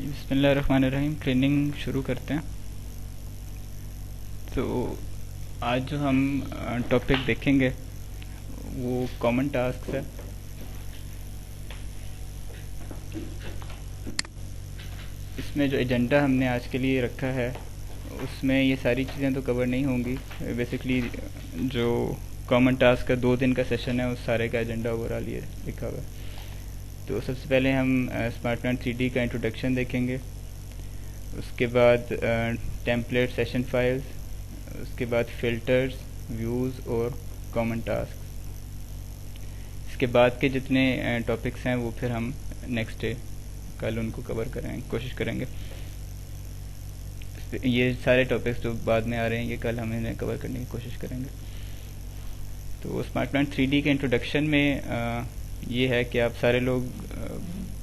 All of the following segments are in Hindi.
बिस्मिल्लाहिर्रहमानिर्रहीम। ट्रेनिंग शुरू करते हैं। तो आज जो हम टॉपिक देखेंगे वो कॉमन टास्क है। इसमें जो एजेंडा हमने आज के लिए रखा है उसमें ये सारी चीज़ें तो कवर नहीं होंगी। बेसिकली जो कॉमन टास्क का 2 दिन का सेशन है उस सारे का एजेंडा ओवरऑल ये लिखा हुआ है। तो सबसे पहले हम स्मार्ट प्लान 3D का इंट्रोडक्शन देखेंगे, उसके बाद टेम्पलेट सेशन फाइल्स, उसके बाद फ़िल्टर्स, व्यूज़ और कॉमन टास्क। इसके बाद के जितने टॉपिक्स हैं वो फिर हम नेक्स्ट डे कल उनको कवर करेंगे, कोशिश करेंगे। ये सारे टॉपिक्स जो बाद में आ रहे हैं ये कल हम इन्हें कवर करने की कोशिश करेंगे। तो स्मार्ट प्लान 3D के इंट्रोडक्शन में ये है कि आप सारे लोग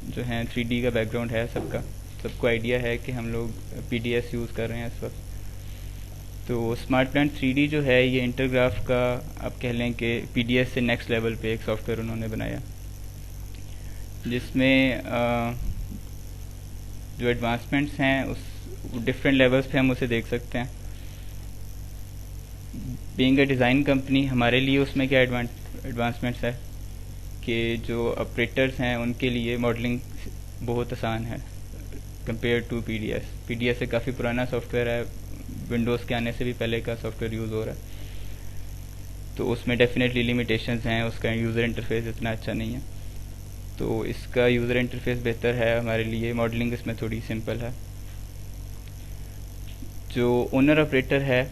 जो हैं 3D का बैकग्राउंड है सबको आइडिया है कि हम लोग PDS यूज़ कर रहे हैं इस वक्त। तो स्मार्ट प्लान 3D जो है ये इंटरग्राफ का आप कह लें कि PDS से नेक्स्ट लेवल पे एक सॉफ्टवेयर उन्होंने बनाया, जिसमें जो एडवांसमेंट्स हैं उस डिफरेंट लेवल्स पे हम उसे देख सकते हैं। बीइंग अ डिज़ाइन कंपनी हमारे लिए उसमें क्या एडवांसमेंट्स है कि जो ऑपरेटर्स हैं उनके लिए मॉडलिंग बहुत आसान है कंपेयर टू PDS से काफ़ी पुराना सॉफ्टवेयर है, विंडोज़ के आने से भी पहले का सॉफ्टवेयर यूज़ हो रहा है। तो उसमें डेफिनेटली लिमिटेशंस हैं, उसका यूज़र इंटरफेस इतना अच्छा नहीं है। तो इसका यूज़र इंटरफेस बेहतर है हमारे लिए, मॉडलिंग इसमें थोड़ी सिंपल है। जो ओनर ऑपरेटर है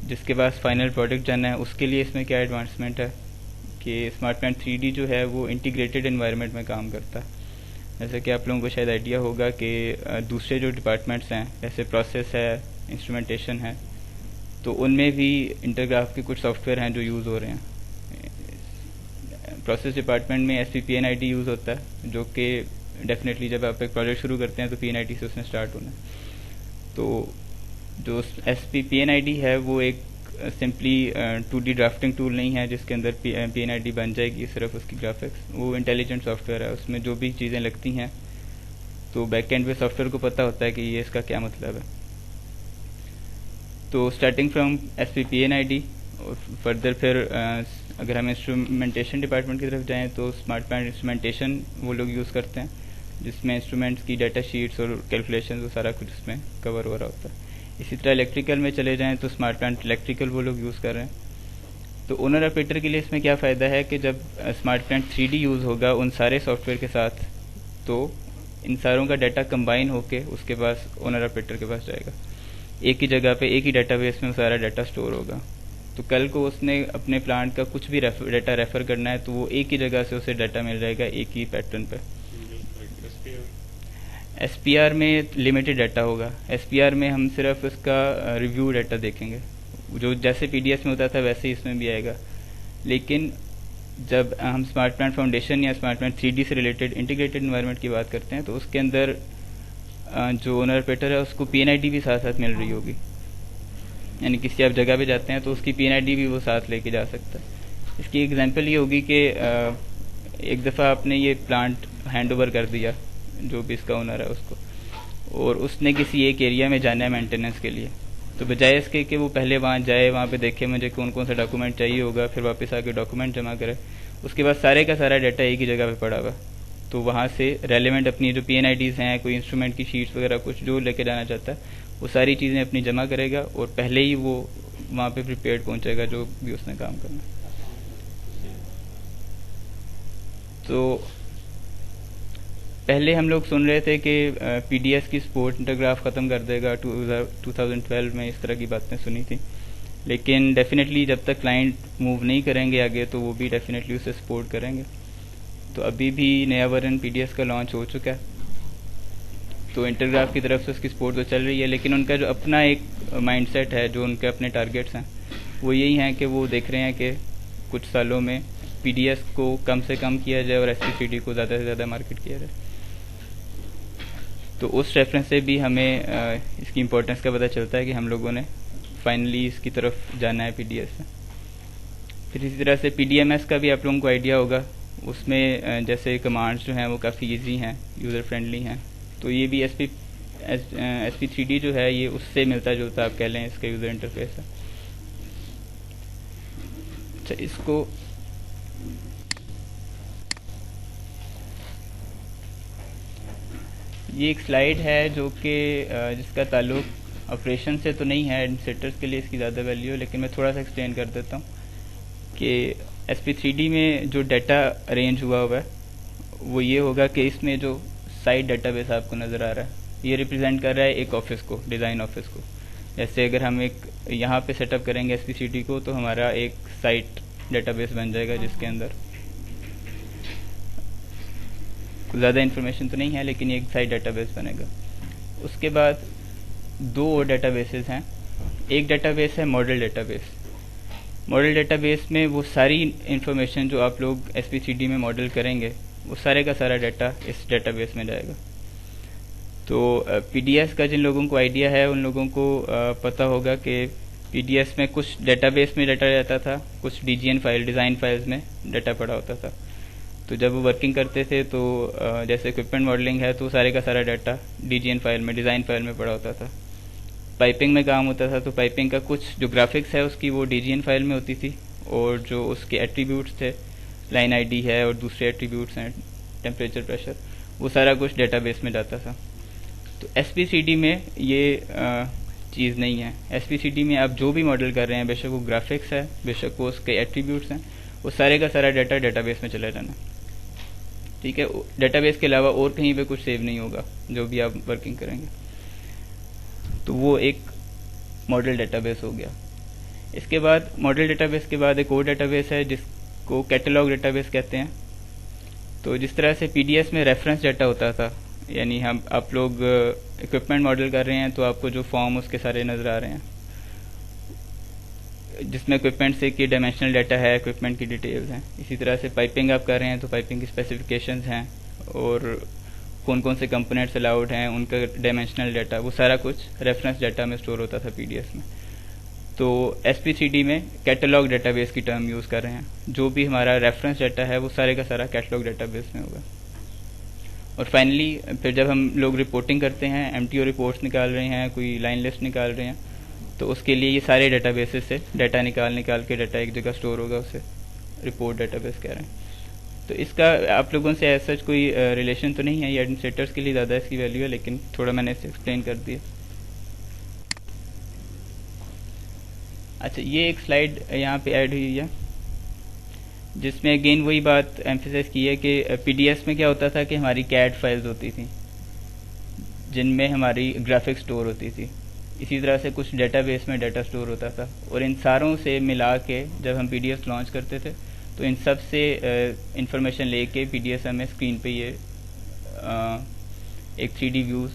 जिसके पास फाइनल प्रोडक्ट जाना है उसके लिए इसमें क्या एडवांसमेंट है कि स्मार्ट प्लान 3D जो है वो इंटीग्रेटेड एनवायरनमेंट में काम करता है। जैसे कि आप लोगों को शायद आइडिया होगा कि दूसरे जो डिपार्टमेंट्स हैं जैसे प्रोसेस है, इंस्ट्रूमेंटेशन है, तो उनमें भी इंटरग्राफ के कुछ सॉफ्टवेयर हैं जो यूज़ हो रहे हैं। प्रोसेस डिपार्टमेंट में SPPNID यूज़ होता है, जो कि डेफिनेटली जब आप एक प्रोजेक्ट शुरू करते हैं तो PNID से उसने स्टार्ट होना है। तो जो SPPNID है वो एक सिंपली 2D ड्राफ्टिंग टूल नहीं है जिसके अंदर PNID बन जाएगी सिर्फ उसकी ग्राफिक्स। वो इंटेलिजेंट सॉफ्टवेयर है, उसमें जो भी चीज़ें लगती हैं तो बैकएंड पे सॉफ्टवेयर को पता होता है कि ये इसका क्या मतलब है। तो स्टार्टिंग फ्रॉम SPPNID और फर्दर फिर अगर हम इंस्ट्रूमेंटेशन डिपार्टमेंट की तरफ जाएं तो स्मार्ट प्लान इंस्ट्रूमेंटेशन वो लोग यूज़ करते हैं, जिसमें इंस्ट्रूमेंट्स की डाटा शीट्स और कैलकुलेशन वो सारा कुछ उसमें कवर हो रहा होता है। इसी तरह इलेक्ट्रिकल में चले जाएं तो स्मार्ट प्लांट इलेक्ट्रिकल वो लोग यूज़ कर रहे हैं। तो ओनर ऑपरेटर के लिए इसमें क्या फ़ायदा है कि जब स्मार्ट प्लांट 3D यूज़ होगा उन सारे सॉफ्टवेयर के साथ, तो इन सारों का डाटा कंबाइन होके उसके पास ओनर ऑपरेटर के पास जाएगा। एक ही जगह पे एक ही डाटाबेस में सारा डाटा स्टोर होगा। तो कल को उसने अपने प्लांट का कुछ भी डाटा रेफ़र करना है तो वो एक ही जगह से उसे डाटा मिल जाएगा एक ही पैटर्न पे। SPR में लिमिटेड डाटा होगा। SPR में हम सिर्फ उसका रिव्यू डाटा देखेंगे, जो जैसे PDS में होता था वैसे ही इसमें भी आएगा। लेकिन जब हम स्मार्ट प्लांट फाउंडेशन या स्मार्ट प्लांट 3D से रिलेटेड इंटीग्रेटेड एनवायरनमेंट की बात करते हैं तो उसके अंदर जो ओनर ऑपरेटर है उसको PNID भी साथ साथ मिल रही होगी, यानी किसी आप जगह पे जाते हैं तो उसकी PNID भी वो साथ लेके जा सकता है। इसकी एग्जांपल ये होगी कि एक दफ़ा आपने ये प्लांट हैंड ओवर कर दिया जो भी इसका ओनर है उसको, और उसने किसी एक एरिया में जाना है मेंटेनेंस के लिए। तो बजाय इसके कि वो पहले वहाँ जाए, वहाँ पे देखे मुझे कौन कौन सा डॉक्यूमेंट चाहिए होगा, फिर वापस आके डॉक्यूमेंट जमा करे, उसके बाद सारे का सारा डाटा एक ही जगह पे पड़ा हुआ। तो वहाँ से रेलेवेंट अपनी जो PNIDs हैं, कोई इंस्ट्रूमेंट की शीट्स वगैरह कुछ जो लेके जाना चाहता है वो सारी चीज़ें अपनी जमा करेगा और पहले ही वो वहाँ पे प्रिपेयर्ड पहुँचेगा जो भी उसने काम करना। तो पहले हम लोग सुन रहे थे कि PDS की सपोर्ट इंटरग्राफ ख़त्म कर देगा 2012 में, इस तरह की बातें सुनी थी। लेकिन डेफिनेटली जब तक क्लाइंट मूव नहीं करेंगे आगे तो वो भी डेफिनेटली उसे सपोर्ट करेंगे। तो अभी भी नया वर्जन PDS का लॉन्च हो चुका है, तो इंटरग्राफ की तरफ से उसकी सपोर्ट तो चल रही है, लेकिन उनका जो अपना एक माइंडसेट है, जो उनके अपने टारगेट्स हैं वो यही हैं कि वो देख रहे हैं कि कुछ सालों में PDS को कम से कम किया जाए और SPCD को ज़्यादा से ज़्यादा मार्केट किया जाए। तो उस रेफरेंस से भी हमें इसकी इम्पोर्टेंस का पता चलता है कि हम लोगों ने फाइनली इसकी तरफ जाना है PDS से। फिर इसी तरह से PDMS का भी आप लोगों को आइडिया होगा, उसमें जैसे कमांड्स जो हैं वो काफ़ी इजी हैं, यूज़र फ्रेंडली हैं। तो ये भी SP3D जो है ये उससे मिलता जुलता आप कह लें इसका यूज़र इंटरफेस है। अच्छा, इसको ये एक स्लाइड है जो कि जिसका ताल्लुक ऑपरेशन से तो नहीं है, एडमिनिस्ट्रेटर्स के लिए इसकी ज़्यादा वैल्यू है, लेकिन मैं थोड़ा सा एक्सप्लेन कर देता हूँ कि SP3D में जो डाटा अरेंज हुआ है वो ये होगा कि इसमें जो साइट डाटाबेस आपको नज़र आ रहा है ये रिप्रेजेंट कर रहा है एक ऑफिस को, डिज़ाइन ऑफिस को। जैसे अगर हम एक यहाँ पे सेटअप करेंगे SP3D को तो हमारा एक साइट डाटाबेस बन जाएगा जिसके अंदर ज़्यादा इन्फॉर्मेशन तो नहीं है, लेकिन एक साइट डाटाबेस बनेगा। उसके बाद दो और डाटाबेसेस हैं। एक डाटाबेस है मॉडल डाटाबेस। मॉडल डाटाबेस में वो सारी इन्फॉर्मेशन जो आप लोग SP3D में मॉडल करेंगे वो सारे का सारा डाटा इस डाटाबेस में जाएगा। तो PDS का जिन लोगों को आइडिया है उन लोगों को पता होगा कि PDS में कुछ डाटाबेस में डाटा रहता था, कुछ DGN फाइल, डिज़ाइन फाइल्स में डाटा पड़ा होता था। तो जब वो वर्किंग करते थे तो जैसे इक्विपमेंट मॉडलिंग है तो सारे का सारा डाटा DGN फाइल में, डिज़ाइन फाइल में पड़ा होता था। पाइपिंग में काम होता था तो पाइपिंग का कुछ जो ग्राफिक्स है उसकी वो DGN फाइल में होती थी, और जो उसके एट्रीब्यूट्स थे, लाइन आईडी है और दूसरे एट्रीब्यूट्स हैं, टेम्परेचर, प्रेशर, वो सारा कुछ डेटाबेस में जाता था। तो SP3D में ये चीज़ नहीं है। SP3D में आप जो भी मॉडल कर रहे हैं, बेशक वो ग्राफिक्स है, बेशक वो उसके एट्रीब्यूट्स हैं, वो सारे का सारा डाटा डेटाबेस में चला जाना। ठीक है, डेटाबेस के अलावा और कहीं पे कुछ सेव नहीं होगा जो भी आप वर्किंग करेंगे। तो वो एक मॉडल डेटाबेस हो गया। इसके बाद मॉडल डेटाबेस के बाद एक और डेटाबेस है जिसको कैटलॉग डेटाबेस कहते हैं। तो जिस तरह से PDS में रेफरेंस डाटा होता था, यानी हम आप लोग इक्विपमेंट मॉडल कर रहे हैं तो आपको जो फॉर्म उसके सारे नज़र आ रहे हैं, जिसमें इक्विपमेंट से की डायमेंशनल डाटा है, इक्विपमेंट की डिटेल्स हैं। इसी तरह से पाइपिंग आप कर रहे हैं तो पाइपिंग की स्पेसिफिकेशंस हैं और कौन कौन से कंपोनेंट्स अलाउड हैं, उनका डायमेंशनल डाटा, वो सारा कुछ रेफरेंस डाटा में स्टोर होता था PDS में। तो SP3D में कैटलॉग डेटाबेस की टर्म यूज़ कर रहे हैं। जो भी हमारा रेफरेंस डाटा है वो सारे का सारा कैटलॉग डेटाबेस में होगा। और फाइनली फिर जब हम लोग रिपोर्टिंग करते हैं, MTO रिपोर्ट्स निकाल रहे हैं, कोई लाइन लिस्ट निकाल रहे हैं, तो उसके लिए ये सारे डेटाबेसेस से डाटा निकाल के डाटा एक जगह स्टोर होगा, उसे रिपोर्ट डेटाबेस कह रहे हैं। तो इसका आप लोगों से ऐसा कोई रिलेशन तो नहीं है, ये एडमिनिस्ट्रेटर्स के लिए ज़्यादा इसकी वैल्यू है, लेकिन थोड़ा मैंने इसे एक्सप्लेन कर दिया। अच्छा, ये एक स्लाइड यहाँ पे ऐड हुई है जिसमें अगेन वही बात एम्फेसाइज की है कि PDS में क्या होता था कि हमारी CAD फाइल्स होती थी जिनमें हमारी ग्राफिक्स स्टोर होती थी। इसी तरह से कुछ डेटाबेस में डाटा स्टोर होता था, और इन सारों से मिला के जब हम PDS लॉन्च करते थे तो इन सब से इंफॉर्मेशन लेके PDS हमें स्क्रीन पे ये एक 3D व्यू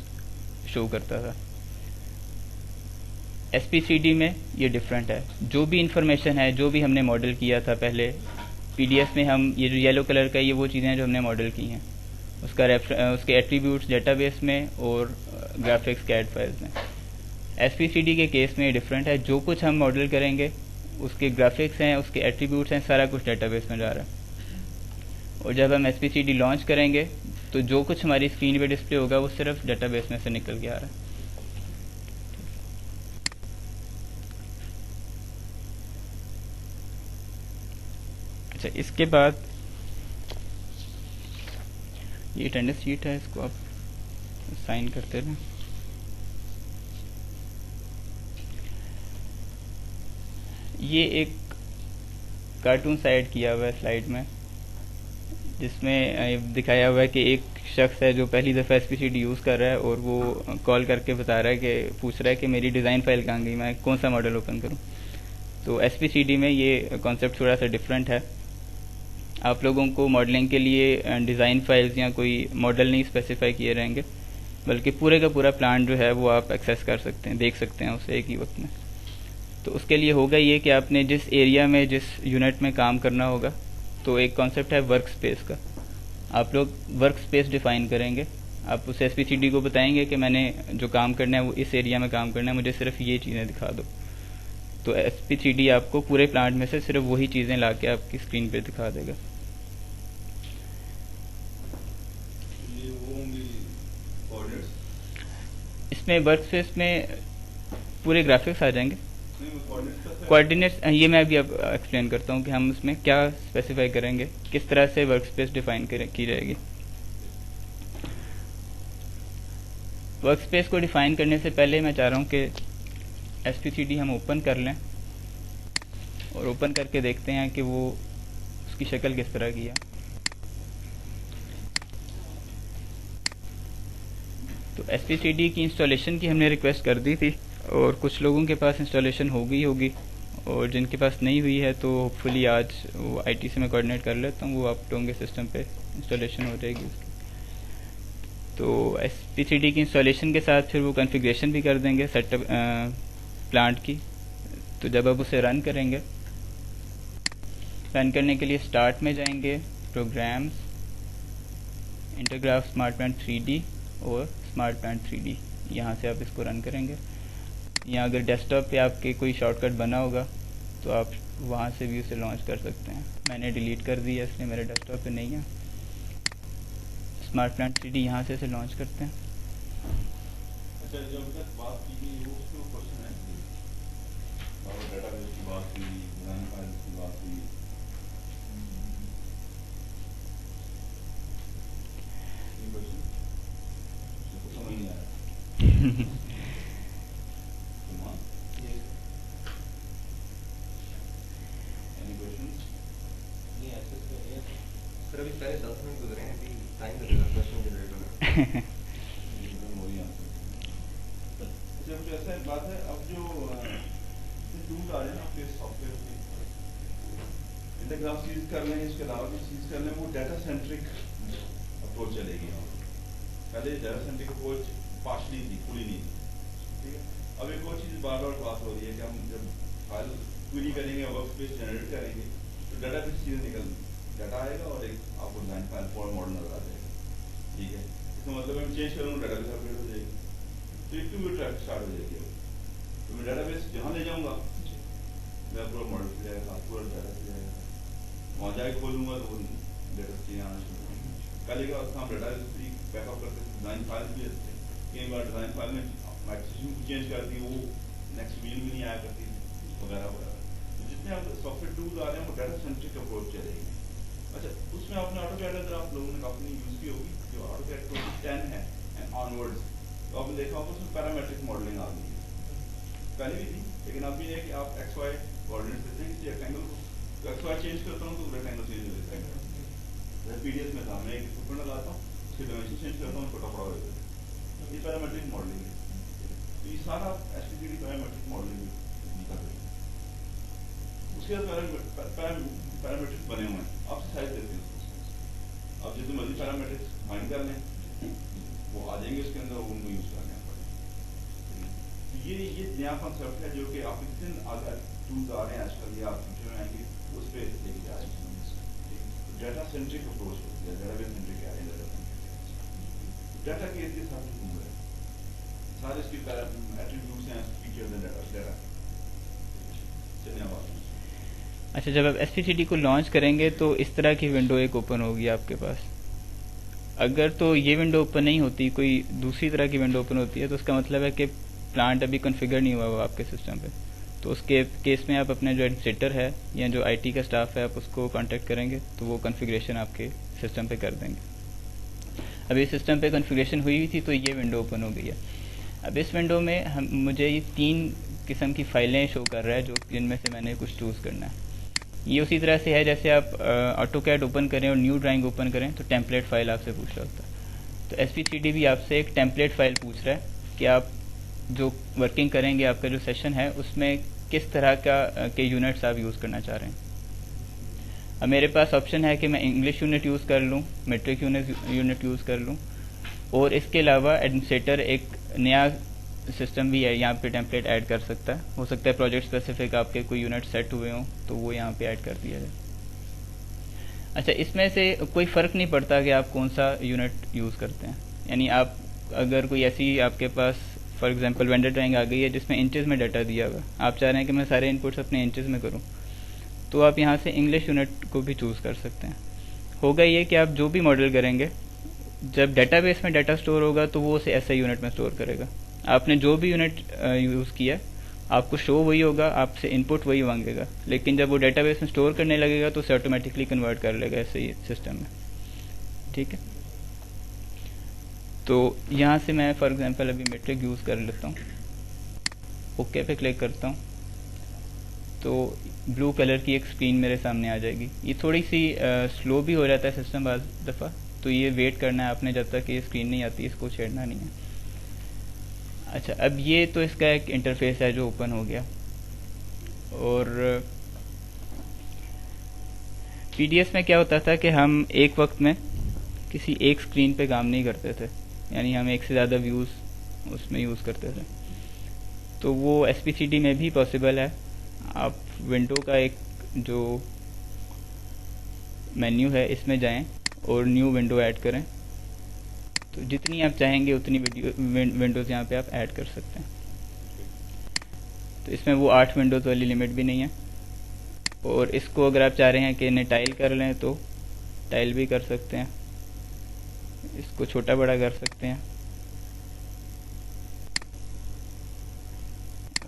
शो करता था। SP3D में ये डिफरेंट है। जो भी इंफॉर्मेशन है, जो भी हमने मॉडल किया था पहले PDS में, हम ये जो येलो कलर का ये वो चीज़ें हैं जो हमने मॉडल की हैं, उसके एट्रीब्यूट्स डेटाबेस में और ग्राफिक्स CAD फाइल्स में। SP3D के केस में ये डिफरेंट है। जो कुछ हम मॉडल करेंगे उसके ग्राफिक्स हैं, उसके एट्रीब्यूट्स हैं, सारा कुछ डेटाबेस में जा रहा है। और जब हम SP3D लॉन्च करेंगे तो जो कुछ हमारी स्क्रीन पे डिस्प्ले होगा वो सिर्फ डेटाबेस में से निकल के आ रहा है। अच्छा, इसके बाद ये अटेंडेंस शीट है, इसको आप साइन करते रहें। ये एक कार्टून साइड किया हुआ है स्लाइड में, जिसमें दिखाया हुआ है कि एक शख्स है जो पहली दफ़ा SP3D यूज़ कर रहा है और वो कॉल करके बता रहा है कि पूछ रहा है कि मेरी डिज़ाइन फाइल कहाँ गई, मैं कौन सा मॉडल ओपन करूँ। तो SP3D में ये कॉन्सेप्ट थोड़ा सा डिफरेंट है। आप लोगों को मॉडलिंग के लिए डिज़ाइन फाइल्स या कोई मॉडल नहीं स्पेसिफाई किए रहेंगे, बल्कि पूरे का पूरा प्लान जो है वो आप एक्सेस कर सकते हैं, देख सकते हैं उसे एक ही वक्त में। तो उसके लिए होगा ये कि आपने जिस एरिया में, जिस यूनिट में काम करना होगा, तो एक कॉन्सेप्ट है वर्क स्पेस का। आप लोग वर्क स्पेस डिफ़ाइन करेंगे। आप उस SP3D को बताएंगे कि मैंने जो काम करना है वो इस एरिया में काम करना है, मुझे सिर्फ ये चीज़ें दिखा दो। तो SP3D आपको पूरे प्लांट में से सिर्फ वही चीज़ें ला के आपकी स्क्रीन पे दिखा देगा। इसमें वर्क स्पेस में पूरे ग्राफिक्स आ जाएंगे। कोऑर्डिनेट्स ये मैं अभी अब एक्सप्लेन करता हूँ कि हम उसमें क्या स्पेसिफाई करेंगे, किस तरह से वर्क स्पेस डिफाइन की जाएगी। वर्क स्पेस को डिफाइन करने से पहले मैं चाह रहा हूँ कि एसपीसीडी हम ओपन कर लें और ओपन करके देखते हैं कि वो उसकी शक्ल किस तरह की है। तो एसपीसीडी की इंस्टॉलेशन की हमने रिक्वेस्ट कर दी थी और कुछ लोगों के पास इंस्टॉलेशन हो गई होगी और जिनके पास नहीं हुई है तो होपफुली आज वो आईटी से मैं कोऑर्डिनेट कर लेता हूँ, वो आप लोगों के सिस्टम पे इंस्टॉलेशन हो जाएगी उसकी। तो एसपीसीडी की इंस्टॉलेशन के साथ फिर वो कॉन्फ़िगरेशन भी कर देंगे सेटअप प्लांट की। तो जब आप उसे रन करेंगे, रन करने के लिए स्टार्ट में जाएंगे, प्रोग्राम्स, इंटरग्राफ स्मार्ट प्लांट 3D और स्मार्ट प्लांट 3D, यहाँ से आप इसको रन करेंगे। यहाँ अगर डेस्कटॉप पे आपके कोई शॉर्टकट बना होगा तो आप वहाँ से भी उसे लॉन्च कर सकते हैं। मैंने डिलीट कर दिया इसलिए मेरे डेस्कटॉप पे नहीं है। स्मार्ट प्लांट 3D यहाँ से इसे लॉन्च करते हैं। अच्छा, जब तक बात की गई वो उसमें क्वेश्चन है कि डेटाबेस की बात की, डिजाइन फाइल की बात की, ये क्वेश्चन समझ नहीं आया। Any questions? नहीं, ऐसे तो सर अभी पहले 10 मिनट गुजरे हैं, अभी टाइम लगेगा क्वेश्चन जनरेट होने में। अच्छा, कुछ ऐसा एक बात है, अब जो टूल आ रहे हैं ना आपके सॉफ्टवेयर के, इंटरग्राफ सीरीज कर लें, इसके अलावा भी सीरीज कर लें, वो डाटा सेंट्रिक अप्रोच चलेगी। पहले डाटा सेंट्रिक अप्रोच पार्शली थी, फुली नहीं थी, ठीक है। अब एक और चीज़ बार बार बात हो रही है कि हम जब फाइल क्वेरी करेंगे, वर्क स्पेस जनरेट करेंगे तो डाटा बेस सीधे निकल डाटा आएगा और एक आपको डिजाइन फाइल फॉर्म मॉडल नजर आ जाएगा, ठीक है। इसका मतलब मैं चेंज करूँगा, डाटा बेस अपडेट हो जाएगी, तो एक भी ट्रैफिक स्टार्ट हो जाएगी। तो मैं डाटा बेस जहाँ ले जाऊँगा मेरा पूरा मॉडल से जाएगा, पूरा डाटा से जाएगा, वहाँ जाके खोलूँगा तो डाटा चीज़ें आना शुरू होंगी। पहले का हम डाटा बैकअप करते थे, डिज़ाइन फाइल भी रहते थे, कई बार डिज़ाइन फाइल में मैक्सिमम चेंज कर दी, वो नेक्स्ट वील में नहीं आया करती वगैरह वगैरह। तो जितने आप सॉफ्टवेयर टूल आ रहे हैं वो डाटा सेंट्रिक अप्रोच चलेगी। अच्छा, उसमें आपने ऑटोकैड अगर आप लोगों ने काफ़ी यूज़ की होगी, जो ऑटोकैड 2010 है एंड ऑनवर्ड्स, तो आपने देखा होगा उसमें पैरामेट्रिक मॉडलिंग आ गई है। पहले भी थी, लेकिन अब ये है कि आप एक्स वाई कोऑर्डिनेट देते हैं किसी रेक्टेंगल को, तो एक्स वाई चेंज करता हूँ तो रेक्टेंगल चेंज हो जाता है। पीडीएफ में था, मैं एक फुटप्रिंट लाता हूँ, उसके डायमेंशन चेंज करता हूँ, छोटा बड़ा हो जाता है। ये पैरामेट्रिक मॉडलिंग है। तो ये सारा एसपीसीडी पैरामेट्रिक मॉडलिंग कर रही है। उसके बाद पैरामेट्रिक्स बने हुए हैं, आपसे साइज देते हैं। आप जितने मर्जी पैरामेट्रिक्स फाइंड कर लें, वो आ जाएंगे उसके अंदर, उनको यूज करने पड़ेगा। ये नया कॉन्सेप्ट है जो कि आप जितने आगे टूल्स आ रहे हैं आजकल, ये आप फ्यूचर में आएंगे उस पर लेके जा रहे हैं। डाटा सेंट्रिक अप्रोच होती है, डेटाबेस सेंट्रिक आ रही है, डाटा के साथ घूम रहे हैं सारे इसके एट्रीब्यूट्स हैं, फीचर्स हैं डाटा। धन्यवाद। अच्छा, जब आप एसपीसीडी को लॉन्च करेंगे तो इस तरह की विंडो एक ओपन होगी आपके पास। अगर तो ये विंडो ओपन नहीं होती, कोई दूसरी तरह की विंडो ओपन होती है, तो उसका मतलब है कि प्लांट अभी कॉन्फ़िगर नहीं हुआ हुआ आपके सिस्टम पे। तो उसके केस में आप अपने जो एडमिनिस्ट्रेटर है या जो आईटी का स्टाफ है, आप उसको कांटेक्ट करेंगे तो वो कॉन्फ़िगरेशन आपके सिस्टम पे कर देंगे। अभी सिस्टम पे कॉन्फ़िगरेशन हुई थी तो ये विंडो ओपन हो गई है। अब इस विंडो में मुझे ये 3 किस्म की फाइलें शो कर रहा है, जो जिनमें से मैंने कुछ चूज़ करना है। ये उसी तरह से है जैसे आप ऑटोकैड ओपन करें और न्यू ड्राइंग ओपन करें तो टेम्पलेट फाइल आपसे पूछ रहा होता है। तो एसपीसीडी भी आपसे एक टेम्पलेट फाइल पूछ रहा है कि आप जो वर्किंग करेंगे, आपका जो सेशन है उसमें किस तरह के यूनिट्स आप यूज़ करना चाह रहे हैं। अब मेरे पास ऑप्शन है कि मैं इंग्लिश यूनिट यूज़ कर लूँ, मेट्रिक यूनिट यूज़ कर लूँ, और इसके अलावा एडमिनिस्ट्रेटर एक नया सिस्टम भी है, यहाँ पे टेम्पलेट ऐड कर सकता है। हो सकता है प्रोजेक्ट स्पेसिफिक आपके कोई यूनिट सेट हुए हों तो वो यहाँ पे ऐड कर दिया जाए। अच्छा, इसमें से कोई फ़र्क नहीं पड़ता कि आप कौन सा यूनिट यूज़ करते हैं। यानी आप अगर कोई ऐसी आपके पास फॉर एग्जांपल वेंडर ड्राइंग आ गई है जिसमें इंचेस में डाटा दिया हुआ, आप चाह रहे हैं कि मैं सारे इनपुट्स अपने इंचेस में करूँ, तो आप यहाँ से इंग्लिश यूनिट को भी चूज़ कर सकते हैं। होगा ये कि आप जो भी मॉडल करेंगे, जब डेटाबेस में डाटा स्टोर होगा तो वो उसे ऐसा यूनिट में स्टोर करेगा। आपने जो भी यूनिट यूज़ किया आपको शो वही होगा, आपसे इनपुट वही मांगेगा, लेकिन जब वो डेटाबेस में स्टोर करने लगेगा तो उसे ऑटोमेटिकली कन्वर्ट कर लेगा ऐसे ही सिस्टम में। ठीक है, तो यहाँ से मैं फॉर एग्जांपल अभी मेट्रिक यूज़ कर लेता हूँ, ओके पे क्लिक करता हूँ तो ब्लू कलर की एक स्क्रीन मेरे सामने आ जाएगी। ये थोड़ी सी स्लो भी हो जाता है सिस्टम बाज़ दफ़ा, तो ये वेट करना है आपने जब तक ये स्क्रीन नहीं आती, इसको छेड़ना नहीं है। अच्छा, अब ये तो इसका एक इंटरफेस है जो ओपन हो गया। और पीडीएफ में क्या होता था कि हम एक वक्त में किसी एक स्क्रीन पे काम नहीं करते थे, यानी हम एक से ज़्यादा व्यूज़ उसमें यूज़ करते थे। तो वो एसपीसीडी में भी पॉसिबल है। आप विंडो का एक जो मेन्यू है इसमें जाएं और न्यू विंडो ऐड करें, तो जितनी आप चाहेंगे उतनी विंडोज़ यहाँ पे आप ऐड कर सकते हैं। तो इसमें वो 8 विंडोज़ वाली लिमिट भी नहीं है। और इसको अगर आप चाह रहे हैं कि इन्हें टाइल कर लें तो टाइल भी कर सकते हैं, इसको छोटा बड़ा कर सकते हैं,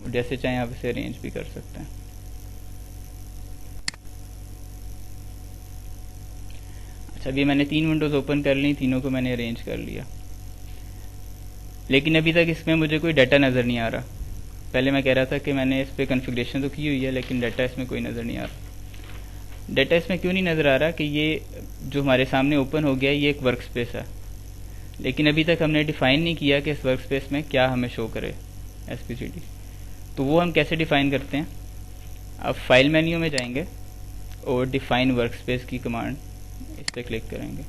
जैसे चाहें आप इसे अरेंज भी कर सकते हैं। अच्छा, अभी मैंने 3 विंडोज़ ओपन कर ली, तीनों को मैंने अरेंज कर लिया, लेकिन अभी तक इसमें मुझे कोई डाटा नज़र नहीं आ रहा। पहले मैं कह रहा था कि मैंने इस पर कॉन्फ़िगरेशन तो की हुई है, लेकिन डाटा इसमें कोई नज़र नहीं आ रहा। डाटा इसमें क्यों नहीं नज़र आ रहा कि ये जो हमारे सामने ओपन हो गया ये एक वर्क स्पेस है, लेकिन अभी तक हमने डिफ़ाइन नहीं किया कि इस वर्क स्पेस में क्या हमें शो करे एसपीसीडी। तो वो हम कैसे डिफ़ाइन करते हैं? आप फाइल मेन्यू में जाएंगे और डिफ़ाइन वर्क स्पेस की कमांड इस पर क्लिक करेंगे।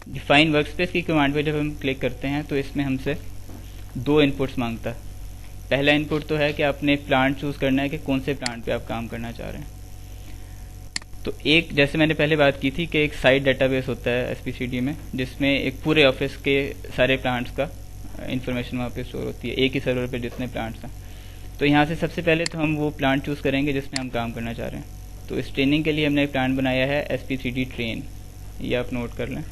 डिफाइन वर्कस्पेस की कमांड पे जब हम क्लिक करते हैं तो इसमें हमसे 2 इनपुट्स मांगता है। पहला इनपुट तो है कि आपने प्लांट चूज करना है कि कौन से प्लांट पे आप काम करना चाह रहे हैं। तो एक, जैसे मैंने पहले बात की थी कि एक साइट डेटाबेस होता है एसपीसीडी में, जिसमें एक पूरे ऑफिस के सारे प्लांट्स का इंफॉर्मेशन वहाँ पे स्टोर होती है, एक ही सर्वर पे जितने प्लांट्स हैं। तो यहाँ से सबसे पहले तो हम वो प्लांट चूज करेंगे जिसमें हम काम करना चाह रहे हैं। तो इस ट्रेनिंग के लिए हमने एक प्लांट बनाया है एसपी3डी ट्रेन, ये आप नोट कर लें।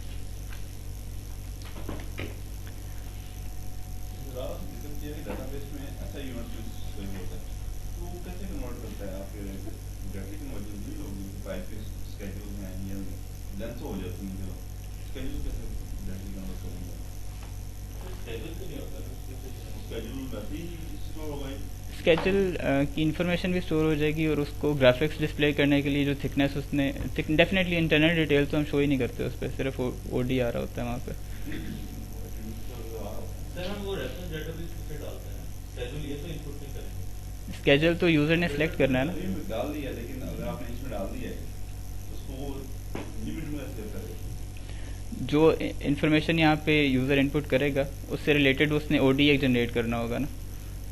स्केड्यूल की इन्फॉर्मेशन भी स्टोर हो जाएगी और उसको ग्राफिक्स डिस्प्ले करने के लिए जो थिकनेस उसने डेफिनेटली इंटरनल डिटेल तो हम शो ही नहीं करते उस पर, सिर्फ ओडी आ रहा होता है वहाँ पे। स्केड्यूल तो यूजर ने सिलेक्ट करना है ना, डाल दिया, लेकिन अगर आपने इसमें डाल दिया है उसको लिमिट में सेव करेगा। जो इन्फॉर्मेशन यहाँ पे यूजर इनपुट करेगा उससे रिलेटेड उसने ओडी एक जनरेट करना होगा ना,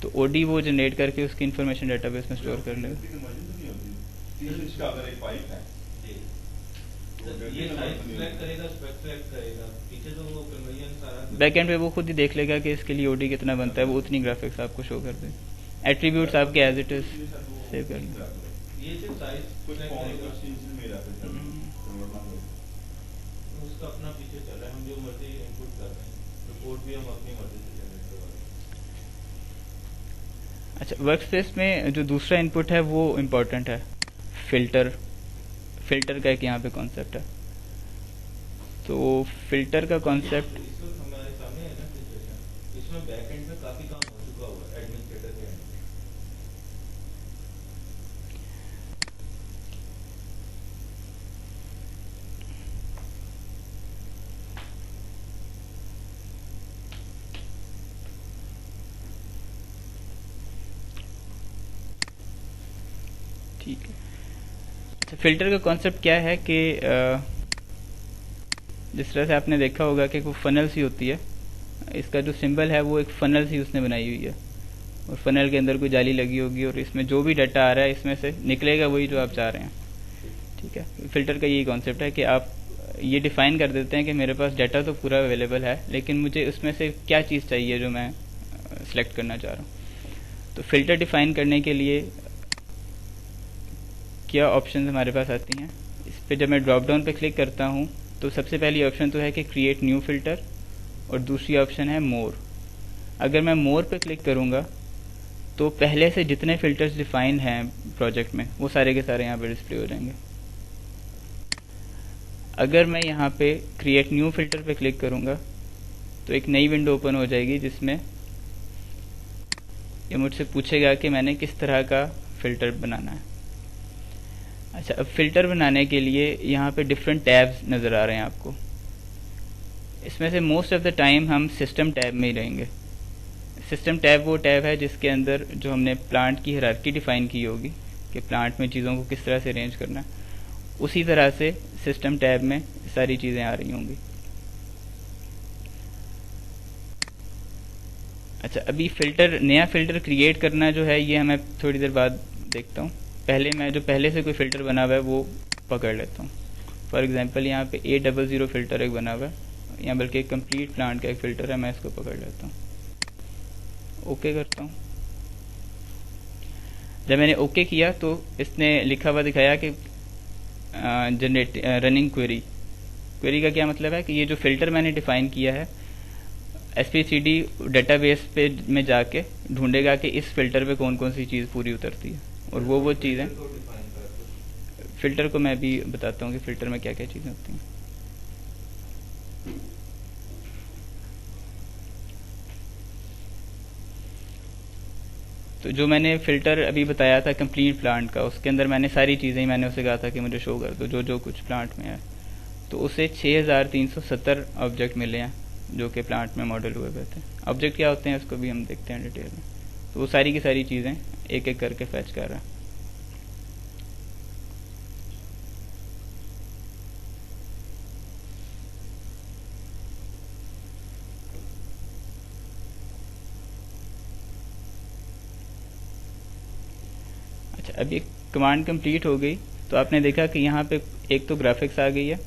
तो ओडी वो जनरेट करके उसकी इन्फॉर्मेशन डेटाबेस में स्टोर कर लेगा। बैकएंड पे वो खुद ही देख लेगा कि इसके लिए ओडी कितना बनता है, वो उतनी ग्राफिक्स आपको शो कर दे। एट्रीब्यूट्स आपके एज इट इज सेव कर लें। उसका अपना पीछे चल रहा है, हम जो मर्जी इनपुट कर रहे हैं, रिपोर्ट भी हम अपनी मर्जी से जनरेट करवा रहे हैं। अच्छा, वर्कस्पेस में जो दूसरा इनपुट है वो इम्पोर्टेंट है, फिल्टर। फिल्टर का एक यहाँ पे कॉन्सेप्ट है। तो फिल्टर का कॉन्सेप्ट हमारे सामने है ना सिचुएशन, इसमें बैक एंड में काफी काम हो चुका हुआ है एडमिनिस्ट्रेटर के एंड में। ठीक है। अच्छा, फिल्टर का कॉन्सेप्ट क्या है कि जिस तरह से आपने देखा होगा कि वो फनल सी होती है, इसका जो सिंबल है वो एक फनल सी उसने बनाई हुई है, और फनल के अंदर कोई जाली लगी होगी और इसमें जो भी डाटा आ रहा है इसमें से निकलेगा वही जो आप चाह रहे हैं। ठीक है, फिल्टर का यही कॉन्सेप्ट है कि आप ये डिफाइन कर देते हैं कि मेरे पास डाटा तो पूरा अवेलेबल है, लेकिन मुझे उसमें से क्या चीज़ चाहिए जो मैं सिलेक्ट करना चाह रहा हूँ। तो फिल्टर डिफाइन करने के लिए क्या ऑप्शन हमारे पास आती हैं, इस पर जब मैं ड्रॉप डाउन पे क्लिक करता हूँ तो सबसे पहली ऑप्शन तो है कि क्रिएट न्यू फिल्टर, और दूसरी ऑप्शन है मोर। अगर मैं मोर पे क्लिक करूँगा तो पहले से जितने फ़िल्टर्स डिफाइन हैं प्रोजेक्ट में वो सारे के सारे यहाँ पे डिस्प्ले हो जाएंगे। अगर मैं यहाँ पे क्रिएट न्यू फ़िल्टर पे क्लिक करूँगा तो एक नई विंडो ओपन हो जाएगी जिसमें ये मुझसे पूछेगा कि मैंने किस तरह का फ़िल्टर बनाना है। अच्छा, अब फ़िल्टर बनाने के लिए यहाँ पे डिफरेंट टैब्स नज़र आ रहे हैं आपको। इसमें से मोस्ट ऑफ द टाइम हम सिस्टम टैब में ही रहेंगे। सिस्टम टैब वो टैब है जिसके अंदर जो हमने प्लांट की हायरार्की डिफाइन की होगी कि प्लांट में चीज़ों को किस तरह से अरेंज करना है, उसी तरह से सिस्टम टैब में सारी चीज़ें आ रही होंगी। अच्छा, अभी नया फ़िल्टर क्रिएट करना जो है ये मैं थोड़ी देर बाद देखता हूँ। पहले मैं जो पहले से कोई फ़िल्टर बना हुआ है वो पकड़ लेता हूँ। फॉर एग्जांपल यहाँ पे A00 फ़िल्टर एक बना हुआ है, यहाँ बल्कि एक कंप्लीट प्लांट का एक फ़िल्टर है, मैं इसको पकड़ लेता हूँ, ओके करता हूँ। जब मैंने ओके किया तो इसने लिखा हुआ दिखाया कि जनरेट रनिंग क्वेरी का क्या मतलब है कि ये जो फ़िल्टर मैंने डिफ़ाइन किया है SPCD डेटाबेस पे में जाके ढूंढेगा कि इस फ़िल्टर पे कौन कौन सी चीज़ पूरी उतरती है, और वो चीज़ें फ़िल्टर को मैं भी बताता हूँ कि फ़िल्टर में क्या क्या चीज़ें होती हैं। तो जो मैंने फ़िल्टर अभी बताया था कंप्लीट प्लांट का, उसके अंदर मैंने सारी चीज़ें मैंने उसे कहा था कि मुझे शो कर दो जो कुछ प्लांट में है। तो उसे 6370 ऑब्जेक्ट मिले हैं जो कि प्लांट में मॉडल हुए हुए थे। ऑब्जेक्ट क्या होते हैं उसको भी हम देखते हैं डिटेल में। तो वो सारी की सारी चीज़ें एक एक करके फैच कर रहा है। अच्छा, अब ये कमांड कंप्लीट हो गई तो आपने देखा कि यहाँ पे एक तो ग्राफिक्स आ गई है,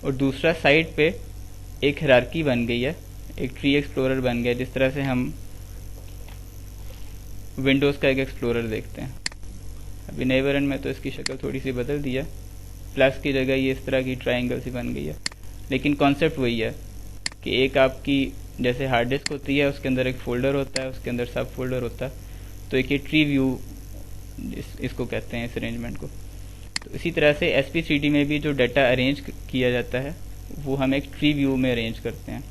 और दूसरा साइड पे एक हायरार्की बन गई है, एक ट्री एक्सप्लोरर बन गया, जिस तरह से हम विंडोज़ का एक एक्सप्लोरर देखते हैं। अभी नए वर्जन में तो इसकी शक्ल थोड़ी सी बदल दी है, प्लस की जगह ये इस तरह की ट्रायंगल सी बन गई है, लेकिन कॉन्सेप्ट वही है कि एक आपकी जैसे हार्ड डिस्क होती है उसके अंदर एक फ़ोल्डर होता है, उसके अंदर सब फोल्डर होता है, तो एक ये ट्री व्यू इसको कहते हैं, इस अरेंजमेंट को। तो इसी तरह से SPCD में भी जो डाटा अरेंज किया जाता है वो हम एक ट्री व्यू में अरेंज करते हैं।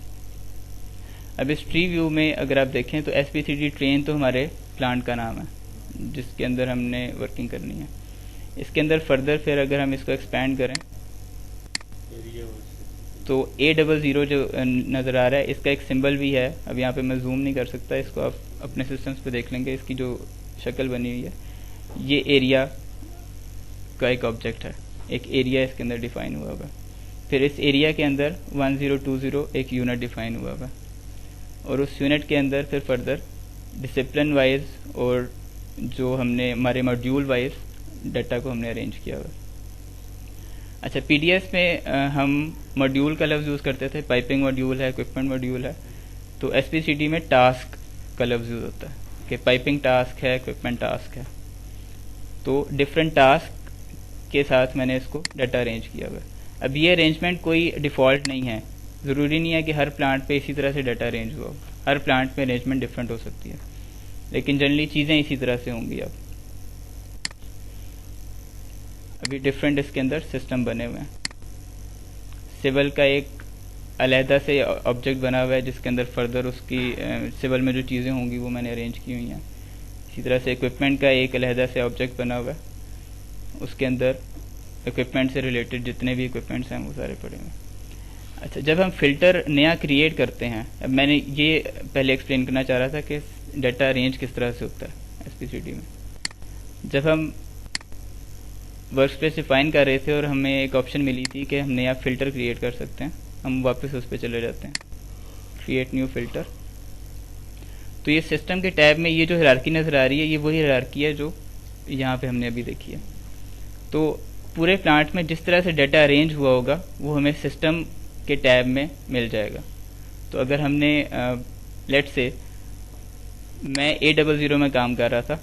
अब इस ट्री व्यू में अगर आप देखें तो SPCD ट्रेन तो हमारे प्लांट का नाम है जिसके अंदर हमने वर्किंग करनी है। इसके अंदर फर्दर फिर अगर हम इसको एक्सपैंड करें तो A00 जो नज़र आ रहा है इसका एक सिंबल भी है। अब यहाँ पे मैं जूम नहीं कर सकता, इसको आप अपने सिस्टम्स पे देख लेंगे। इसकी जो शक्ल बनी हुई है ये एरिया का एक ऑब्जेक्ट है, एक एरिया इसके अंदर डिफाइन हुआ हुआ है। फिर इस एरिया के अंदर 1020 एक यूनिट डिफाइन हुआ हुआ है, और उस यूनिट के अंदर फिर फर्दर डिसिप्लिन वाइज और जो हमने हमारे मॉड्यूल वाइज डाटा को हमने अरेंज किया हुआ है। अच्छा, PDS में हम मॉड्यूल का लफ्ज़ यूज़ करते थे, पाइपिंग मॉड्यूल है, इक्विपमेंट मॉड्यूल है। तो SPCD में टास्क का लफ्ज़ यूज़ होता है कि पाइपिंग टास्क है, इक्विपमेंट टास्क है। तो डिफरेंट टास्क के साथ मैंने इसको डाटा अरेंज किया हुआ है। अब ये अरेंजमेंट कोई डिफ़ॉल्ट नहीं है, ज़रूरी नहीं है कि हर प्लांट पे इसी तरह से डाटा अरेंज हुआ हो। हर प्लांट में अरेंजमेंट डिफरेंट हो सकती है, लेकिन जनरली चीज़ें इसी तरह से होंगी। अब अभी डिफरेंट इसके अंदर सिस्टम बने हुए हैं। सिविल का एक अलहदा से ऑब्जेक्ट बना हुआ है जिसके अंदर फर्दर उसकी सिविल में जो चीज़ें होंगी वो मैंने अरेंज की हुई हैं। इसी तरह से इक्विपमेंट का एक अलहदा से ऑब्जेक्ट बना हुआ है, उसके अंदर इक्विपमेंट से रिलेटेड जितने भी इक्विपमेंट्स हैं वो सारे पड़े हुए हैं। अच्छा, जब हम फ़िल्टर नया क्रिएट करते हैं, अब मैंने ये पहले एक्सप्लेन करना चाह रहा था कि डाटा अरेंज किस तरह से होता है SPCD में। जब हम वर्क स्पेस डिफाइन कर रहे थे और हमें एक ऑप्शन मिली थी कि हम नया फ़िल्टर क्रिएट कर सकते हैं, हम वापस उस पर चले जाते हैं, क्रिएट न्यू फ़िल्टर। तो ये सिस्टम के टैब में ये जो हायरार्की नज़र आ रही है ये वही हायरार्की है जो यहाँ पे हमने अभी देखी है। तो पूरे प्लांट में जिस तरह से डाटा अरेंज हुआ होगा वो हमें सिस्टम के टैब में मिल जाएगा। तो अगर हमने लेट्स से मैं A00 में काम कर रहा था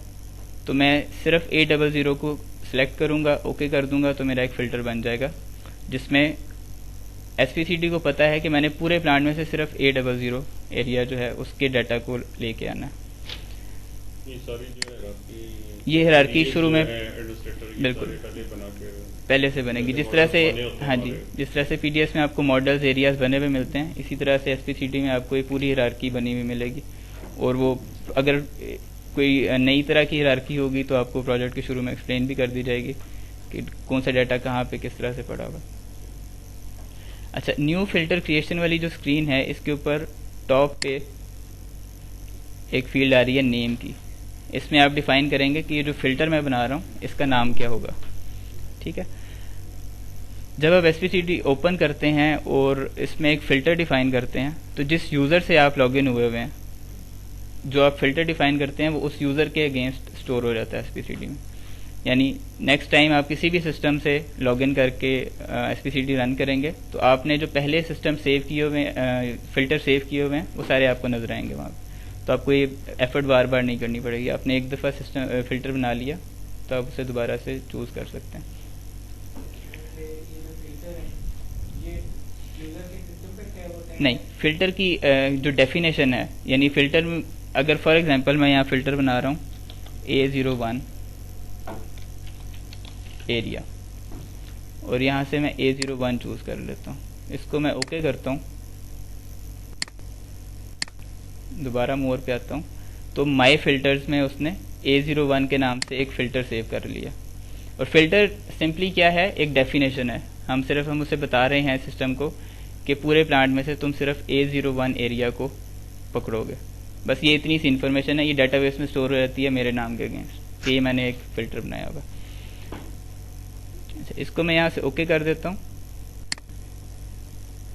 तो मैं सिर्फ A00 को सिलेक्ट करूँगा, ओके कर दूंगा, तो मेरा एक फ़िल्टर बन जाएगा जिसमें SPCD को पता है कि मैंने पूरे प्लांट में से सिर्फ A00 एरिया जो है उसके डाटा को लेके आना है। ये सारी जो है ये हायरार्की शुरू में बिल्कुल बिल्कुल बना के पहले से बनेगी, जिस तरह से हाँ जी, जिस तरह से PDS में आपको मॉडल्स एरियाज बने हुए मिलते हैं, इसी तरह से SPCD में आपको ये पूरी हायरार्की बनी हुई मिलेगी। और वो अगर कोई नई तरह की हायरार्की होगी तो आपको प्रोजेक्ट के शुरू में एक्सप्लेन भी कर दी जाएगी कि कौन सा डाटा कहाँ पे किस तरह से पड़ा होगा। अच्छा, न्यू फिल्टर क्रिएशन वाली जो स्क्रीन है, इसके ऊपर टॉप पे एक फील्ड आ रही है नेम की। इसमें आप डिफाइन करेंगे कि ये जो फिल्टर मैं बना रहा हूँ इसका नाम क्या होगा। ठीक है, जब आप SPCD ओपन करते हैं और इसमें एक फिल्टर डिफाइन करते हैं, तो जिस यूज़र से आप लॉगिन हुए हुए हैं, जो आप फिल्टर डिफाइन करते हैं वो उस यूज़र के अगेंस्ट स्टोर हो जाता है SPCD में। यानी नेक्स्ट टाइम आप किसी भी सिस्टम से लॉगिन करके SPCD रन करेंगे तो आपने जो पहले सिस्टम सेव किए हुए फिल्टर सेव किए हुए हैं वो सारे आपको नजर आएंगे वहाँ पे। तो आपको ये एफर्ट बार बार नहीं करनी पड़ेगी। आपने एक दफ़ा सिस्टम फिल्टर बना लिया तो आप उसे दोबारा से चूज़ कर सकते हैं। नहीं, फिल्टर की जो डेफिनेशन है, यानी फिल्टर में अगर फॉर एग्जांपल मैं यहाँ फिल्टर बना रहा हूँ A01 एरिया और यहाँ से मैं A01 चूज कर लेता हूँ, इसको मैं ओके करता हूँ, दोबारा मोर पे आता हूँ तो माई फिल्टर्स में उसने A01 के नाम से एक फ़िल्टर सेव कर लिया। और फिल्टर सिंपली क्या है, एक डेफिनेशन है। हम उसे बता रहे हैं सिस्टम को कि पूरे प्लांट में से तुम सिर्फ A01 एरिया को पकड़ोगे। बस ये इतनी सी इन्फॉर्मेशन है, ये डाटाबेस में स्टोर हो जाती है मेरे नाम के अगेंस्ट कि ये मैंने एक फ़िल्टर बनाया होगा। अच्छा, इसको मैं यहाँ से ओके कर देता हूँ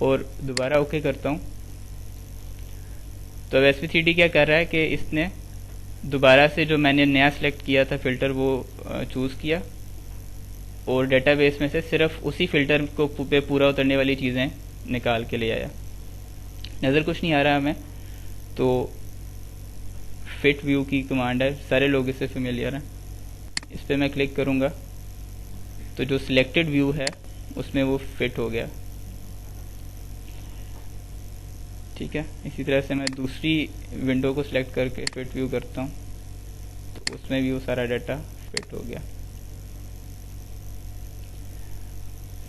और दोबारा ओके करता हूँ। तो अब SPCD क्या कर रहा है कि इसने दोबारा से जो मैंने नया सेलेक्ट किया था फ़िल्टर वो चूज़ किया और डेटाबेस में से सिर्फ उसी फ़िल्टर को पे पूरा उतरने वाली चीज़ें निकाल के ले आया। नज़र कुछ नहीं आ रहा हमें, तो फिट व्यू की कमांड है, सारे लोग इससे फेमिलियर हैं। इस पर मैं क्लिक करूँगा तो जो सिलेक्टेड व्यू है उसमें वो फिट हो गया। ठीक है, इसी तरह से मैं दूसरी विंडो को सिलेक्ट करके फिट व्यू करता हूँ तो उसमें भी वो सारा डाटा फिट हो गया।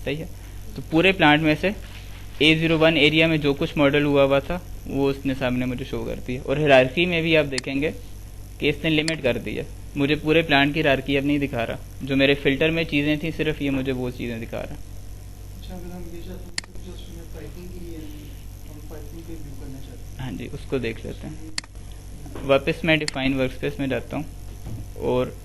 सही है, तो पूरे प्लांट में से A01 एरिया में जो कुछ मॉडल हुआ था वो उसने सामने मुझे शो कर दिया। और हायरार्की में भी आप देखेंगे कि इसने लिमिट कर दी है, मुझे पूरे प्लांट की हायरार्की अब नहीं दिखा रहा। जो मेरे फिल्टर में चीज़ें थी सिर्फ ये मुझे वो चीज़ें दिखा रहा। अच्छा, अगर हम ये चाहते हैं कि जस्ट में पाइपिंग के लिए हम पाइपिंग पे व्यू करना चाहते हैं। हाँ जी, उसको देख लेते हैं। वापस मैं डिफाइन वर्कस्पेस में जाता हूँ और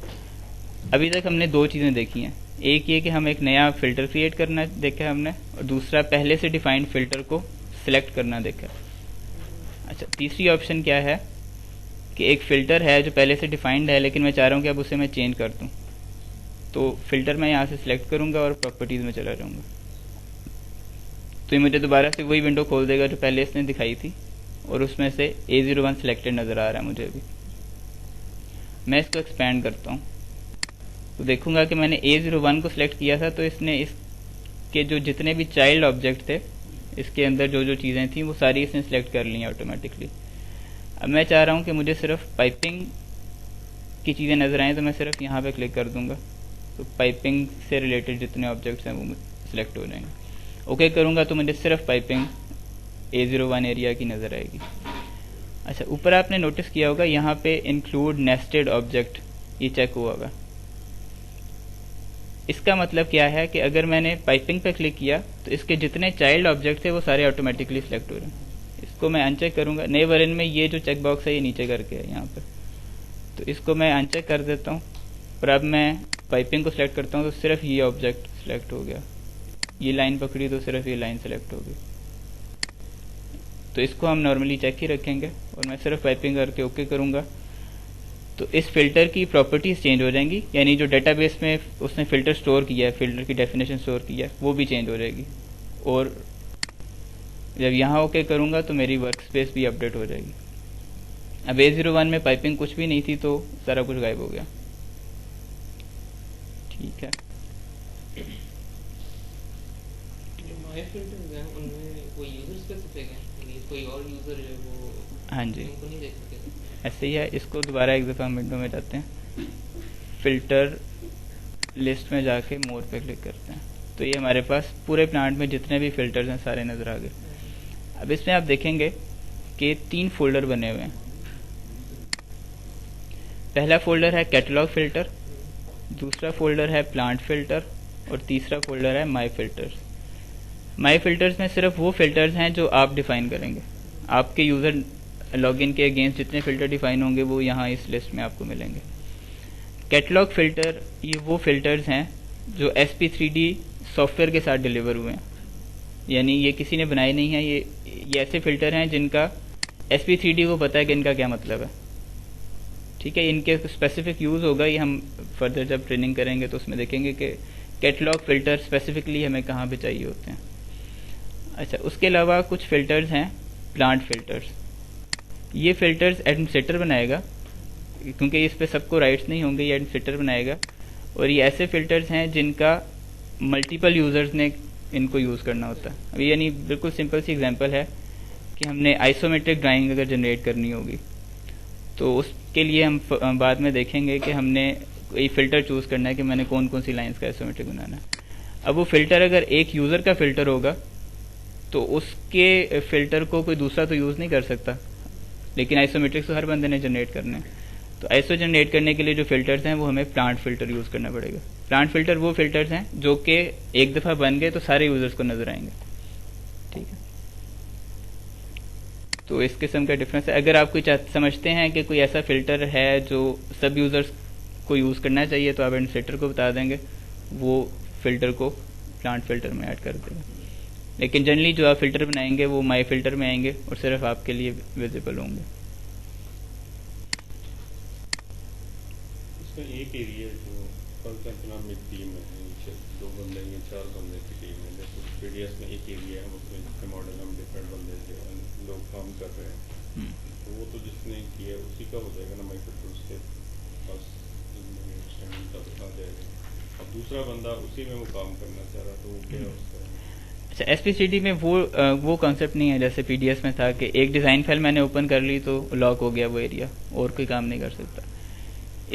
अभी तक हमने दो चीज़ें देखी हैं। एक ये कि हम एक नया फ़िल्टर क्रिएट करना देखा हमने, और दूसरा पहले से डिफाइंड फ़िल्टर को सिलेक्ट करना देखा। अच्छा, तीसरी ऑप्शन क्या है कि एक फ़िल्टर है जो पहले से डिफाइंड है लेकिन मैं चाह रहा हूँ कि अब उसे मैं चेंज कर दूँ। तो फ़िल्टर मैं यहाँ से सिलेक्ट करूँगा और प्रॉपर्टीज़ में चला जाऊँगा तो ये मुझे दोबारा से वही विंडो खोल देगा जो पहले इसने दिखाई थी और उसमें से A01 सिलेक्टेड नज़र आ रहा है मुझे अभी। मैं इसको एक्सपेंड करता हूँ तो देखूंगा कि मैंने A01 को सिलेक्ट किया था तो इसने इसके जो जितने भी चाइल्ड ऑब्जेक्ट थे, इसके अंदर जो जो चीज़ें थी वो सारी इसने सिलेक्ट कर ली हैं ऑटोमेटिकली। अब मैं चाह रहा हूँ कि मुझे सिर्फ पाइपिंग की चीज़ें नज़र आएँ तो मैं सिर्फ यहाँ पे क्लिक कर दूंगा तो पाइपिंग से रिलेटेड जितने ऑब्जेक्ट्स हैं वो सिलेक्ट हो जाएंगे। ओके करूँगा तो मुझे सिर्फ पाइपिंग A01 एरिया की नज़र आएगी। अच्छा, ऊपर आपने नोटिस किया होगा यहाँ पे इंक्लूड नेस्टेड ऑब्जेक्ट ये चेक हुआ होगा। इसका मतलब क्या है कि अगर मैंने पाइपिंग पर क्लिक किया तो इसके जितने चाइल्ड ऑब्जेक्ट थे वो सारे ऑटोमेटिकली सिलेक्ट हो रहे हैं। इसको मैं अनचेक करूँगा, नए वर्जन में ये जो चेक बॉक्स है ये नीचे करके है यहाँ पर, तो इसको मैं अनचेक कर देता हूँ और अब मैं पाइपिंग को सिलेक्ट करता हूँ तो सिर्फ ये ऑब्जेक्ट सिलेक्ट हो गया। ये लाइन पकड़ी तो सिर्फ ये लाइन सेलेक्ट हो गई। तो इसको हम नॉर्मली चेक ही रखेंगे और मैं सिर्फ पाइपिंग करके ओके करूँगा तो इस फिल्टर की प्रॉपर्टीज़ चेंज हो जाएंगी, यानी जो डेटाबेस में उसने फ़िल्टर स्टोर किया है, फ़िल्टर की डेफिनेशन स्टोर किया है वो भी चेंज हो जाएगी। और जब यहाँ ओके करूँगा तो मेरी वर्क स्पेस भी अपडेट हो जाएगी। अब A01 में पाइपिंग कुछ भी नहीं थी तो सारा कुछ गायब हो गया। ठीक है, माय फिल्टर्स हैं उनमें कोई यूजर स्पेसिफिक है, यानी कोई और यूजर है वो हाँ जी उनको नहीं देख सकते। ऐसे ही है। इसको दोबारा एक दफ़ा हम विंडो में जाते हैं, फिल्टर लिस्ट में जाके मोर पे क्लिक करते हैं, तो ये हमारे पास पूरे प्लांट में जितने भी फिल्टर्स हैं सारे नज़र आ गए। अब इसमें आप देखेंगे कि 3 फोल्डर बने हुए हैं। पहला फोल्डर है कैटलॉग फिल्टर, दूसरा फोल्डर है प्लांट फिल्टर और तीसरा फोल्डर है माई फिल्टर्स। माई फिल्टर्स में सिर्फ वो फिल्टर्स हैं जो आप डिफ़ाइन करेंगे। आपके यूज़र लॉगिन के अगेंस्ट जितने फ़िल्टर डिफ़ाइन होंगे वो यहाँ इस लिस्ट में आपको मिलेंगे। कैटलॉग फ़िल्टर ये वो फ़िल्टर्स हैं जो SP3D सॉफ्टवेयर के साथ डिलीवर हुए हैं, यानी ये किसी ने बनाए नहीं है। ये ऐसे फ़िल्टर हैं जिनका SP3D को पता है कि इनका क्या मतलब है, ठीक है। इनके स्पेसिफिक यूज़ होगा, ये हम फर्दर जब ट्रेनिंग करेंगे तो उसमें देखेंगे कि कैटलॉग फ़िल्टर स्पेसिफिकली हमें कहाँ पे चाहिए होते हैं। अच्छा, उसके अलावा कुछ फ़िल्टर्स हैं प्लांट फ़िल्टर्स। ये फ़िल्टर्स एडमिनिस्ट्रेटर बनाएगा, क्योंकि इस पे सबको राइट्स नहीं होंगे, ये एडमिनिस्ट्रेटर बनाएगा। और ये ऐसे फ़िल्टर्स हैं जिनका मल्टीपल यूज़र्स ने इनको यूज़ करना होता है। अभी यानी बिल्कुल सिंपल सी एग्जांपल है कि हमने आइसोमेट्रिक ड्राइंग अगर जनरेट करनी होगी तो उसके लिए हम बाद में देखेंगे कि हमने ये फ़िल्टर चूज़ करना है कि मैंने कौन कौन सी लाइंस का आइसोमेट्रिक बनाना है। अब वो फ़िल्टर अगर एक यूज़र का फ़िल्टर होगा तो उसके फ़िल्टर को कोई दूसरा तो यूज़ नहीं कर सकता, लेकिन आइसोमेट्रिक्स तो हर बंदे ने जनरेट करने हैं। तो आइसो जनरेट करने के लिए जो फ़िल्टर्स हैं वो हमें प्लांट फ़िल्टर यूज़ करना पड़ेगा। प्लांट फ़िल्टर वो फ़िल्टर्स हैं जो कि एक दफ़ा बन गए तो सारे यूज़र्स को नज़र आएंगे, ठीक है। तो इस किस्म का डिफरेंस है। अगर आप कोई समझते हैं कि कोई ऐसा फ़िल्टर है जो सब यूज़र्स को यूज़ करना चाहिए तो आप एडमिनिस्ट्रेटर को बता देंगे, वो फ़िल्टर को प्लांट फ़िल्टर में ऐड कर देंगे। लेकिन जनरली जो आप फ़िल्टर बनाएंगे वो माई फ़िल्टर में आएंगे और सिर्फ आपके लिए विजिबल होंगे। इसमें एक एरिया जो फॉर एग्जाम्पल हम एक टीम है, 2 बंदे या 4 बंदे की टीम है, जैसे PDS में एक एरिया है उसमें जितने मॉडल हम डिफरेंट बंदे जो लोग काम कर रहे हैं, तो वो तो जिसने किया है उसी का हो जाएगा ना माई फिल्टर, उसके पास आ जाएगा। अब दूसरा बंदा उसी में वो काम करना चाह रहा तो वो क्या उसका। अच्छा, SP3D में वो कॉन्सेप्ट नहीं है जैसे PDS में था कि एक डिज़ाइन फाइल मैंने ओपन कर ली तो लॉक हो गया वो एरिया और कोई काम नहीं कर सकता।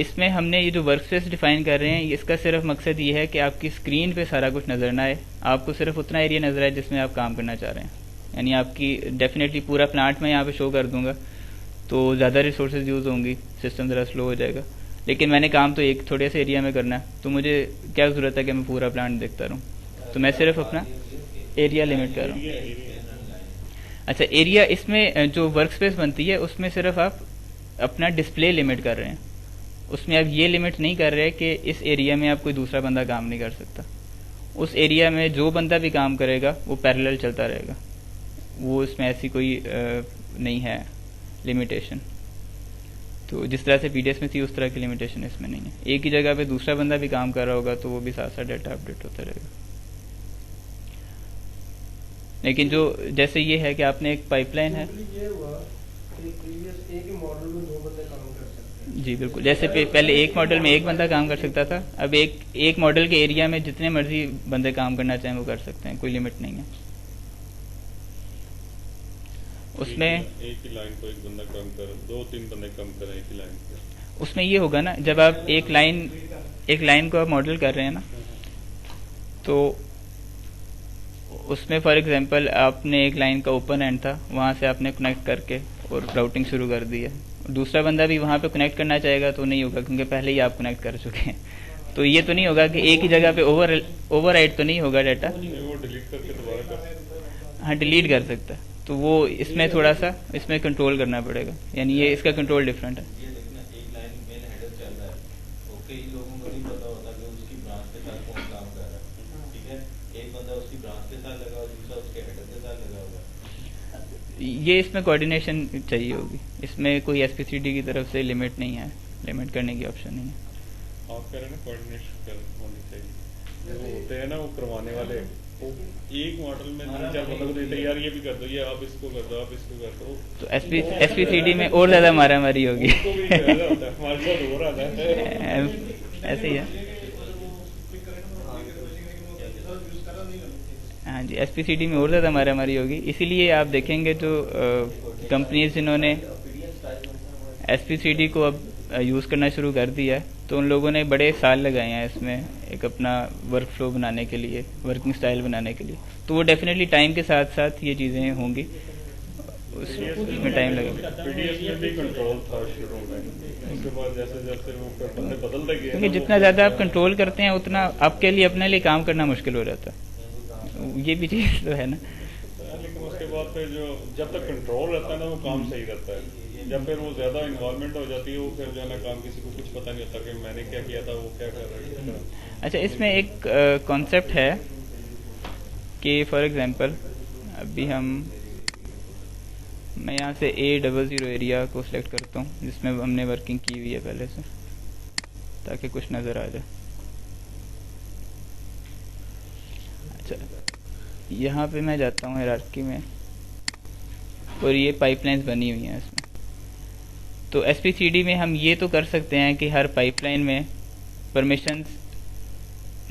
इसमें हमने ये जो वर्क स्पेस डिफाइन कर रहे हैं इसका सिर्फ मकसद ये है कि आपकी स्क्रीन पे सारा कुछ नज़र ना आए, आपको सिर्फ उतना एरिया नज़र आए जिसमें आप काम करना चाह रहे हैं। यानी आपकी डेफिनेटली पूरा प्लांट मैं यहाँ पे शो कर दूंगा तो ज़्यादा रिसोर्सेज यूज़ होंगी, सिस्टम ज़रा स्लो हो जाएगा। लेकिन मैंने काम तो एक थोड़े से एरिया में करना है, तो मुझे क्या ज़रूरत है कि मैं पूरा प्लांट देखता रहूँ, तो मैं सिर्फ अपना एरिया लिमिट कर रहा हूँ। अच्छा, एरिया इसमें जो वर्क स्पेस बनती है उसमें सिर्फ आप अपना डिस्प्ले लिमिट कर रहे हैं, उसमें आप ये लिमिट नहीं कर रहे कि इस एरिया में आप कोई दूसरा बंदा काम नहीं कर सकता। उस एरिया में जो बंदा भी काम करेगा वो पैरेलल चलता रहेगा, वो इसमें ऐसी कोई नहीं है लिमिटेशन। तो जिस तरह से PDS में थी उस तरह की लिमिटेशन इसमें नहीं है। एक ही जगह पे दूसरा बंदा भी काम कर रहा होगा तो वो भी साथ साथ डाटा अपडेट होता रहेगा। लेकिन जो जैसे ये है कि आपने एक पाइपलाइन है, ये हुआ कि प्रीवियस एक ही मॉडल में 2 बंदे काम कर सकते हैं। जी बिल्कुल, जैसे पहले एक मॉडल में एक बंदा काम कर सकता था, अब एक मॉडल के एरिया में जितने मर्जी बंदे काम करना चाहें वो कर सकते हैं, कोई लिमिट नहीं है उसमें। एक ही लाइन को एक बंदा काम कर, 2-3 बंदे काम कर एक ही लाइन पे। उसमें ये होगा ना, जब आप एक लाइन को आप मॉडल कर रहे हैं ना, तो उसमें फॉर एग्जांपल आपने एक लाइन का ओपन एंड था, वहाँ से आपने कनेक्ट करके और राउटिंग शुरू कर दी है। दूसरा बंदा भी वहाँ पे कनेक्ट करना चाहेगा तो नहीं होगा, क्योंकि पहले ही आप कनेक्ट कर चुके हैं। तो ये तो नहीं होगा कि एक ही जगह पे ओवरराइट तो नहीं होगा डाटा, वो डिलीट करके दोबारा कर सकते हैं। हाँ डिलीट कर सकता है। तो वो इसमें थोड़ा सा इसमें कंट्रोल करना पड़ेगा, यानी ये इसका कंट्रोल डिफरेंट है। ये देखना, एक लाइन मेन हेडर चल रहा है तो कई लोगों को नहीं पता होता कि उसकी ब्रांच के साथ कौन काम कर रहा है, ठीक है। एक बंदा उसकी ब्रांच के साथ लगा और दूसरा उसके हेडर के साथ लगा होगा। ये इसमें कोऑर्डिनेशन चाहिए होगी, इसमें कोई SP3D की तरफ से लिमिट नहीं है, लिमिट करने की ऑप्शन नहीं है। आप कह रहे हैं ना कोऑर्डिनेशन होनी चाहिए, वो होते हैं ना वो करवाने वाले, वो एक मॉडल में 3-4 बंदों को देते हैं यार ये भी कर दो, ये आप इसको कर दो, आप इसको कर दो। तो SP3D में और ज़्यादा मारामारी होगी। उसको भी ज़्यादा होता है, हमारे साथ हो रहा था ऐसे ही है। हाँ जी, SPCD में और ज़्यादा मारामारी होगी। इसीलिए आप देखेंगे जो कंपनीज जिन्होंने SPCD को अब यूज़ करना शुरू कर दिया है, तो उन लोगों ने बड़े साल लगाए हैं इसमें एक अपना वर्क फ्लो बनाने के लिए, वर्किंग स्टाइल बनाने के लिए। तो वो डेफिनेटली टाइम के साथ साथ ये चीज़ें होंगी, उसमें टाइम लगेगा। पीडीएस में भी कंट्रोल था शुरू में, उसके बाद जैसे जैसे वो बंदे बदलते गए, क्योंकि जितना ज़्यादा आप कंट्रोल करते हैं उतना आपके लिए अपने लिए काम करना मुश्किल हो जाता है। ये भी चीज़ तो है ना। लेकिन उसके बाद फिर जो जब तक कंट्रोल रहता है ना वो काम सही रहता है। जब फिर वो ज़्यादा इन्वॉल्वमेंट हो जाती है, वो फिर जो है ना काम किसी को कुछ पता नहीं होता कि मैंने क्या किया था, वो क्या कर रहा है। अच्छा, इसमें एक कॉन्सेप्ट है कि फॉर एग्जांपल अभी मैं यहाँ से A00 एरिया को सिलेक्ट करता हूँ जिसमें हमने वर्किंग की हुई है पहले से, ताकि कुछ नज़र आ जाए। अच्छा, यहाँ पे मैं जाता हूँ हायरार्की में और ये पाइपलाइंस बनी हुई हैं इसमें। तो SPCD में हम ये तो कर सकते हैं कि हर पाइपलाइन में परमिशंस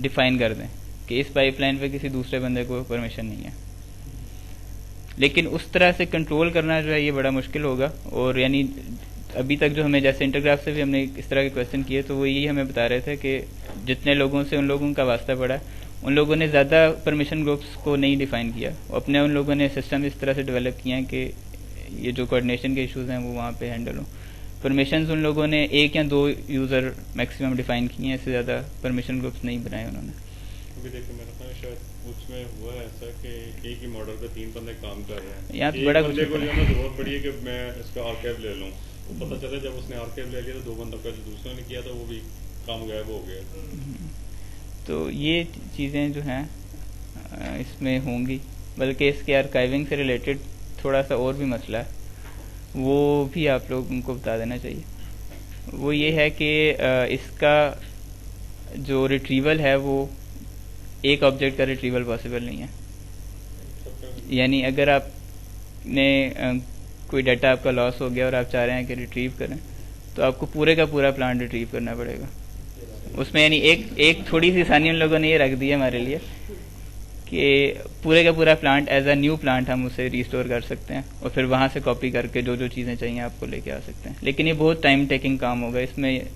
डिफाइन कर दें कि इस पाइपलाइन पे किसी दूसरे बंदे को परमिशन नहीं है, लेकिन उस तरह से कंट्रोल करना जो है ये बड़ा मुश्किल होगा। और यानी अभी तक जो हमें, जैसे इंटरग्राफ से भी हमने इस तरह के क्वेश्चन किए, तो वो यही हमें बता रहे थे कि जितने लोगों से उन लोगों का वास्ता पड़ा, उन लोगों ने ज़्यादा परमिशन ग्रुप्स को नहीं डिफ़ाइन किया। अपने उन लोगों ने सिस्टम इस तरह से डेवलप किए हैं कि ये जो कोऑर्डिनेशन के इश्यूज़ हैं वो वहाँ पे हैंडल हों। परमिशंस उन लोगों ने 1 या 2 यूज़र मैक्सिमम डिफ़ाइन किए हैं, इससे ज़्यादा परमिशन ग्रुप्स नहीं बनाए उन्होंने। अभी देखिए मेरा ख्याल शायद उसमें हुआ है ऐसा कि एक ही मॉडल पे 3 बंदे काम कर रहे हैं। यहाँ तो बड़ा कुछ बंदे को जो है ना जरूरत पड़ी है कि मैं इसका आर्काइव ले लूँ, तो पता चला जब उसने आर्काइव ले लिया तो 2 बंदों का जो दूसरों ने किया था वो भी काम गायब हो गया। तो ये चीज़ें जो हैं इसमें होंगी, बल्कि इसके आर्काइविंग से रिलेटेड थोड़ा सा और भी मसला है, वो भी आप लोगों को बता देना चाहिए। वो ये है कि इसका जो रिट्रीवल है वो एक ऑब्जेक्ट का रिट्रीवल पॉसिबल नहीं है। यानी अगर आपने कोई डाटा आपका लॉस हो गया और आप चाह रहे हैं कि रिट्रीव करें, तो आपको पूरे का पूरा प्लान रिट्रीव करना पड़ेगा उसमें। यानी एक थोड़ी सी आसानी उन लोगों ने ये रख दी है हमारे लिए कि पूरे का पूरा plant as a new plant हम उसे रिस्टोर कर सकते हैं और फिर वहाँ से कॉपी करके जो जो चीज़ें चाहिए आपको लेके आ सकते हैं। लेकिन ये बहुत टाइम टेकिंग काम होगा। इसमें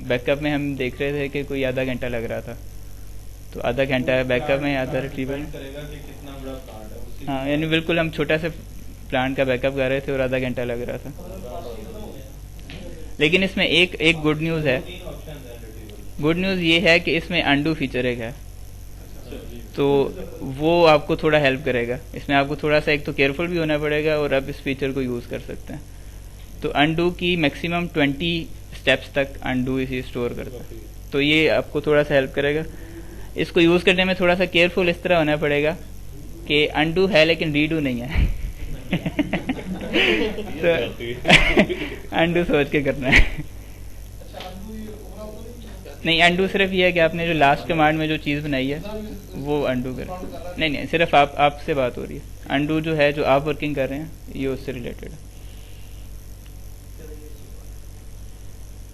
बैकअप में हम देख रहे थे कि कोई आधा घंटा लग रहा था, तो आधा घंटा बैकअप में, आधा रिट्रीवल। हाँ, यानी बिल्कुल हम छोटा सा प्लांट का बैकअप कर रहे थे और आधा घंटा लग रहा था। लेकिन इसमें एक गुड न्यूज़ है। गुड न्यूज़ ये है कि इसमें अंडू फीचर एक है, तो वो आपको थोड़ा हेल्प करेगा। इसमें आपको थोड़ा सा एक तो केयरफुल भी होना पड़ेगा और आप इस फीचर को यूज़ कर सकते हैं। तो अंडू की मैक्सिमम 20 स्टेप्स तक अंडू इसे स्टोर करता है, तो ये आपको थोड़ा सा हेल्प करेगा। इसको यूज़ करने में थोड़ा सा केयरफुल इस तरह होना पड़ेगा कि अंडू है लेकिन रीडू नहीं है। तो अंडू सोच के करना है। नहीं, अंडू सिर्फ ये है कि आपने जो लास्ट कमांड में जो चीज़ बनाई है वो अंडू कर। नहीं, सिर्फ आपसे बात हो रही है। अंडू जो है जो आप वर्किंग कर रहे हैं ये उससे रिलेटेड है।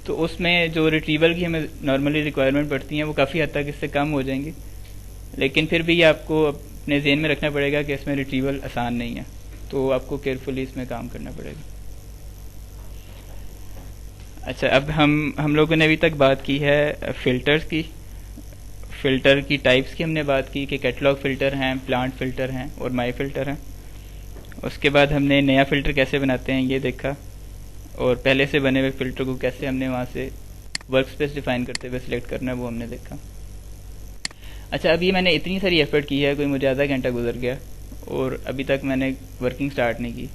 तो उसमें जो रिट्रीवल की हमें नॉर्मली रिक्वायरमेंट पड़ती है वो काफ़ी हद तक इससे कम हो जाएंगी, लेकिन फिर भी आपको अपने ज़हन में रखना पड़ेगा कि इसमें रिट्रीवल आसान नहीं है, तो आपको केयरफुली इसमें काम करना पड़ेगा। अच्छा, अब हम लोगों ने अभी तक बात की है फ़िल्टर्स की। फ़िल्टर की टाइप्स की हमने बात की कि कैटलॉग फ़िल्टर हैं, प्लांट फ़िल्टर हैं और माई फ़िल्टर हैं। उसके बाद हमने नया फ़िल्टर कैसे बनाते हैं ये देखा, और पहले से बने हुए फ़िल्टर को कैसे हमने वहाँ से वर्क स्पेस डिफ़ाइन करते हुए सिलेक्ट करना है वो हमने देखा। अच्छा, अभी मैंने इतनी सारी एफ़र्ट की है, कोई मुझे आधा घंटा गुजर गया और अभी तक मैंने वर्किंग स्टार्ट नहीं की।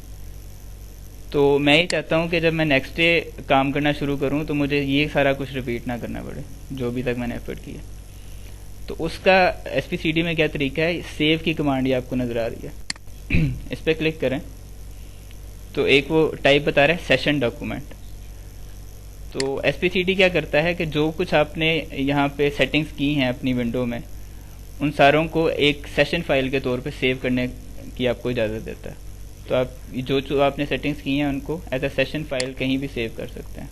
तो मैं ये चाहता हूँ कि जब मैं नेक्स्ट डे काम करना शुरू करूँ तो मुझे ये सारा कुछ रिपीट ना करना पड़े जो अभी तक मैंने एफ़र्ट किया। तो उसका SPCD में क्या तरीका है, सेव की कमांड ये आपको नज़र आ रही है। इस पर क्लिक करें तो एक वो टाइप बता रहा है सेशन डॉक्यूमेंट। तो SPCD क्या करता है कि जो कुछ आपने यहाँ पे सेटिंग्स की हैं अपनी विंडो में, उन सारों को एक सेशन फाइल के तौर पे सेव करने की आपको इजाज़त देता है। तो आप जो आपने सेटिंग्स की हैं उनको एज अ सेशन फाइल कहीं भी सेव कर सकते हैं।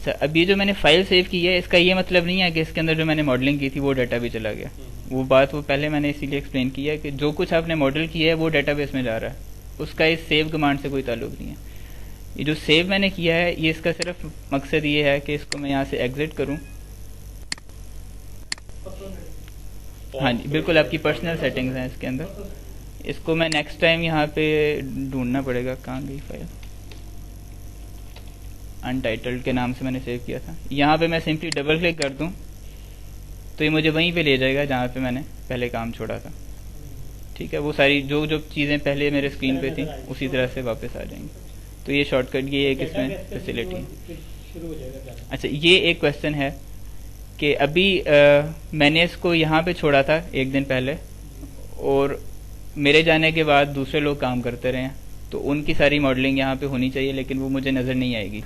अच्छा, अब ये जो मैंने फाइल सेव की है इसका ये मतलब नहीं है कि इसके अंदर जो मैंने मॉडलिंग की थी वो डाटा भी चला गया। वो बात वो पहले मैंने इसीलिए एक्सप्लेन किया है कि जो कुछ आपने मॉडल किया है वो डेटाबेस में जा रहा है, उसका इस सेव कमांड से कोई ताल्लुक नहीं है। ये जो सेव मैंने किया है ये इसका सिर्फ मकसद ये है कि इसको मैं यहाँ से एग्जिट करूँ। हाँ जी बिल्कुल, आपकी पर्सनल सेटिंग्स हैं इसके अंदर। इसको मैं नेक्स्ट टाइम यहाँ पे ढूंढना पड़ेगा, कहाँ गई फाइल, अनटाइटल्ड के नाम से मैंने सेव किया था। यहाँ पे मैं सिंपली डबल क्लिक कर दूँ तो ये मुझे वहीं पे ले जाएगा जहाँ पे मैंने पहले काम छोड़ा था। ठीक है, वो सारी जो जो चीज़ें पहले मेरे स्क्रीन पे थी उसी तरह से वापस आ जाएंगी। तो ये शॉर्टकट ये एक इसमें फैसिलिटी है। अच्छा, ये एक क्वेश्चन है कि अभी मैंने इसको यहाँ पे छोड़ा था एक दिन पहले और मेरे जाने के बाद दूसरे लोग काम करते रहे हैं, तो उनकी सारी मॉडलिंग यहाँ पे होनी चाहिए लेकिन वो मुझे नज़र नहीं आएगी।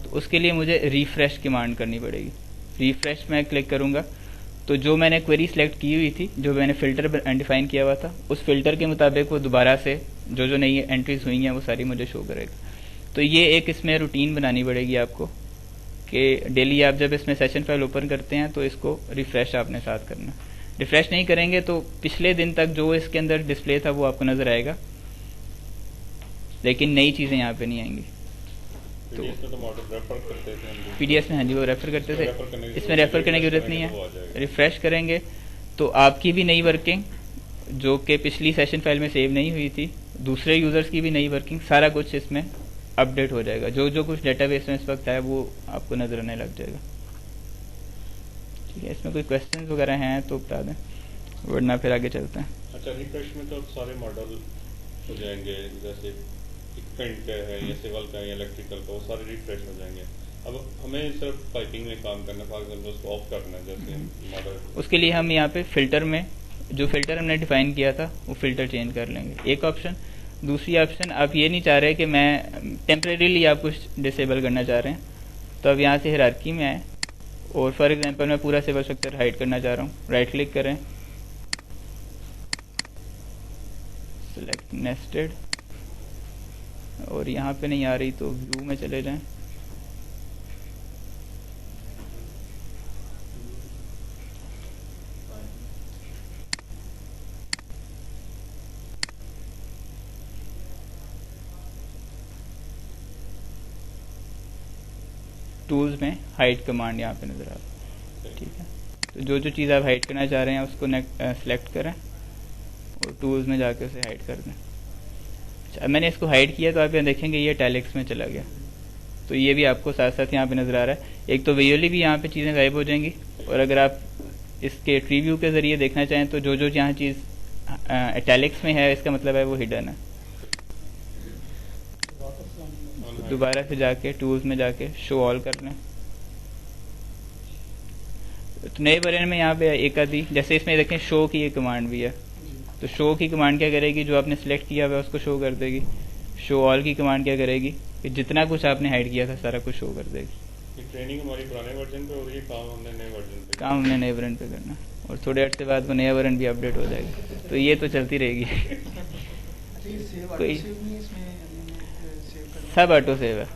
तो उसके लिए मुझे रिफ्रेश कमांड करनी पड़ेगी। रिफ्रेश मैं क्लिक करूँगा तो जो मैंने क्वेरी सिलेक्ट की हुई थी, जो मैंने फ़िल्टर डिफाइन किया हुआ था, उस फिल्टर के मुताबिक वो दोबारा से जो जो नई एंट्रीज हुई हैं वो सारी मुझे शो करेगा। तो ये एक इसमें रूटीन बनानी पड़ेगी आपको कि डेली आप जब इसमें सेशन फाइल ओपन करते हैं तो इसको रिफ्रेश आपने साथ करना। रिफ्रेश नहीं करेंगे तो पिछले दिन तक जो इसके अंदर डिस्प्ले था वो आपको नज़र आएगा लेकिन नई चीज़ें यहाँ पे नहीं आएंगी। तो पीडीएफ में हाँ जी वो रेफर करते थे, इसमें रेफर करने की जरूरत नहीं है। रिफ्रेश करेंगे तो आपकी भी नई वर्किंग जो कि पिछली सेशन फाइल में सेव नहीं हुई थी, दूसरे यूजर्स की भी नई वर्किंग, सारा कुछ इसमें अपडेट हो जाएगा। जो जो कुछ डेटाबेस में इस वक्त है वो आपको नजर आने लग जाएगा। ठीक है, इसमें कोई क्वेश्चन वगैरह हैं तो बता दें वरना फिर आगे चलते हैं। अच्छा, रिफ्रेश में तो सारे मॉडल हो जाएंगे, जैसे इक्विपमेंट का है या सिविल का या इलेक्ट्रिकल का, वो सारे रिफ्रेश हो जाएंगे। अब हमें सिर्फ पाइपिंग में काम करना, फॉर एग्जाम्पल उसको ऑफ करना है जैसे मॉडल, उसके लिए हम यहाँ पे फिल्टर में जो फिल्टर हमने डिफाइन किया था वो फिल्टर चेंज कर लेंगे, एक ऑप्शन। दूसरी ऑप्शन, आप ये नहीं चाह रहे कि मैं टेम्परेरीली आप कुछ डिसेबल करना चाह रहे हैं तो अब यहाँ से हायरार्की में आए और फॉर एग्जांपल मैं पूरा सिविल स्ट्रक्चर हाइड करना चाह रहा हूँ, राइट क्लिक करें, सिलेक्ट नेस्टेड, और यहाँ पे नहीं आ रही तो व्यू में चले जाएं। टूल्स में हाइड कमांड यहाँ पे नजर आ रहा है। ठीक है, तो जो जो चीज़ आप हाइड करना चाह रहे हैं उसको सिलेक्ट करें और टूल्स में जाके उसे हाइड कर दें। अच्छा, मैंने इसको हाइड किया तो आप यहाँ देखेंगे ये टैलिक्स में चला गया, तो ये भी आपको साथ साथ यहाँ पे नजर आ रहा है। एक तो विजुअली भी यहाँ पे चीज़ें गायब हो जाएंगी और अगर आप इसके ट्री व्यू के जरिए देखना चाहें तो जो जो यहाँ चीज़ टैलिक्स में है इसका मतलब है वो हिडन है। दोबारा से जाके टूल्स में जाके शो ऑल कर लें। तो नए वर्जन में यहाँ पे एक आधी, जैसे इसमें देखें शो की ये कमांड भी है, तो शो की कमांड क्या करेगी, जो आपने सिलेक्ट किया हुआ है उसको शो कर देगी। शो ऑल की कमांड क्या करेगी कि जितना कुछ आपने हाइड किया था सारा कुछ शो कर देगी। ट्रेनिंग हमारी पुराने वर्जन पे हो रही है, काम हमने नए वर्जन पे करना और थोड़े अर्से बाद वो नया वर्जन भी अपडेट हो जाएगा। तो ये तो चलती रहेगी। कोई सब ऑटो सेव है,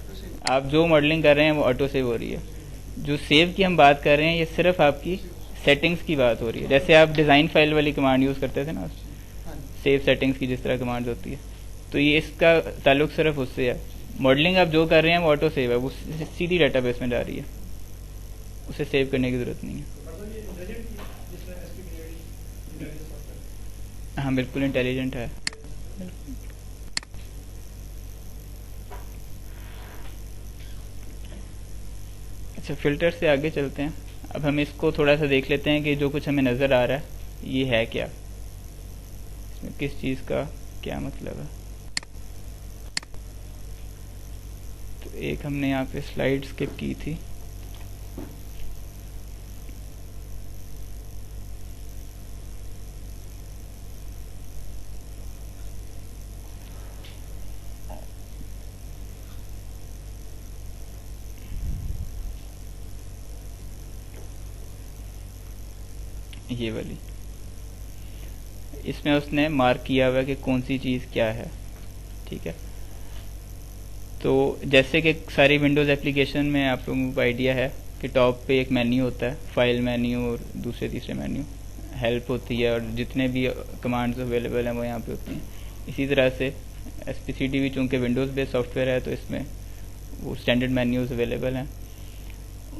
आप जो मॉडलिंग कर रहे हैं वो ऑटो सेव हो रही है। जो सेव की हम बात कर रहे हैं ये सिर्फ आपकी सेटिंग्स की बात हो रही है। जैसे आप डिज़ाइन फाइल वाली कमांड यूज़ करते थे ना, सेव सेटिंग्स की जिस तरह कमांड होती है, तो ये इसका ताल्लुक सिर्फ उससे है। मॉडलिंग आप जो कर रहे हैं वो ऑटो सेव है, वो सीधी डाटाबेस में जा रही है, उसे सेव करने की ज़रूरत नहीं है। हाँ बिल्कुल इंटेलिजेंट है। अच्छा, फिल्टर से आगे चलते हैं। अब हम इसको थोड़ा सा देख लेते हैं कि जो कुछ हमें नज़र आ रहा है ये है क्या, इसमें किस चीज़ का क्या मतलब है। तो एक हमने यहाँ पे स्लाइड स्किप की थी, ये वाली। इसमें उसने मार्क किया हुआ कि कौन सी चीज़ क्या है। ठीक है, तो जैसे कि सारी विंडोज़ एप्लीकेशन में आप लोगों को आइडिया है कि टॉप पे एक मेन्यू होता है, फाइल मेन्यू और दूसरे तीसरे मेन्यू, हेल्प होती है और जितने भी कमांड्स अवेलेबल हैं वो यहाँ पे होती हैं। इसी तरह से SPCD भी चूँकि विंडोज़ बेस्ड सॉफ्टवेयर है तो इसमें वो स्टैंडर्ड मेन्यूज़ अवेलेबल हैं।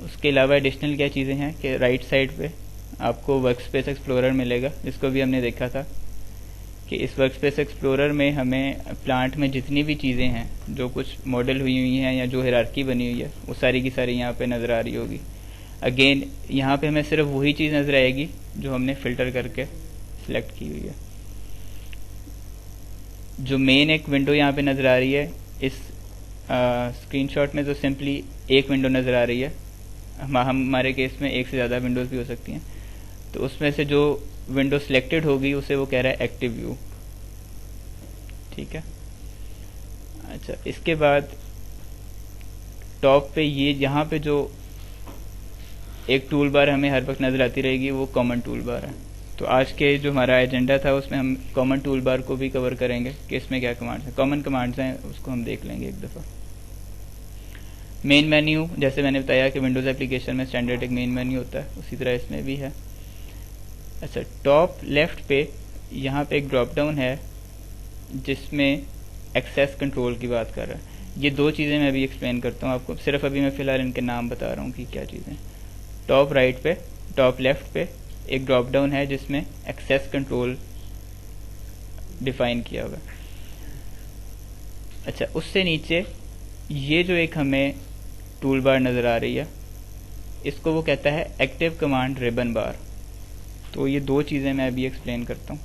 उसके अलावा एडिशनल क्या चीज़ें हैं कि राइट साइड पे आपको वर्कस्पेस एक्सप्लोरर मिलेगा, जिसको भी हमने देखा था कि इस वर्कस्पेस एक्सप्लोरर में हमें प्लांट में जितनी भी चीज़ें हैं जो कुछ मॉडल हुई हैं या जो हायरार्की बनी हुई है वो सारी की सारी यहाँ पे नज़र आ रही होगी। अगेन यहाँ पे हमें सिर्फ वही चीज़ नज़र आएगी जो हमने फ़िल्टर करके सिलेक्ट की हुई है। जो मेन एक विंडो यहाँ पे नज़र आ रही है इस स्क्रीनशॉट में, तो सिंपली एक विंडो नज़र आ रही है। हमारे केस में एक से ज़्यादा विंडोज़ भी हो सकती हैं, तो उसमें से जो विंडो सिलेक्टेड होगी उसे वो कह रहा है एक्टिव व्यू। ठीक है। अच्छा, इसके बाद टॉप पे ये यहाँ पे जो एक टूल बार हमें हर वक्त नज़र आती रहेगी वो कॉमन टूल बार है। तो आज के जो हमारा एजेंडा था उसमें हम कॉमन टूल बार को भी कवर करेंगे कि इसमें क्या कमांड्स हैं, कॉमन कमांड्स हैं, उसको हम देख लेंगे एक दफ़ा। मेन मेन्यू, जैसे मैंने बताया कि विंडोज़ एप्लीकेशन में स्टैंडर्ड एक मेन मेन्यू होता है, उसी तरह इसमें भी है। अच्छा, टॉप लेफ्ट पे यहाँ पे एक ड्रॉप डाउन है जिसमें एक्सेस कंट्रोल की बात कर रहा है। ये दो चीज़ें मैं अभी एक्सप्लेन करता हूँ आपको, सिर्फ अभी मैं फ़िलहाल इनके नाम बता रहा हूँ कि क्या चीज़ें। टॉप राइट पे, टॉप लेफ्ट पे एक ड्रॉप डाउन है जिसमें एक्सेस कंट्रोल डिफाइन किया हुआ है। अच्छा, उससे नीचे ये जो एक हमें टूल बार नज़र आ रही है इसको वो कहता है एक्टिव कमांड रिबन बार। तो ये दो चीज़ें मैं अभी एक्सप्लेन करता हूँ।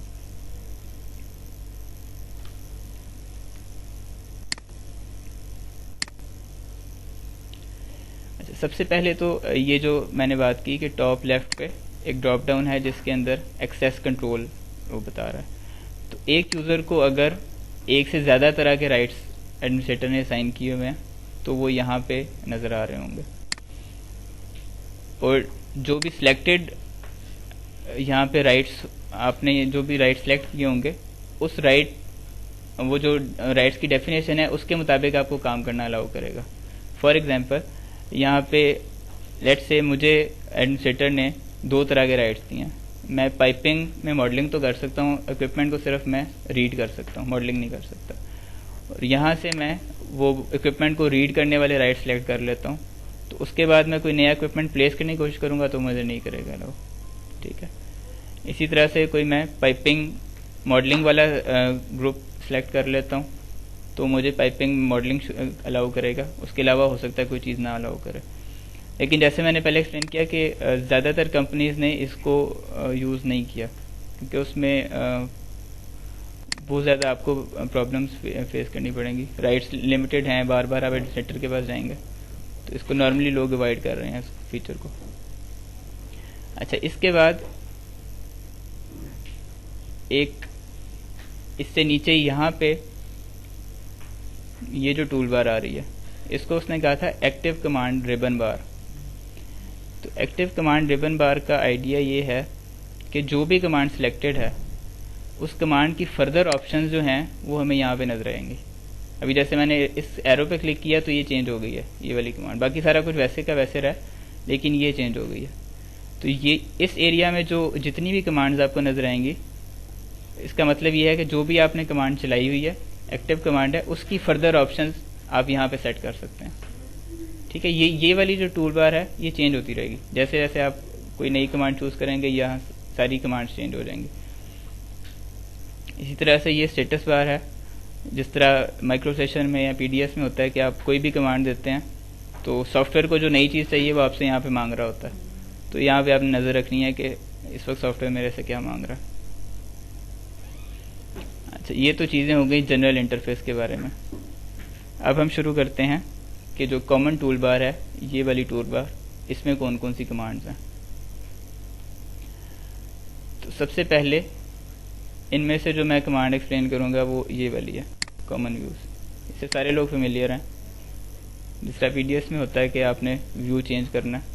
अच्छा, सबसे पहले तो ये जो मैंने बात की कि टॉप लेफ्ट पे एक ड्रॉप डाउन है जिसके अंदर एक्सेस कंट्रोल वो बता रहा है। तो एक यूज़र को अगर एक से ज़्यादा तरह के राइट्स एडमिनिस्ट्रेटर ने असाइन किए हुए हैं तो वो यहाँ पे नज़र आ रहे होंगे, और जो भी सिलेक्टेड यहाँ पे राइट्स आपने जो भी राइट सेलेक्ट किए होंगे उस राइट वो जो राइट्स की डेफिनेशन है उसके मुताबिक आपको काम करना अलाउ करेगा। फॉर एग्जांपल यहाँ पे लेट्स से मुझे एडमिनिस्ट्रेटर ने दो तरह के राइट्स दिए हैं। मैं पाइपिंग में मॉडलिंग तो कर सकता हूँ, इक्विपमेंट को सिर्फ मैं रीड कर सकता हूँ, मॉडलिंग नहीं कर सकता। और यहाँ से मैं वो इक्विपमेंट को रीड करने वाले राइट सेलेक्ट कर लेता हूँ, तो उसके बाद मैं कोई नया इक्विपमेंट प्लेस करने की कोशिश करूँगा तो मुझे नहीं करेगा अलाउ। ठीक है। इसी तरह से कोई मैं पाइपिंग मॉडलिंग वाला ग्रुप सेलेक्ट कर लेता हूँ तो मुझे पाइपिंग मॉडलिंग अलाउ करेगा, उसके अलावा हो सकता है कोई चीज़ ना अलाउ करे। लेकिन जैसे मैंने पहले एक्सप्लेन किया कि ज़्यादातर कंपनीज़ ने इसको यूज़ नहीं किया क्योंकि उसमें बहुत ज़्यादा आपको प्रॉब्लम्स फेस करनी पड़ेंगी। राइट्स लिमिटेड हैं, बार बार आप एडमिनिस्ट्रेटर के पास जाएंगे, तो इसको नॉर्मली लोग अवॉइड कर रहे हैं इस फीचर को। अच्छा, इसके बाद एक इससे नीचे यहाँ पे ये जो टूल बार आ रही है इसको उसने कहा था एक्टिव कमांड रिबन बार। तो एक्टिव कमांड रिबन बार का आइडिया ये है कि जो भी कमांड सिलेक्टेड है उस कमांड की फर्दर ऑप्शंस जो हैं वो हमें यहाँ पे नजर आएंगी। अभी जैसे मैंने इस एरो पे क्लिक किया तो ये चेंज हो गई है ये वाली कमांड, बाकी सारा कुछ वैसे का वैसे रहा लेकिन ये चेंज हो गई है। तो ये इस एरिया में जो जितनी भी कमांड्स आपको नजर आएंगी इसका मतलब ये है कि जो भी आपने कमांड चलाई हुई है एक्टिव कमांड है उसकी फर्दर ऑप्शंस आप यहाँ पे सेट कर सकते हैं। ठीक है। ये वाली जो टूल बार है ये चेंज होती रहेगी, जैसे जैसे आप कोई नई कमांड चूज करेंगे यहाँ सारी कमांड्स चेंज हो जाएंगी। इसी तरह से ये स्टेटस बार है, जिस तरह माइक्रो सेशन में या पीडीएस में होता है कि आप कोई भी कमांड देते हैं तो सॉफ्टवेयर को जो नई चीज़ चाहिए वो आपसे यहाँ पे मांग रहा होता है, तो यहाँ पे आपने नज़र रखनी है कि इस वक्त सॉफ्टवेयर मेरे से क्या मांग रहा है। अच्छा, ये तो चीज़ें हो गई जनरल इंटरफेस के बारे में। अब हम शुरू करते हैं कि जो कॉमन टूल बार है ये वाली टूल बार, इसमें कौन कौन सी कमांड्स हैं। तो सबसे पहले इनमें से जो मैं कमांड एक्सप्लेन करूंगा वो ये वाली है कॉमन व्यूज़। इससे सारे लोग फेमिलियर हैं। जिस तरह पीडीएस में होता है कि आपने व्यू चेंज करना है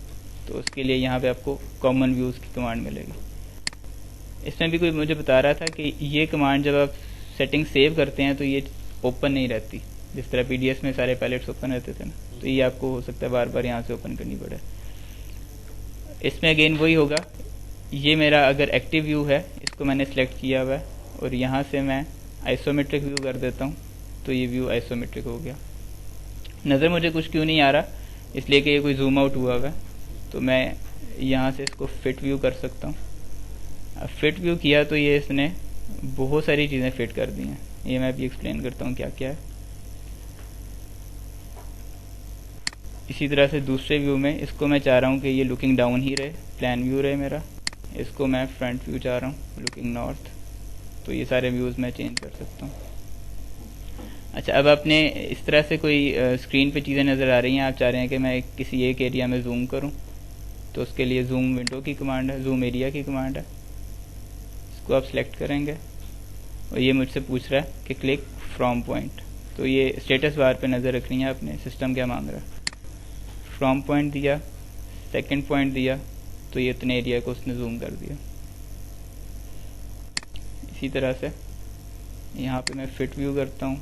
तो उसके लिए यहाँ पे आपको कॉमन व्यूज़ की कमांड मिलेगी। इसमें भी कोई मुझे बता रहा था कि ये कमांड जब आप सेटिंग सेव करते हैं तो ये ओपन नहीं रहती, जिस तरह पीडीएस में सारे पैलेट्स ओपन रहते थे ना, तो ये आपको हो सकता है बार बार यहाँ से ओपन करनी पड़े। इसमें अगेन वही होगा, ये मेरा अगर एक्टिव व्यू है, इसको मैंने सेलेक्ट किया हुआ है और यहाँ से मैं आइसोमेट्रिक व्यू कर देता हूँ, तो ये व्यू आइसोमेट्रिक हो गया। नज़र मुझे कुछ क्यों नहीं आ रहा, इसलिए कि ये कोई जूम आउट हुआ हुआ है, तो मैं यहाँ से इसको फिट व्यू कर सकता हूँ। अब फिट व्यू किया तो ये इसने बहुत सारी चीज़ें फिट कर दी हैं, ये मैं भी एक्सप्लेन करता हूँ क्या क्या है। इसी तरह से दूसरे व्यू में इसको मैं चाह रहा हूँ कि ये लुकिंग डाउन ही रहे, प्लान व्यू रहे मेरा। इसको मैं फ्रंट व्यू चाह रहा हूँ लुकिंग नॉर्थ, तो ये सारे व्यूज़ मैं चेंज कर सकता हूँ। अच्छा, अब आपने इस तरह से कोई स्क्रीन पे चीज़ें नज़र आ रही हैं, आप चाह रहे हैं कि मैं किसी एक एरिया में जूम करूँ, तो उसके लिए जूम विंडो की कमांड है, जूम एरिया की कमांड है। इसको आप सिलेक्ट करेंगे और ये मुझसे पूछ रहा है कि क्लिक फ्रॉम पॉइंट, तो ये स्टेटस बार पे नज़र रखनी है आपने, सिस्टम क्या मांग रहा है। फ्रॉम पॉइंट दिया, सेकंड पॉइंट दिया, तो ये इतने एरिया को उसने जूम कर दिया। इसी तरह से यहाँ पे मैं फिट व्यू करता हूँ,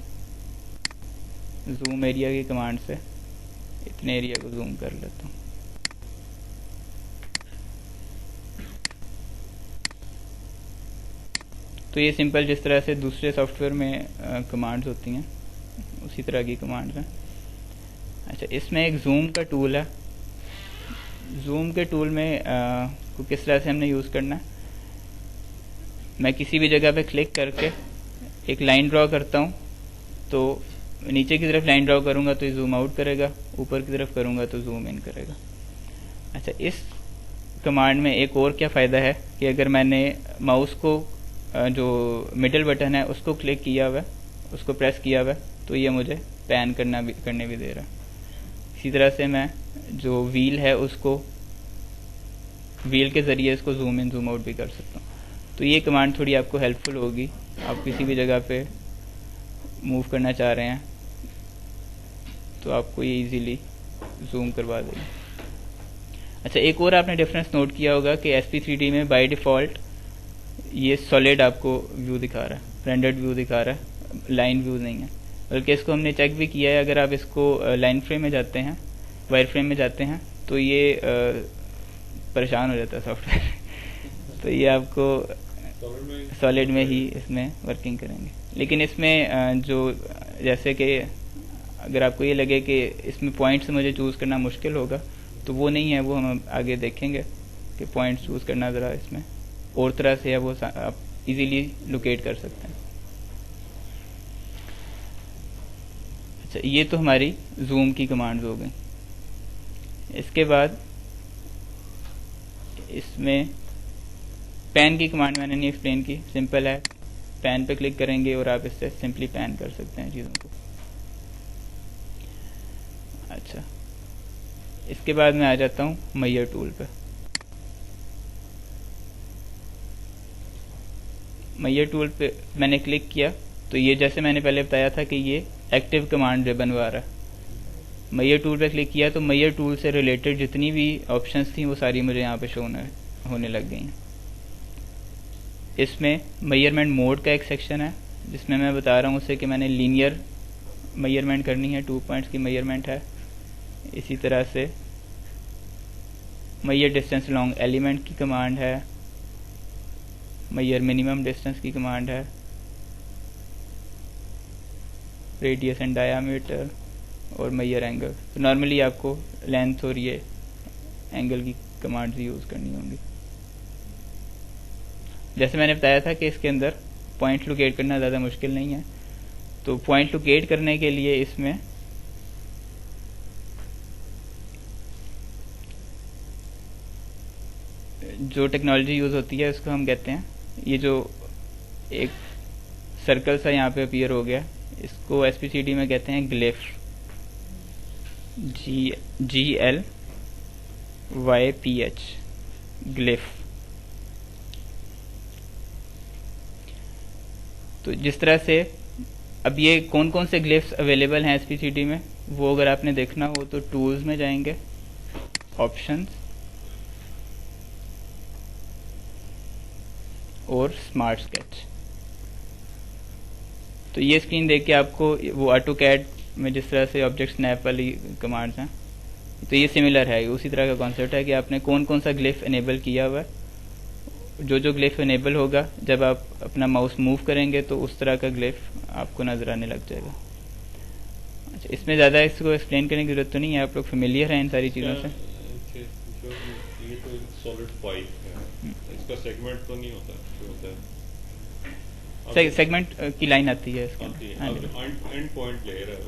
जूम एरिया की कमांड से इतने एरिया को जूम कर लेता हूँ। तो ये सिंपल जिस तरह से दूसरे सॉफ्टवेयर में कमांड्स होती हैं उसी तरह की कमांड्स हैं। अच्छा, इसमें एक जूम का टूल है, जूम के टूल में को किस तरह से हमने यूज़ करना है, मैं किसी भी जगह पे क्लिक करके एक लाइन ड्रॉ करता हूँ, तो नीचे की तरफ लाइन ड्रॉ करूँगा तो ये जूम आउट करेगा, ऊपर की तरफ करूँगा तो जूम इन करेगा। अच्छा, इस कमांड में एक और क्या फ़ायदा है कि अगर मैंने माउस को जो मिडल बटन है उसको क्लिक किया हुआ है, उसको प्रेस किया हुआ है, तो ये मुझे पैन करने भी दे रहा है। इसी तरह से मैं जो व्हील है उसको व्हील के ज़रिए इसको जूम इन जूम आउट भी कर सकता हूँ। तो ये कमांड थोड़ी आपको हेल्पफुल होगी, आप किसी भी जगह पे मूव करना चाह रहे हैं तो आपको ये इजीली जूम करवा देगी। अच्छा, एक और आपने डिफरेंस नोट किया होगा कि SP3D में बाय डिफ़ॉल्ट ये सॉलिड आपको व्यू दिखा रहा है, रेंडर्ड व्यू दिखा रहा है, लाइन व्यू नहीं है। बल्कि इसको हमने चेक भी किया है, अगर आप इसको लाइन फ्रेम में जाते हैं, वायर फ्रेम में जाते हैं, तो ये परेशान हो जाता है सॉफ्टवेयर तो ये आपको सॉलिड में ही इसमें वर्किंग करेंगे। लेकिन इसमें जो जैसे कि अगर आपको ये लगे कि इसमें पॉइंट्स मुझे चूज़ करना मुश्किल होगा, तो वो नहीं है, वो हम आगे देखेंगे कि पॉइंट्स चूज़ करना ज़रा इसमें और तरह से है, वो आप इजीली लोकेट कर सकते हैं। अच्छा, ये तो हमारी जूम की कमांड्स हो गई। इसके बाद इसमें पैन की कमांड मैंने नहीं एक्सप्लेन की, सिंपल है, पैन पे क्लिक करेंगे और आप इससे सिंपली पैन कर सकते हैं चीज़ों को। अच्छा, इसके बाद मैं आ जाता हूँ मैयर टूल पे। मैयर टूल पे मैंने क्लिक किया तो ये जैसे मैंने पहले बताया था कि ये एक्टिव कमांड रिबन आ रहा है। मैयर टूल पे क्लिक किया तो मैयर टूल से रिलेटेड जितनी भी ऑप्शंस थी वो सारी मुझे यहाँ पे शो होने लग गई हैं। इसमें मेजरमेंट मोड का एक सेक्शन है जिसमें मैं बता रहा हूँ उसे कि मैंने लीनियर मेजरमेंट करनी है, 2 पॉइंट्स की मेजरमेंट है। इसी तरह से मेजर डिस्टेंस लॉन्ग एलिमेंट की कमांड है, मेजर मिनिमम डिस्टेंस की कमांड है, रेडियस एंड डायामीटर और मेजर एंगल। तो नॉर्मली आपको लेंथ और ये एंगल की कमांड्स यूज़ करनी होंगी। जैसे मैंने बताया था कि इसके अंदर पॉइंट लोकेट करना ज़्यादा मुश्किल नहीं है, तो पॉइंट लोकेट करने के लिए इसमें जो टेक्नोलॉजी यूज़ होती है उसको हम कहते हैं, ये जो एक सर्कल सा यहाँ पे अपीयर हो गया, इसको SPCD में कहते हैं ग्लिफ, GLYPH, ग्लिफ। तो जिस तरह से अब ये कौन कौन से ग्लिफ्स अवेलेबल हैं SPCD में, वो अगर आपने देखना हो तो टूल्स में जाएंगे, ऑप्शंस और स्मार्ट स्केच। तो तो ये स्क्रीन देख के आपको वो ऑटो कैड में जिस तरह से ऑब्जेक्ट स्नैप वाली कमांड्स हैं, तो ये सिमिलर है, उसी तरह का कॉन्सेप्ट है कि आपने कौन कौन सा ग्लिफ इनेबल किया हुआ है। जो ग्लिफ इनेबल होगा जब आप अपना माउस मूव करेंगे तो उस तरह का ग्लिफ आपको नजर आने लग जाएगा। अच्छा, इसमें ज़्यादा इसको एक्सप्लेन करने की जरूरत तो नहीं है, आप लोग फेमिलियर हैं इन सारी चीज़ों से। जो ये तो एक सॉलिड पाइप है, इसका सेगमेंट तो नहीं होता, जो होता है सेगमेंट की लाइन आती है इसके आती है। अंदर। अब एंड पॉइंट ले रहा है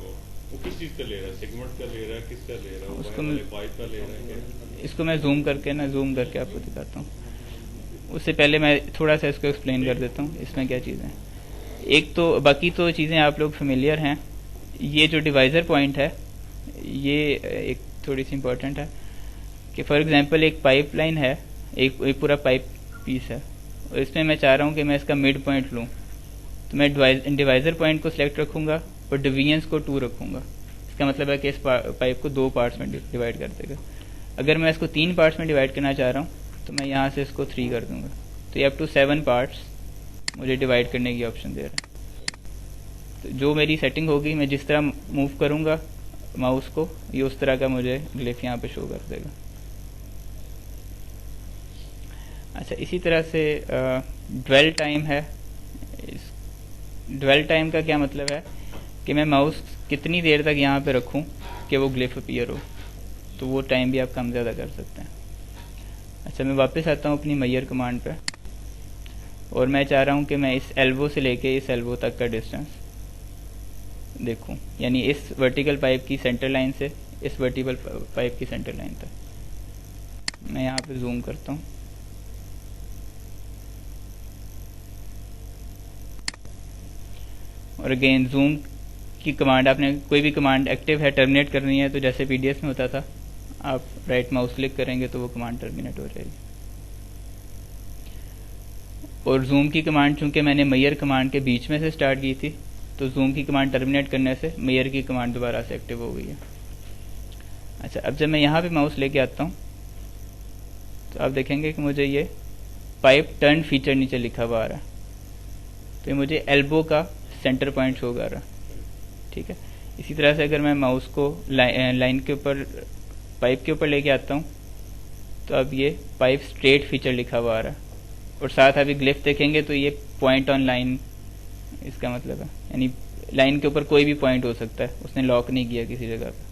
वो किस चीज़ का ले रहा है, सेगमेंट का ले रहा है, किसका ले रहा है, उसको वायर मैं- वाले पाइप का ले रहा है क्या? इसको मैं जूम करके आपको दिखाता हूँ। उससे पहले मैं थोड़ा सा इसको एक्सप्लेन कर देता हूँ इसमें क्या चीज़ें हैं। एक तो बाकी तो चीज़ें आप लोग फेमिलियर हैं। ये जो डिवाइज़र पॉइंट है ये एक थोड़ी सी इम्पोर्टेंट है कि फॉर एग्जांपल एक पाइपलाइन है, एक पूरा पाइप पीस है, और इसमें मैं चाह रहा हूँ कि मैं इसका मिड पॉइंट लूँ, तो मैं डिवाइज़र पॉइंट को सिलेक्ट रखूँगा और डिवीजन्स को 2 रखूँगा। इसका मतलब है कि इस पाइप को 2 पार्ट्स में डिवाइड कर देगा। अगर मैं इसको 3 पार्ट्स में डिवाइड करना चाह रहा हूँ तो मैं यहाँ से इसको 3 कर दूंगा, तो ये अप टू 7 पार्ट्स मुझे डिवाइड करने की ऑप्शन दे रहा है। तो जो मेरी सेटिंग होगी, मैं जिस तरह मूव करूँगा माउस को, ये उस तरह का मुझे ग्लिफ यहाँ पे शो कर देगा। अच्छा, इसी तरह से ड्वेल टाइम है। ड्वेल टाइम का क्या मतलब है कि मैं माउस कितनी देर तक यहाँ पे रखूँ कि वो ग्लिफ अपीयर हो, तो वो टाइम भी आप कम ज़्यादा कर सकते हैं। अच्छा, मैं वापस आता हूँ अपनी मैयर कमांड पे, और मैं चाह रहा हूँ कि मैं इस एल्बो से लेके इस एल्बो तक का डिस्टेंस देखूं, यानी इस वर्टिकल पाइप की सेंटर लाइन से इस वर्टिकल पाइप की सेंटर लाइन तक। मैं यहाँ पे जूम करता हूँ, और अगेन जूम की कमांड, आपने कोई भी कमांड एक्टिव है टर्मिनेट करनी है तो जैसे पीडीएस में होता था, आप राइट माउस क्लिक करेंगे तो वो कमांड टर्मिनेट हो जाएगी। और जूम की कमांड चूंकि मैंने मैयर कमांड के बीच में से स्टार्ट की थी, तो जूम की कमांड टर्मिनेट करने से मैयर की कमांड दोबारा से एक्टिव हो गई है। अच्छा, अब जब मैं यहाँ पे माउस लेके आता हूँ तो आप देखेंगे कि मुझे ये पाइप टर्न फीचर नीचे लिखा हुआ आ रहा है, तो ये मुझे एल्बो का सेंटर पॉइंट शो कर रहा है। ठीक है, इसी तरह से अगर मैं माउस को लाइन के ऊपर, पाइप के ऊपर लेके आता हूँ, तो अब ये पाइप स्ट्रेट फीचर लिखा हुआ आ रहा है, और साथ अभी ग्लिफ देखेंगे तो ये पॉइंट ऑन लाइन इसका मतलब है, यानी लाइन के ऊपर कोई भी पॉइंट हो सकता है, उसने लॉक नहीं किया किसी जगह पे।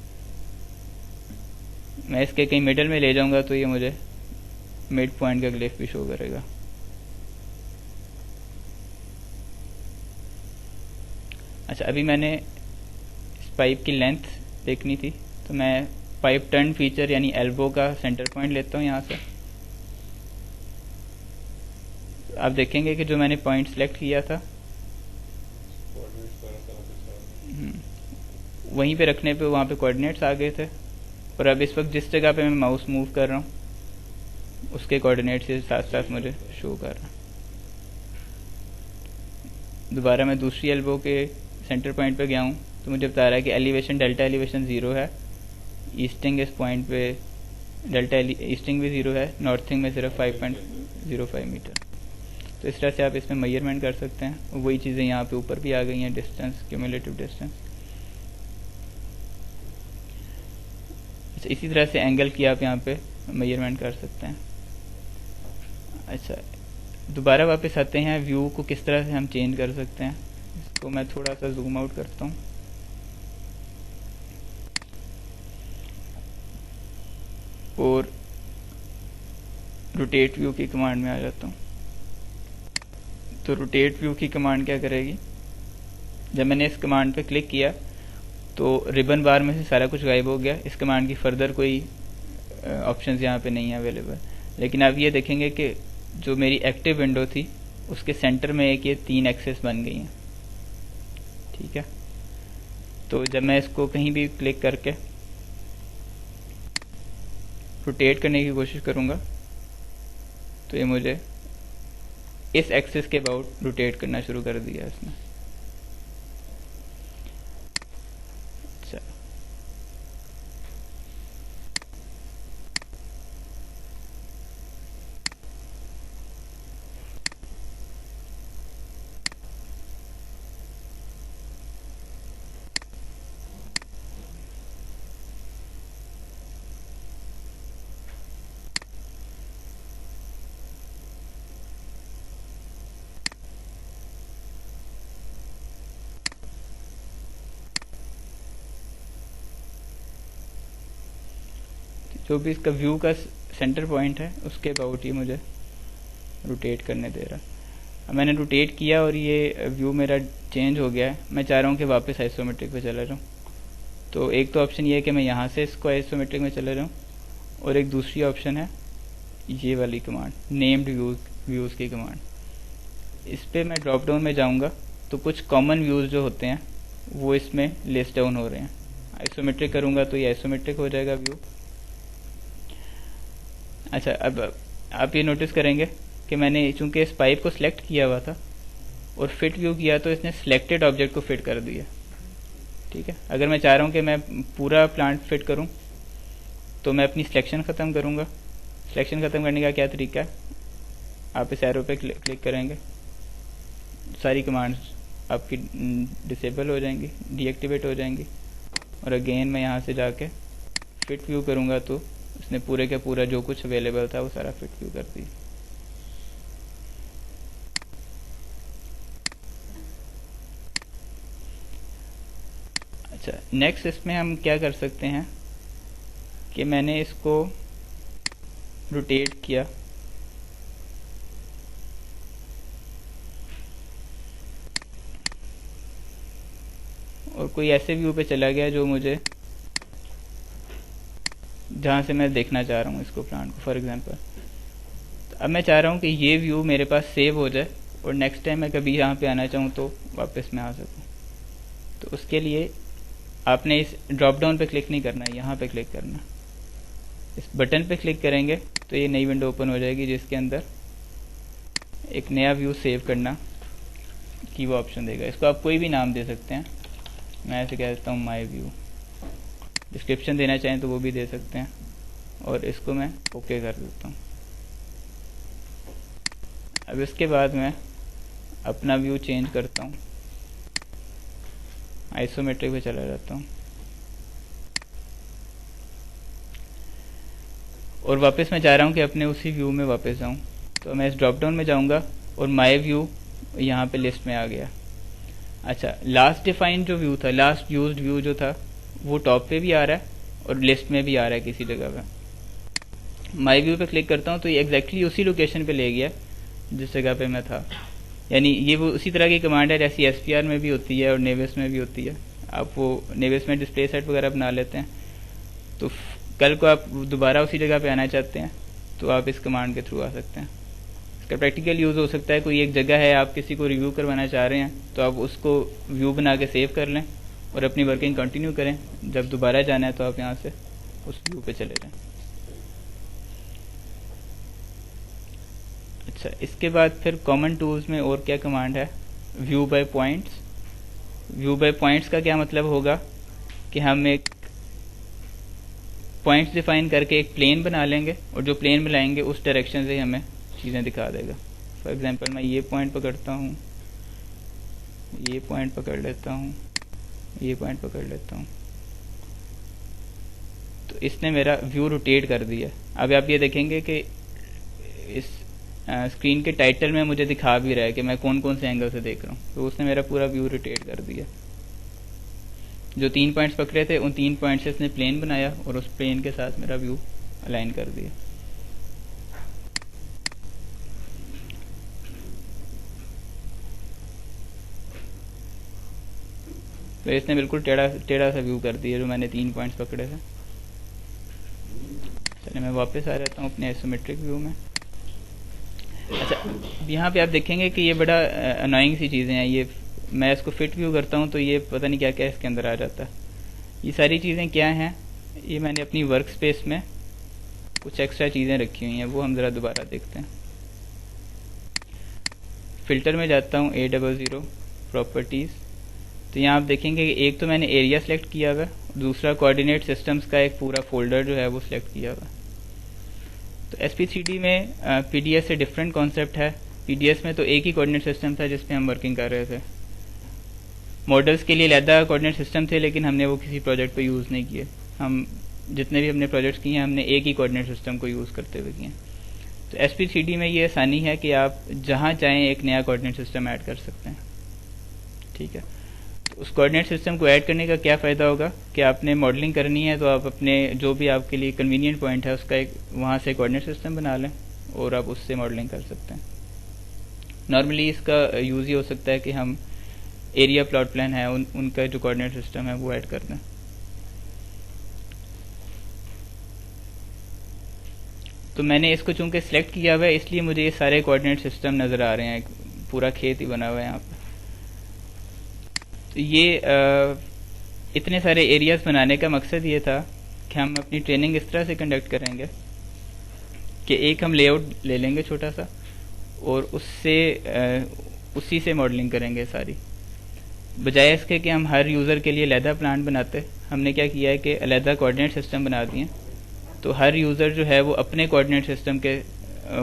मैं इसके कहीं मिडल में ले जाऊंगा तो ये मुझे मिड पॉइंट का ग्लिफ भी शो करेगा। अच्छा, अभी मैंने इस पाइप की लेंथ देखनी थी, तो मैं पाइप टर्न फीचर यानी एल्बो का सेंटर पॉइंट लेता हूँ यहाँ से। आप देखेंगे कि जो मैंने पॉइंट सेलेक्ट किया था वहीं पे रखने पे वहाँ पे कोऑर्डिनेट्स आ गए थे, और अब इस वक्त जिस जगह पे मैं माउस मूव कर रहा हूँ उसके कोऑर्डिनेट्स के साथ साथ मुझे शो कर रहा है। दोबारा मैं दूसरी एल्बो के सेंटर पॉइंट पे गया हूँ तो मुझे बता रहा है कि एलिवेशन, डेल्टा एलिवेशन 0 है, ईस्टिंग इस पॉइंट पे डेल्टा ईस्टिंग भी 0 है, नॉर्थिंग में सिर्फ 5.05 मीटर। तो इस तरह से आप इसमें मेजरमेंट कर सकते हैं। वही चीज़ें यहाँ पे ऊपर भी आ गई हैं, डिस्टेंस, क्यूमुलेटिव डिस्टेंस। अच्छा, इसी तरह से एंगल की आप यहाँ पे मेजरमेंट कर सकते हैं। अच्छा, दोबारा वापस आते हैं, व्यू को किस तरह से हम चेंज कर सकते हैं। इसको मैं थोड़ा सा जूम आउट करता हूँ, और रोटेट व्यू की कमांड में आ जाता हूँ। तो रोटेट व्यू की कमांड क्या करेगी, जब मैंने इस कमांड पे क्लिक किया तो रिबन बार में से सारा कुछ गायब हो गया। इस कमांड की फर्दर कोई ऑप्शंस यहाँ पे नहीं है अवेलेबल। लेकिन आप ये देखेंगे कि जो मेरी एक्टिव विंडो थी उसके सेंटर में एक ये 3 एक्सेस बन गई हैं। ठीक है, तो जब मैं इसको कहीं भी क्लिक करके रोटेट करने की कोशिश करूँगा तो ये मुझे इस एक्सिस के अबाउट रोटेट करना शुरू कर दिया इसने। अच्छा, जो भी इसका व्यू का सेंटर पॉइंट है उसके अबाउट ही मुझे रोटेट करने दे रहा। अब मैंने रोटेट किया और ये व्यू मेरा चेंज हो गया है। मैं चाह रहा हूँ कि वापस आइसोमेट्रिक पे चला जाऊँ। तो एक तो ऑप्शन ये है कि मैं यहाँ से इसको आइसोमेट्रिक में चला जाऊँ, और एक दूसरी ऑप्शन है ये वाली कमांड, नेम्ड व्यूज़ की कमांड। इस पर मैं ड्रॉप डाउन में जाऊँगा तो कुछ कॉमन व्यूज़ जो होते हैं वो इसमें लिस्ट डाउन हो रहे हैं। आइसोमेट्रिक करूँगा तो ये आइसोमेट्रिक हो जाएगा व्यू। अच्छा, अब आप ये नोटिस करेंगे कि मैंने चूंकि इस पाइप को सिलेक्ट किया हुआ था और फिट व्यू किया तो इसने सिलेक्टेड ऑब्जेक्ट को फिट कर दिया। ठीक है, अगर मैं चाह रहा हूँ कि मैं पूरा प्लांट फिट करूँ तो मैं अपनी सिलेक्शन ख़त्म करूँगा। सिलेक्शन ख़त्म करने का क्या तरीका है, आप इस एरो पे क्लिक करेंगे, सारी कमांड्स आपकी डिसेबल हो जाएंगी, डीएक्टिवेट हो जाएंगी, और अगेन मैं यहाँ से जाके फिट व्यू करूँगा तो उसने पूरे का पूरा जो कुछ अवेलेबल था वो सारा फिट व्यू कर दिया। अच्छा, नेक्स्ट इसमें हम क्या कर सकते हैं कि मैंने इसको रोटेट किया, और कोई ऐसे व्यू पे चला गया जो मुझे, जहाँ से मैं देखना चाह रहा हूँ इसको प्लांट को, फॉर एग्जांपल। तो अब मैं चाह रहा हूँ कि ये व्यू मेरे पास सेव हो जाए और नेक्स्ट टाइम मैं कभी यहाँ पे आना चाहूँ तो वापस मैं आ सकूँ। तो उसके लिए आपने इस ड्रॉप डाउन पे क्लिक नहीं करना है, यहाँ पे क्लिक करना। इस बटन पे क्लिक करेंगे तो ये नई विंडो ओपन हो जाएगी जिसके अंदर एक नया व्यू सेव करना की वो ऑप्शन देगा। इसको आप कोई भी नाम दे सकते हैं, मैं ऐसे कह देता हूँ माई व्यू। डिस्क्रिप्शन देना चाहें तो वो भी दे सकते हैं, और इसको मैं ओके कर देता हूँ। अब इसके बाद मैं अपना व्यू चेंज करता हूँ, आइसोमेट्रिक पे चला जाता हूँ, और वापस मैं चाह रहा हूँ कि अपने उसी व्यू में वापस जाऊँ। तो मैं इस ड्रॉप डाउन में जाऊँगा और माई व्यू यहाँ पे लिस्ट में आ गया। अच्छा, लास्ट डिफाइंड जो व्यू था, लास्ट यूज्ड व्यू जो था, वो टॉप पे भी आ रहा है और लिस्ट में भी आ रहा है किसी जगह पे। माई व्यू पे क्लिक करता हूँ तो ये एग्जैक्टली उसी लोकेशन पे ले गया जिस जगह पे मैं था। यानी ये वो उसी तरह की कमांड है जैसी एसपीआर में भी होती है और नेविस में भी होती है। आप वो नेविस में डिस्प्ले सेट वगैरह बना लेते हैं, तो कल को आप दोबारा उसी जगह पे आना चाहते हैं तो आप इस कमांड के थ्रू आ सकते हैं। इसका प्रैक्टिकल यूज़ हो सकता है, कोई एक जगह है, आप किसी को रिव्यू करवाना चाह रहे हैं तो आप उसको व्यू बना के सेव कर लें और अपनी वर्किंग कंटिन्यू करें। जब दोबारा जाना है तो आप यहाँ से उस व्यू पे चले जाएं। अच्छा, इसके बाद फिर कॉमन टूल्स में और क्या कमांड है, view bye points. View bye points का क्या मतलब होगा कि हम एक पॉइंट्स डिफाइन करके एक प्लेन बना लेंगे और जो प्लेन बनाएंगे उस डायरेक्शन से हमें चीज़ें दिखा देगा। फॉर एग्जांपल मैं ये पॉइंट पकड़ता हूँ, ये पॉइंट पकड़ लेता हूँ, ये पॉइंट पकड़ लेता हूँ, तो इसने मेरा व्यू रोटेट कर दिया। अब आप ये देखेंगे कि इस स्क्रीन के टाइटल में मुझे दिखा भी रहा है कि मैं कौन कौन से एंगल से देख रहा हूँ। तो उसने मेरा पूरा व्यू रोटेट कर दिया। जो 3 पॉइंट्स पकड़े थे उन 3 पॉइंट से इसने प्लेन बनाया और उस प्लेन के साथ मेरा व्यू अलाइन कर दिया। तो इसने बिल्कुल टेढ़ा सा व्यू कर दिया जो मैंने 3 पॉइंट्स पकड़े थे। चलिए मैं वापस आ जाता हूँ अपने आइसोमेट्रिक व्यू में। अच्छा, यहाँ पे आप देखेंगे कि ये बड़ा अनोइंग सी चीज़ें हैं। ये मैं इसको फिट व्यू करता हूँ तो ये पता नहीं क्या क्या इसके अंदर आ जाता है। ये सारी चीज़ें क्या हैं, ये मैंने अपनी वर्क स्पेस में कुछ एक्स्ट्रा चीज़ें रखी हुई हैं, वो हम ज़रा दोबारा देखते हैं। फिल्टर में जाता हूँ, A00 प्रॉपर्टीज़। तो यहाँ आप देखेंगे कि एक तो मैंने एरिया सेलेक्ट किया हुआ है, दूसरा कोऑर्डिनेट सिस्टम्स का एक पूरा फोल्डर जो है वो सिलेक्ट किया हुआ है। तो SP3D में PDS से डिफरेंट कॉन्सेप्ट है। PDS में तो एक ही कोऑर्डिनेट सिस्टम था जिस पे हम वर्किंग कर रहे थे। मॉडल्स के लिए अलग कोऑर्डिनेट सिस्टम थे लेकिन हमने वो किसी प्रोजेक्ट पे यूज़ नहीं किए। हम जितने भी हमने प्रोजेक्ट्स किए हैं हमने एक ही कोऑर्डिनेट सिस्टम को यूज़ करते हुए किए। तो SP3D में ये आसानी है कि आप जहाँ चाहें एक नया कोऑर्डिनेट सिस्टम ऐड कर सकते हैं। ठीक है, तो उस कोऑर्डिनेट सिस्टम को ऐड करने का क्या फ़ायदा होगा कि आपने मॉडलिंग करनी है तो आप अपने जो भी आपके लिए कन्वीनियंट पॉइंट है उसका एक वहाँ से कोऑर्डिनेट सिस्टम बना लें और आप उससे मॉडलिंग कर सकते हैं। नॉर्मली इसका यूज़ ये हो सकता है कि हम एरिया प्लॉट प्लान है उनका जो कोऑर्डिनेट सिस्टम है वो ऐड कर दें। तो मैंने इसको चूंकि सिलेक्ट किया हुआ है इसलिए मुझे ये सारे कोऑर्डिनेट सिस्टम नज़र आ रहे हैं, पूरा खेत ही बना हुआ है यहाँ पे। तो ये इतने सारे एरियाज बनाने का मकसद ये था कि हम अपनी ट्रेनिंग इस तरह से कंडक्ट करेंगे कि एक हम लेआउट ले लेंगे छोटा सा और उससे उसी से मॉडलिंग करेंगे सारी, बजाय इसके कि हम हर यूज़र के लिए अलहदा प्लान बनाते। हमने क्या किया है कि अलहदा कोऑर्डिनेट सिस्टम बना दिए, तो हर यूज़र जो है वो अपने कोऑर्डिनेट सिस्टम के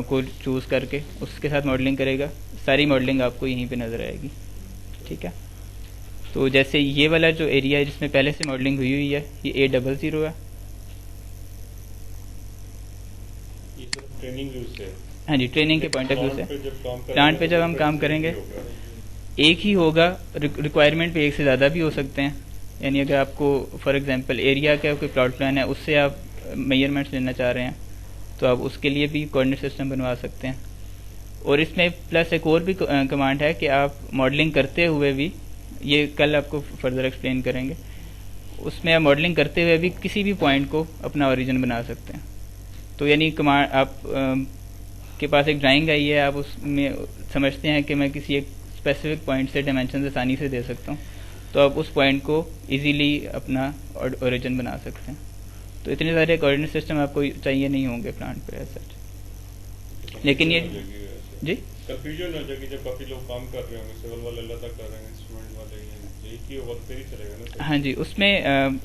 को चूज़ करके उसके साथ मॉडलिंग करेगा। सारी मॉडलिंग आपको यहीं पे नज़र आएगी, ठीक है। तो जैसे ये वाला जो एरिया है जिसमें पहले से मॉडलिंग हुई है ये A00 है। ये सब ट्रेनिंग व्यू से, हाँ जी, ट्रेनिंग के पॉइंट ऑफ व्यू से प्लांट पे जब हम काम करेंगे एक ही होगा, रिक्वायरमेंट पे एक से ज़्यादा भी हो सकते हैं। यानी अगर आपको फॉर एग्जांपल एरिया का कोई प्लॉट प्लान है उससे आप मेजरमेंट्स लेना चाह रहे हैं तो आप उसके लिए भी कोऑर्डिनेट सिस्टम बनवा सकते हैं। और इसमें प्लस एक और भी कमांड है कि आप मॉडलिंग करते हुए भी, ये कल आपको फर्दर एक्सप्लेन करेंगे, उसमें आप मॉडलिंग करते हुए भी किसी भी पॉइंट को अपना ओरिजिन बना सकते हैं। तो यानी कमांड आप के पास एक ड्राइंग आई है, आप उसमें समझते हैं कि मैं किसी एक स्पेसिफिक पॉइंट से डायमेंशन आसानी से दे सकता हूँ, तो आप उस पॉइंट को इजीली अपना ओरिजिन बना सकते हैं। तो इतने सारे कोऑर्डिनेट सिस्टम आपको चाहिए नहीं होंगे प्लांट पे ऐसा। लेकिन ये जी कंफ्यूजन हो जाएगी जब काफी लोग काम कर रहे होंगे, सिविल वाले अलग कर रहे हैं, इंस्ट्रूमेंट वाले एक ही वक्त पे ही चलेगा ना। हाँ जी, उसमें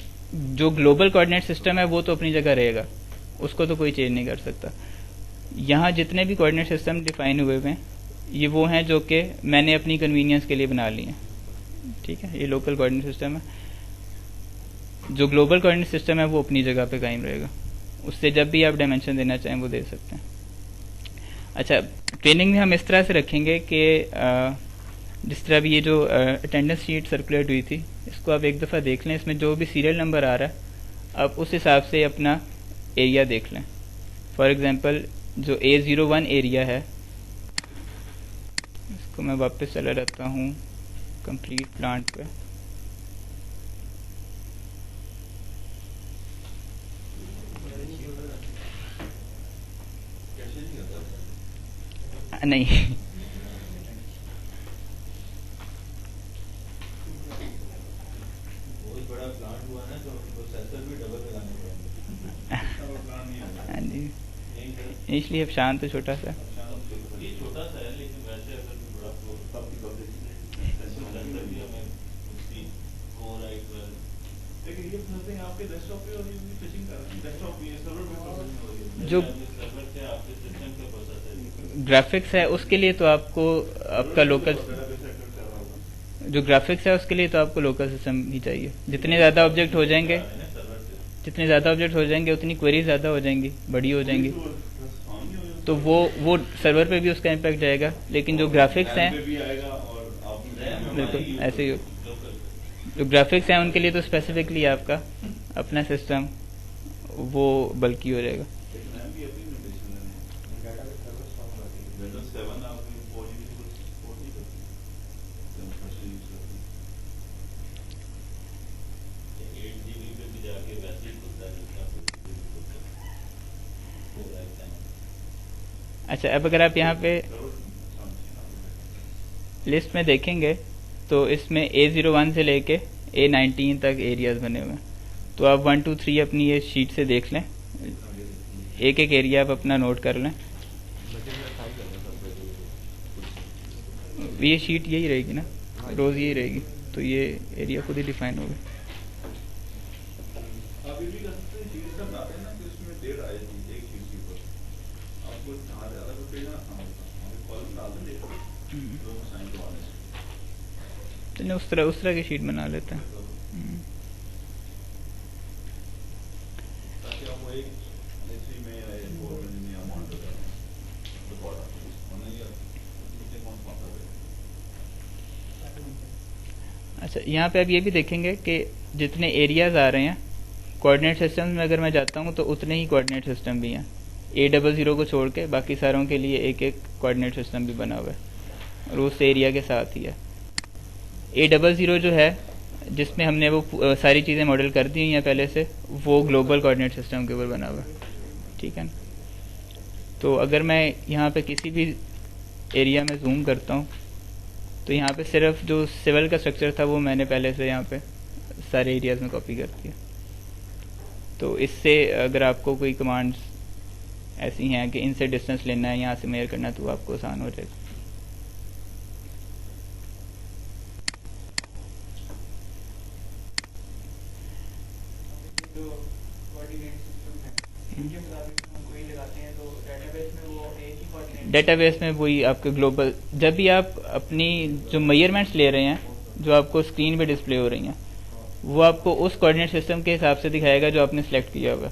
जो ग्लोबल कोऑर्डिनेट सिस्टम है वो तो अपनी जगह रहेगा, उसको तो कोई चेंज नहीं कर सकता। यहाँ जितने भी कोऑर्डिनेट सिस्टम डिफाइन हुए हुए हैं ये वो हैं जो कि मैंने अपनी कन्वीनियंस के लिए बना लिए हैं, ठीक है। ये लोकल कोऑर्डिनेट सिस्टम है। जो ग्लोबल कोऑर्डिनेट सिस्टम है वो अपनी जगह पे कायम रहेगा, उससे जब भी आप डायमेंशन देना चाहें वो दे सकते हैं। अच्छा, ट्रेनिंग में हम इस तरह से रखेंगे कि जिस तरह भी ये जो अटेंडेंस शीट सर्कुलेट हुई थी इसको आप एक दफ़ा देख लें, इसमें जो भी सीरियल नंबर आ रहा है आप उस हिसाब से अपना एरिया देख लें। फॉर एग्जांपल जो A01 एरिया है इसको मैं वापस चला जाता हूँ कंप्लीट प्लांट पे। नहीं बहुत बड़ा प्लांट हुआ ना तो प्रोसेसर भी डबल लगाने पड़ेंगे। हाँ जी, इसलिए अब शांत तो छोटा सा ये छोटा सा है लेकिन वैसे अगर भी बड़ा प्रोसेसर भी हमें उसकी कोर i12। लेकिन ये समथिंग आपके डेस्कटॉप पे और ये फिशिंग कर रहे हैं, डेस्कटॉप पे सर्वर पे प्रोसेसिंग हो रही है। जो सर्वर से आपके सिस्टम के प्रोसेसर ग्राफिक्स है उसके लिए तो आपको आपका लोकल, जो ग्राफिक्स है उसके लिए तो आपको लोकल सिस्टम ही चाहिए। जितने ज़्यादा ऑब्जेक्ट हो जाएंगे उतनी क्वेरी ज़्यादा हो जाएंगी, बड़ी हो जाएंगी, तो वो सर्वर पे भी उसका इम्पैक्ट जाएगा। लेकिन जो ग्राफिक्स हैं बिल्कुल ऐसे ही, जो ग्राफिक्स हैं उनके लिए तो स्पेसिफिकली आपका अपना सिस्टम वो बल्कि हो जाएगा। अच्छा, अब अगर आप यहाँ पे लिस्ट में देखेंगे तो इसमें A01 से लेके A19 तक एरियाज बने हुए हैं। तो आप 1 2 3 अपनी ये शीट से देख लें, एक एक एरिया आप अपना नोट कर लें। ये शीट यही रहेगी ना, रोज यही रहेगी, तो ये एरिया खुद ही डिफाइन होगा। आप ये भी कर सकते हैं, शीट का बनाते हैं ना कि उसमें डेट आ जाती है एक शीट के ऊपर, आपको जहाँ ज़्यादा कोई पेज ना कॉलम डाल दें डेट तो साइन करवाने से। तो उस तरह की शीट बना लेते हैं। ताकि आपको एक हिस्ट्री में या एक और में या मॉडल रिकॉर्ड होना ही नीचे कौन सा अच्छा, यहाँ पे आप ये भी देखेंगे कि जितने एरियाज आ रहे हैं कोऑर्डिनेट सिस्टम में अगर मैं जाता हूँ तो उतने ही कोऑर्डिनेट सिस्टम भी हैं। A00 को छोड़ के बाकी सारों के लिए एक एक कोऑर्डिनेट सिस्टम भी बना हुआ है और उस एरिया के साथ ही है। A00 जो है जिसमें हमने वो सारी चीज़ें मॉडल कर दी हैं पहले से, वो ग्लोबल कोऑर्डिनेट सिस्टम के ऊपर बना हुआ है, ठीक है ना। तो अगर मैं यहाँ पे किसी भी एरिया में जूम करता हूँ तो यहाँ पे सिर्फ जो सिविल का स्ट्रक्चर था वो मैंने पहले से यहाँ पे सारे एरियाज में कॉपी कर दिया। तो इससे अगर आपको कोई कमांड्स ऐसी हैं कि इनसे डिस्टेंस लेना है, यहाँ से मेजर करना है, तो आपको आसान हो जाएगा। जो कोऑर्डिनेट सिस्टम है इनके मुताबिक हम कोई लगाते हैं तो डेटाबेस में वो एक ही कोऑर्डिनेट डेटाबेस में वही आपके ग्लोबल, जब भी आप अपनी जो मेजरमेंट्स ले रहे हैं जो आपको स्क्रीन पे डिस्प्ले हो रही हैं वो आपको उस कोऑर्डिनेट सिस्टम के हिसाब से दिखाएगा जो आपने सेलेक्ट किया होगा।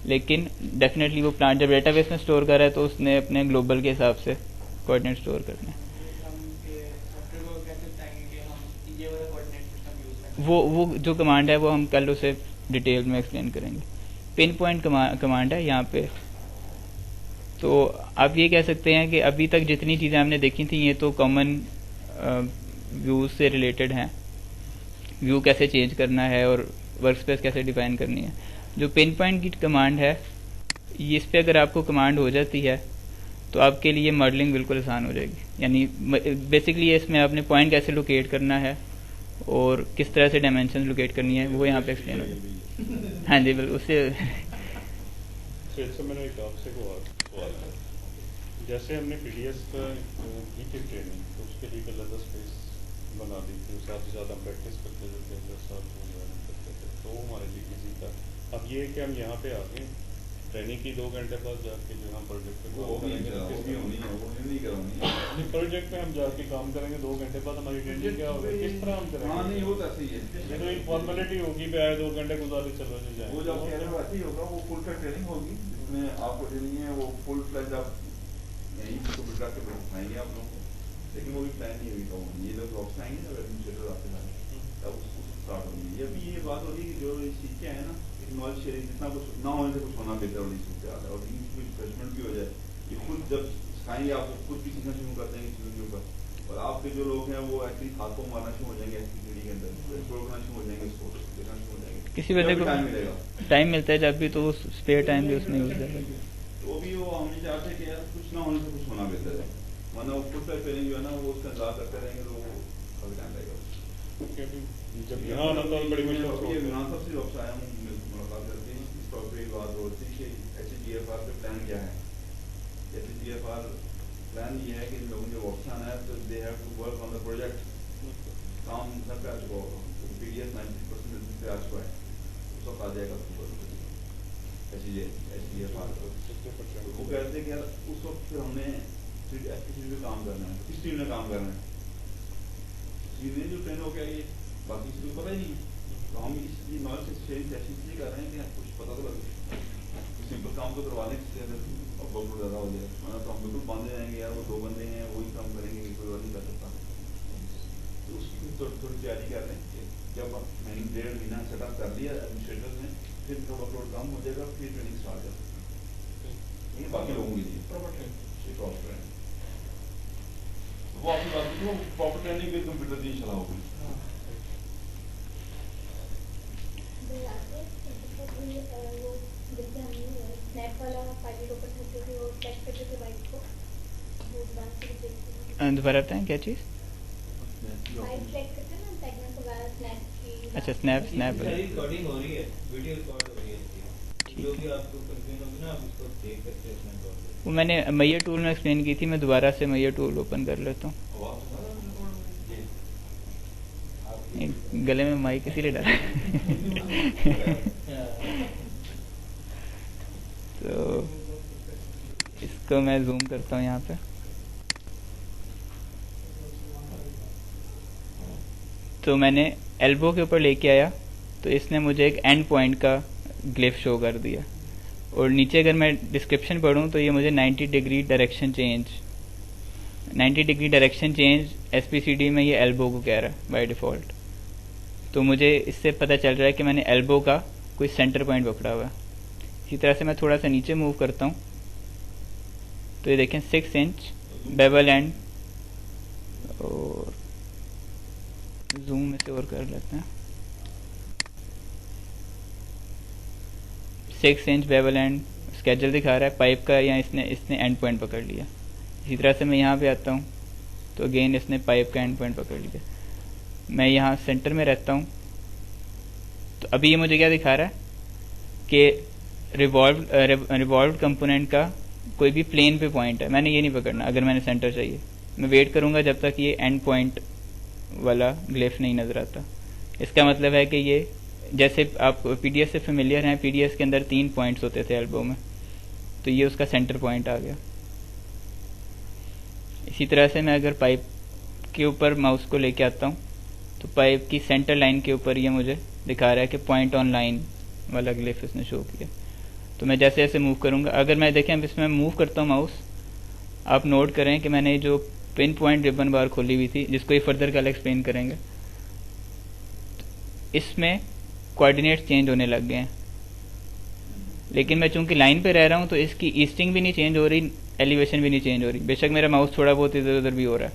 लेकिन डेफिनेटली वो प्लांट जब डेटाबेस में स्टोर कर रहा है तो उसने अपने ग्लोबल के हिसाब से कोऑर्डिनेट स्टोर करने हैं। हम के सॉफ्टवेयर को कैसे बताएंगे कि हम ये वाला कोऑर्डिनेट सिस्टम यूज करें। वो जो कमांड है वो हम कल उसे डिटेल में एक्सप्लेन करेंगे। पिन पॉइंट कमांड है यहाँ पे। तो आप ये कह सकते हैं कि अभी तक जितनी चीज़ें हमने देखी थी ये तो कॉमन व्यू से रिलेटेड हैं, व्यू कैसे चेंज करना है और वर्क स्पेस कैसे डिफाइन करनी है। जो पिन पॉइंट की कमांड है ये, इस पर अगर आपको कमांड हो जाती है तो आपके लिए मॉडलिंग बिल्कुल आसान हो जाएगी। यानी बेसिकली इसमें आपने पॉइंट कैसे लोकेट करना है और किस तरह से डायमेंशन लोकेट करनी है वो यहाँ पे एक्सप्लेन हो जाएगी। हाँ जी बिल्कुल, उससे मैंने एक आपसे सवाल है, जैसे हमने पीडीएस का की थी ट्रेनिंग तो उसके लिए अलग स्पेस बना दी थी, साथ ही साथ हम प्रैक्टिस करते थे 10 साल करते थे, तो हमारे लिए इजी था। अब ये है कि हम यहाँ पे आ गए ट्रेनिंग की 2 घंटे बाद जाके जो हम प्रोजेक्ट पे काम करेंगे, प्रोजेक्ट पे हम जाके काम करेंगे 2 घंटे बाद हमारी ट्रेनिंग क्या होगी, किस तरह हम करेंगे। हाँ नहीं वो तो ऐसे ही है, ये तो एक फॉर्मेलिटी होगी पे आए 2 घंटे गुजारे चलो जी जाए, वो जब कह रहे हो ऐसे ही होगा। वो फुल का ट्रेनिंग होगी जिसमें आपको ट्रेनिंग है वो फुल फ्लैज आप यहीं इसको बिठा के बैठाएंगे आप लोगों को, लेकिन वो भी प्लान नहीं हुई। तो ये लोग ऑप्शन आएंगे जब एडमिनिस्ट्रेटर आते हैं तब उसको स्टार्ट होगी। अभी ये बात हो रही है कि जो सीख के आए ना नॉलेज शेयरिंग, जितना कुछ ना होने से कुछ होना बेहतर वाली सूरत हाल है और इनकी रिफ्रेशमेंट भी हो जाए। ये खुद जब सिखाएंगे आपको खुद भी सीखना शुरू करते हैं चीज़ों के ऊपर, और आपके जो लोग हैं वो एक्चुअली हाथ को मारना शुरू हो जाएंगे एक्टिविटी के अंदर, एक्सप्लोर करना शुरू हो जाएंगे, इसको देखना शुरू हो जाएंगे। किसी बंदे को टाइम मिलेगा, टाइम मिलता है जब भी, तो उस स्पेयर टाइम भी उसमें यूज करेगा। तो भी वो हम ये चाहते हैं कि यार कुछ ना होने से कुछ होना बेहतर है, वरना वो खुद का फीलिंग जो है ना वो उसका इंतजार करते रहेंगे तो वो काफी टाइम लगेगा। जब यहाँ आना तो बड़ी मुश्किल ये विमान साहब से वापस आया हूँ मुलाकात करके, इस टॉपिक पे बात हो रही थी कि HGFR पे प्लान क्या है। HGFR प्लान ये है कि इन लोगों ने वापस आना है तो they have to work on the project. काम सब पे आ चुका होगा, पीडीएस 90% पे आ चुका है, उस वक्त आ जाएगा HGFR। वो कहते हैं कि यार उस वक्त फिर हमने पे काम करना है, किस टीम ने काम करना है, सीनियर जो ट्रेन हो गया ये बाकी किसी को पता ही नहीं। तो हम इसलिए नॉलेज शेयरिंग सेशन इसलिए कर रहे हैं कि कुछ पता तो लगे, सिंपल काम तो करवाने से और बहुत ज़्यादा हो जाए, वरना तो हम बिल्कुल बांधे जाएंगे यार वो 2 बंदे हैं वही काम करेंगे, कोई और नहीं कर सकता। तो उसकी थोड़ी तैयारी कर रहे हैं कि जब मैंने 1.5 महीना सेटअप कर लिया एडमिनिस्ट्रेटर ने, फिर थोड़ा अपलोड काम हो जाएगा, फिर ट्रेनिंग स्टार्ट कर सकते हैं बाकी लोगों के लिए प्रॉपर ट्रेनिंग। वो आपकी बात की वो प्रॉपर ट्रेनिंग भी कंप्यूटर की चला होगी। दोबारा बताएं क्या चीज़? अच्छा स्नैप रिकॉर्डिंग हो रही है, वीडियो रिकॉर्ड हो रही है, जो भी आपको कंफ्यूजन होगी ना आप इसको देख सकते हैं अपने तौर पे। वो मैंने मैयर टूल में एक्सप्लेन की थी, मैं दोबारा से मैयर टूल ओपन कर लेता हूँ। गले में माइक इसीलिए डाला तो इसको मैं जूम करता हूँ यहाँ पे। तो मैंने एल्बो के ऊपर लेके आया तो इसने मुझे एक एंड पॉइंट का ग्लिफ शो कर दिया, और नीचे अगर मैं डिस्क्रिप्शन पढ़ूँ तो ये मुझे 90 डिग्री डायरेक्शन चेंज SPCD में ये एल्बो को कह रहा है बाय डिफ़ॉल्ट। तो मुझे इससे पता चल रहा है कि मैंने एल्बो का कोई सेंटर पॉइंट पकड़ा हुआ है। इसी तरह से मैं थोड़ा सा नीचे मूव करता हूँ तो ये देखें 6 इंच बेवल एंड, और जूम में से और कर लेते हैं, 6 इंच बेवल एंड स्केड्यूल दिखा रहा है पाइप का, या इसने एंड पॉइंट पकड़ लिया। इसी तरह से मैं यहाँ पे आता हूँ तो अगेन इसने पाइप का एंड पॉइंट पकड़ लिया। मैं यहाँ सेंटर में रहता हूँ तो अभी ये मुझे क्या दिखा रहा है कि रिवॉल्व कंपोनेंट का कोई भी प्लेन पे पॉइंट है, मैंने ये नहीं पकड़ना। अगर मैंने सेंटर चाहिए मैं वेट करूंगा जब तक ये एंड पॉइंट वाला ग्लिफ नहीं नजर आता। इसका मतलब है कि ये, जैसे आप पीडीएस से फेमिलियर हैं, पीडीएस के अंदर 3 पॉइंट्स होते थे एल्बो में, तो ये उसका सेंटर पॉइंट आ गया। इसी तरह से मैं अगर पाइप के ऊपर माउस को लेके आता हूँ तो पाइप की सेंटर लाइन के ऊपर ये मुझे दिखा रहा है कि पॉइंट ऑन लाइन वाला ग्लिफ इसने शो किया। तो मैं जैसे जैसे मूव करूंगा, अगर मैं देखें अब इसमें मूव करता हूँ माउस, आप नोट करें कि मैंने जो पिन पॉइंट रिबन बार खोली हुई थी, जिसको ये फर्दर कल एक्सप्लेन करेंगे, इसमें कोऑर्डिनेट चेंज होने लग गए हैं। लेकिन मैं चूंकि लाइन पे रह रहा हूँ तो इसकी ईस्टिंग भी नहीं चेंज हो रही, एलिवेशन भी नहीं चेंज हो रही। बेशक मेरा माउस थोड़ा बहुत इधर उधर भी हो रहा है,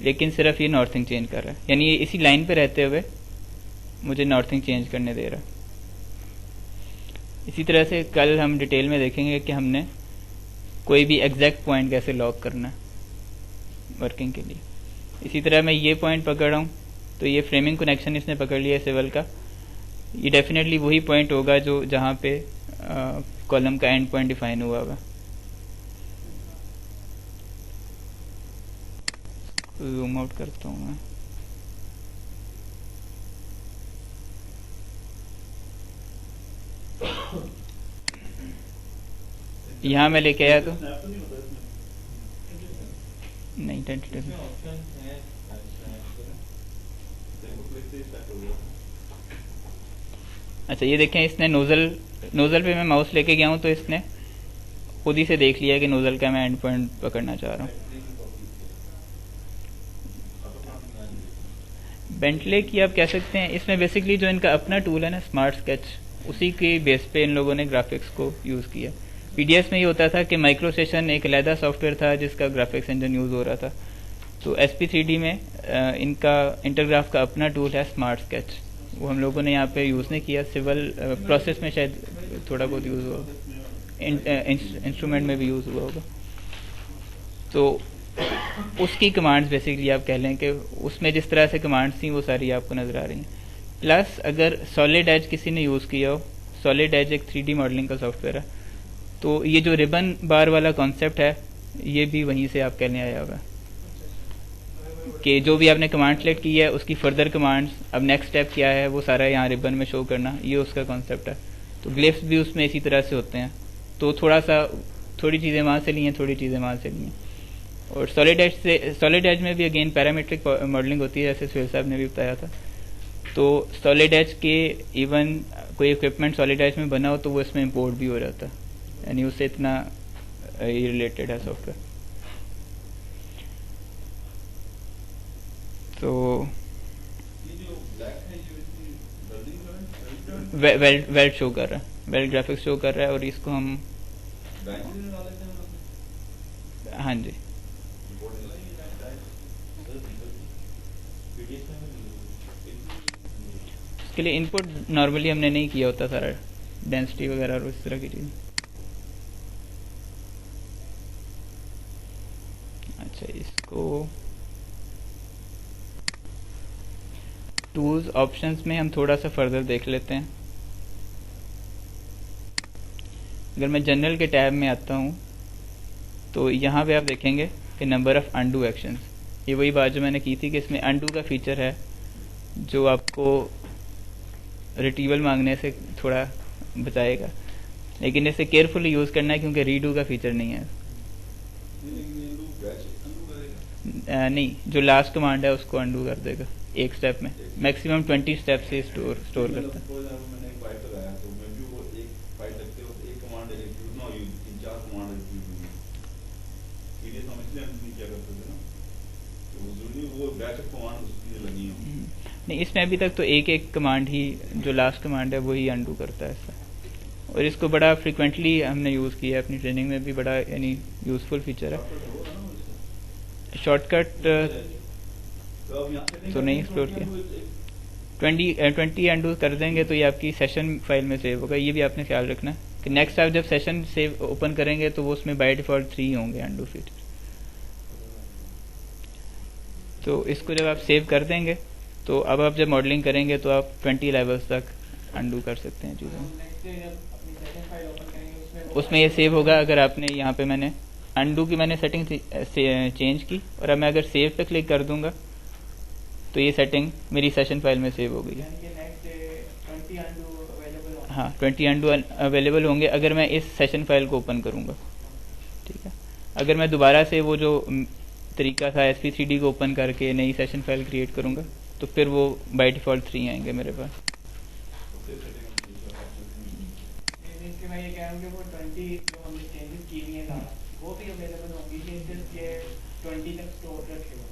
लेकिन सिर्फ ये नॉर्थिंग चेंज कर रहा है, यानी ये इसी लाइन पे रहते हुए मुझे नॉर्थिंग चेंज करने दे रहा है। इसी तरह से कल हम डिटेल में देखेंगे कि हमने कोई भी एग्जैक्ट पॉइंट कैसे लॉक करना है वर्किंग के लिए। इसी तरह मैं ये पॉइंट पकड़ रहा हूँ तो ये फ्रेमिंग कनेक्शन इसने पकड़ लिया है सिवल का, ये डेफिनेटली वही पॉइंट होगा जो जहाँ पे कॉलम का एंड पॉइंट डिफाइन हुआ होगा। जूम आउट करता हूँ मैं, यहाँ मैं लेके आया तो स्नैप तो नहीं होता इसमें? नहीं, टेंटेटिव इसमें ऑप्शन है देखो क्लिक से स्टार्ट हो गया। अच्छा ये देखें, इसने नोजल पे मैं माउस लेके गया हूँ तो इसने खुद ही से देख लिया कि नोजल का मैं एंड पॉइंट पकड़ना चाह रहा हूँ। बेंटले की आप कह सकते हैं, इसमें बेसिकली जो इनका अपना टूल है ना स्मार्ट स्केच, उसी के बेस पे इन लोगों ने ग्राफिक्स को यूज़ किया। पीडीएस में ये होता था कि माइक्रो सेशन एक अलहदा सॉफ्टवेयर था जिसका ग्राफिक्स इंजन यूज़ हो रहा था, तो SP3D में इनका इंटरग्राफ का अपना टूल है स्मार्ट स्केच, वो हम लोगों ने यहाँ पे यूज़ नहीं किया। सिविल प्रोसेस में शायद थोड़ा बहुत यूज़ हुआ, इंस्ट्रूमेंट में भी यूज़ हुआ होगा। तो उसकी कमांड्स बेसिकली आप कह लें कि उसमें जिस तरह से कमांड्स थी वो सारी आपको नज़र आ रही हैं। प्लस अगर सॉलिड एज किसी ने यूज़ किया हो, सॉलिड एज एक 3D मॉडलिंग का सॉफ्टवेयर है, तो ये जो रिबन बार वाला कॉन्सेप्ट है ये भी वहीं से आप कहने आया होगा कि जो भी आपने कमांड सेलेक्ट की है उसकी फर्दर कमांड्स, अब नेक्स्ट स्टेप क्या है वो सारा यहाँ रिबन में शो करना, ये उसका कॉन्सेप्ट है। तो ग्लिफ्स भी उसमें इसी तरह से होते हैं। तो थोड़ी चीज़ें वहाँ से ली हैं, थोड़ी चीज़ें वहाँ से ली हैं। और सॉलिड एज में भी अगेन पैरामीट्रिक मॉडलिंग होती है, जैसे सुहेल साहब ने भी बताया था। तो सॉलिड एज के इवन कोई इक्विपमेंट सॉलिड एज में बना हो तो वो इसमें इंपोर्ट भी हो जाता है, यानी उससे इतना रिलेटेड है सॉफ्टवेयर। तो ये जो ब्लैक है ये इसकी वेल्डिंग वेल्ड शो कर रहा है, वेल्ड ग्राफिक्स शो कर रहा है, और इसको हम बैंक से डाल देते हैं मतलब हाँ जी रिपोर्ट इसके लिए इनपुट नॉर्मली हमने नहीं किया होता सारा, डेंसिटी वगैरह और इस तरह की चीज़। अच्छा इसको टूल्स ऑप्शंस में हम थोड़ा सा फर्दर देख लेते हैं। अगर मैं जनरल के टैब में आता हूँ तो यहाँ पे आप देखेंगे कि नंबर ऑफ अनडू एक्शंस, ये वही बात जो मैंने की थी कि इसमें अनडू का फीचर है जो आपको रिट्रीवल मांगने से थोड़ा बचाएगा, लेकिन इसे केयरफुली यूज़ करना है क्योंकि रीडू का फीचर नहीं है। नहीं, जो लास्ट कमांड है उसको अनडू कर देगा एक स्टेप में, मैक्सिमम 20 स्टेप से स्टोर करता है। मैंने एक फाइल लगाया तो मैं भी वो एक फाइल लगते हो एक कमांड एग्जीक्यूट ना हो, 3-4 कमांड एग्जीक्यूट हुई सीरियस हम इसलिए नहीं किया करते थे ना, तो जरूरी वो बैकअप कमांड उसकी लगी हो। नहीं, इसमें अभी तक तो एक कमांड ही, जो लास्ट कमांड है वही अंडू करता है ऐसा, और इसको बड़ा फ्रिक्वेंटली हमने यूज़ किया है अपनी ट्रेनिंग में भी, बड़ा यानी यूज़फुल फीचर है। शॉर्टकट तो अब यहाँ से तो नहीं एक्सप्लोर किया। 20 अंडू कर देंगे तो ये आपकी सेशन फाइल में सेव होगा। ये भी आपने ख्याल रखना कि नेक्स्ट आप जब सेशन सेव ओपन करेंगे तो वो उसमें बाय डिफ़ॉल्ट 3 होंगे अंडू फीचर। तो इसको जब आप सेव कर देंगे तो अब आप जब मॉडलिंग करेंगे तो आप 20 लेवल्स तक अंडू कर सकते हैं चीज़ों। उसमें ये सेव होगा। अगर आपने यहाँ पे मैंने अंडू की मैंने सेटिंग चेंज की और अब मैं अगर सेव पे क्लिक कर दूंगा तो ये सेटिंग मेरी सेशन फाइल में सेव हो गई है। हाँ, 20 अंडू अवेलेबल होंगे अगर मैं इस सेशन फाइल को ओपन करूँगा। ठीक है, अगर मैं दोबारा से वो जो तरीका था SP3D को ओपन करके नई सेशन फाइल क्रिएट करूँगा तो फिर वो बाय डिफ़ॉल्ट 3 आएंगे मेरे पास। मैं ये कह रहा हूँ कि वो 20 जो हमने चेंजेस की हुई हैं वो भी अवेलेबल होंगी कि सिर्फ ये 20 तक स्टोर रखेगा?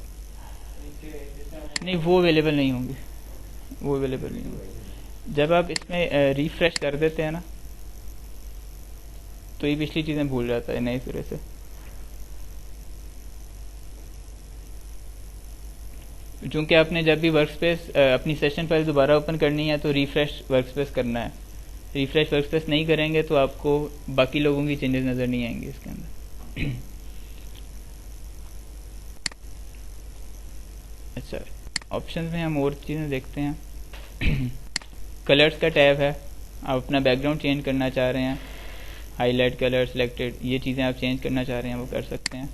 नहीं, वो अवेलेबल नहीं होंगी, वो अवेलेबल नहीं होंगी। जब आप इसमें रिफ्रेश कर देते हैं ना तो ये पिछली चीज़ें भूल जाता है नए सिरे से। चूँकि आपने जब भी वर्कस्पेस अपनी सेशन फाइल दोबारा ओपन करनी है तो रिफ्रेश वर्कस्पेस करना है। रिफ्रेश वर्कस्पेस नहीं करेंगे तो आपको बाकी लोगों की चेंजेस नज़र नहीं आएंगे इसके अंदर। अच्छा, ऑप्शंस में हम और चीज़ें देखते हैं। कलर्स का टैब है, आप अपना बैकग्राउंड चेंज करना चाह रहे हैं, हाईलाइट कलर सिलेक्टेड, ये चीज़ें आप चेंज करना चाह रहे हैं वो कर सकते हैं।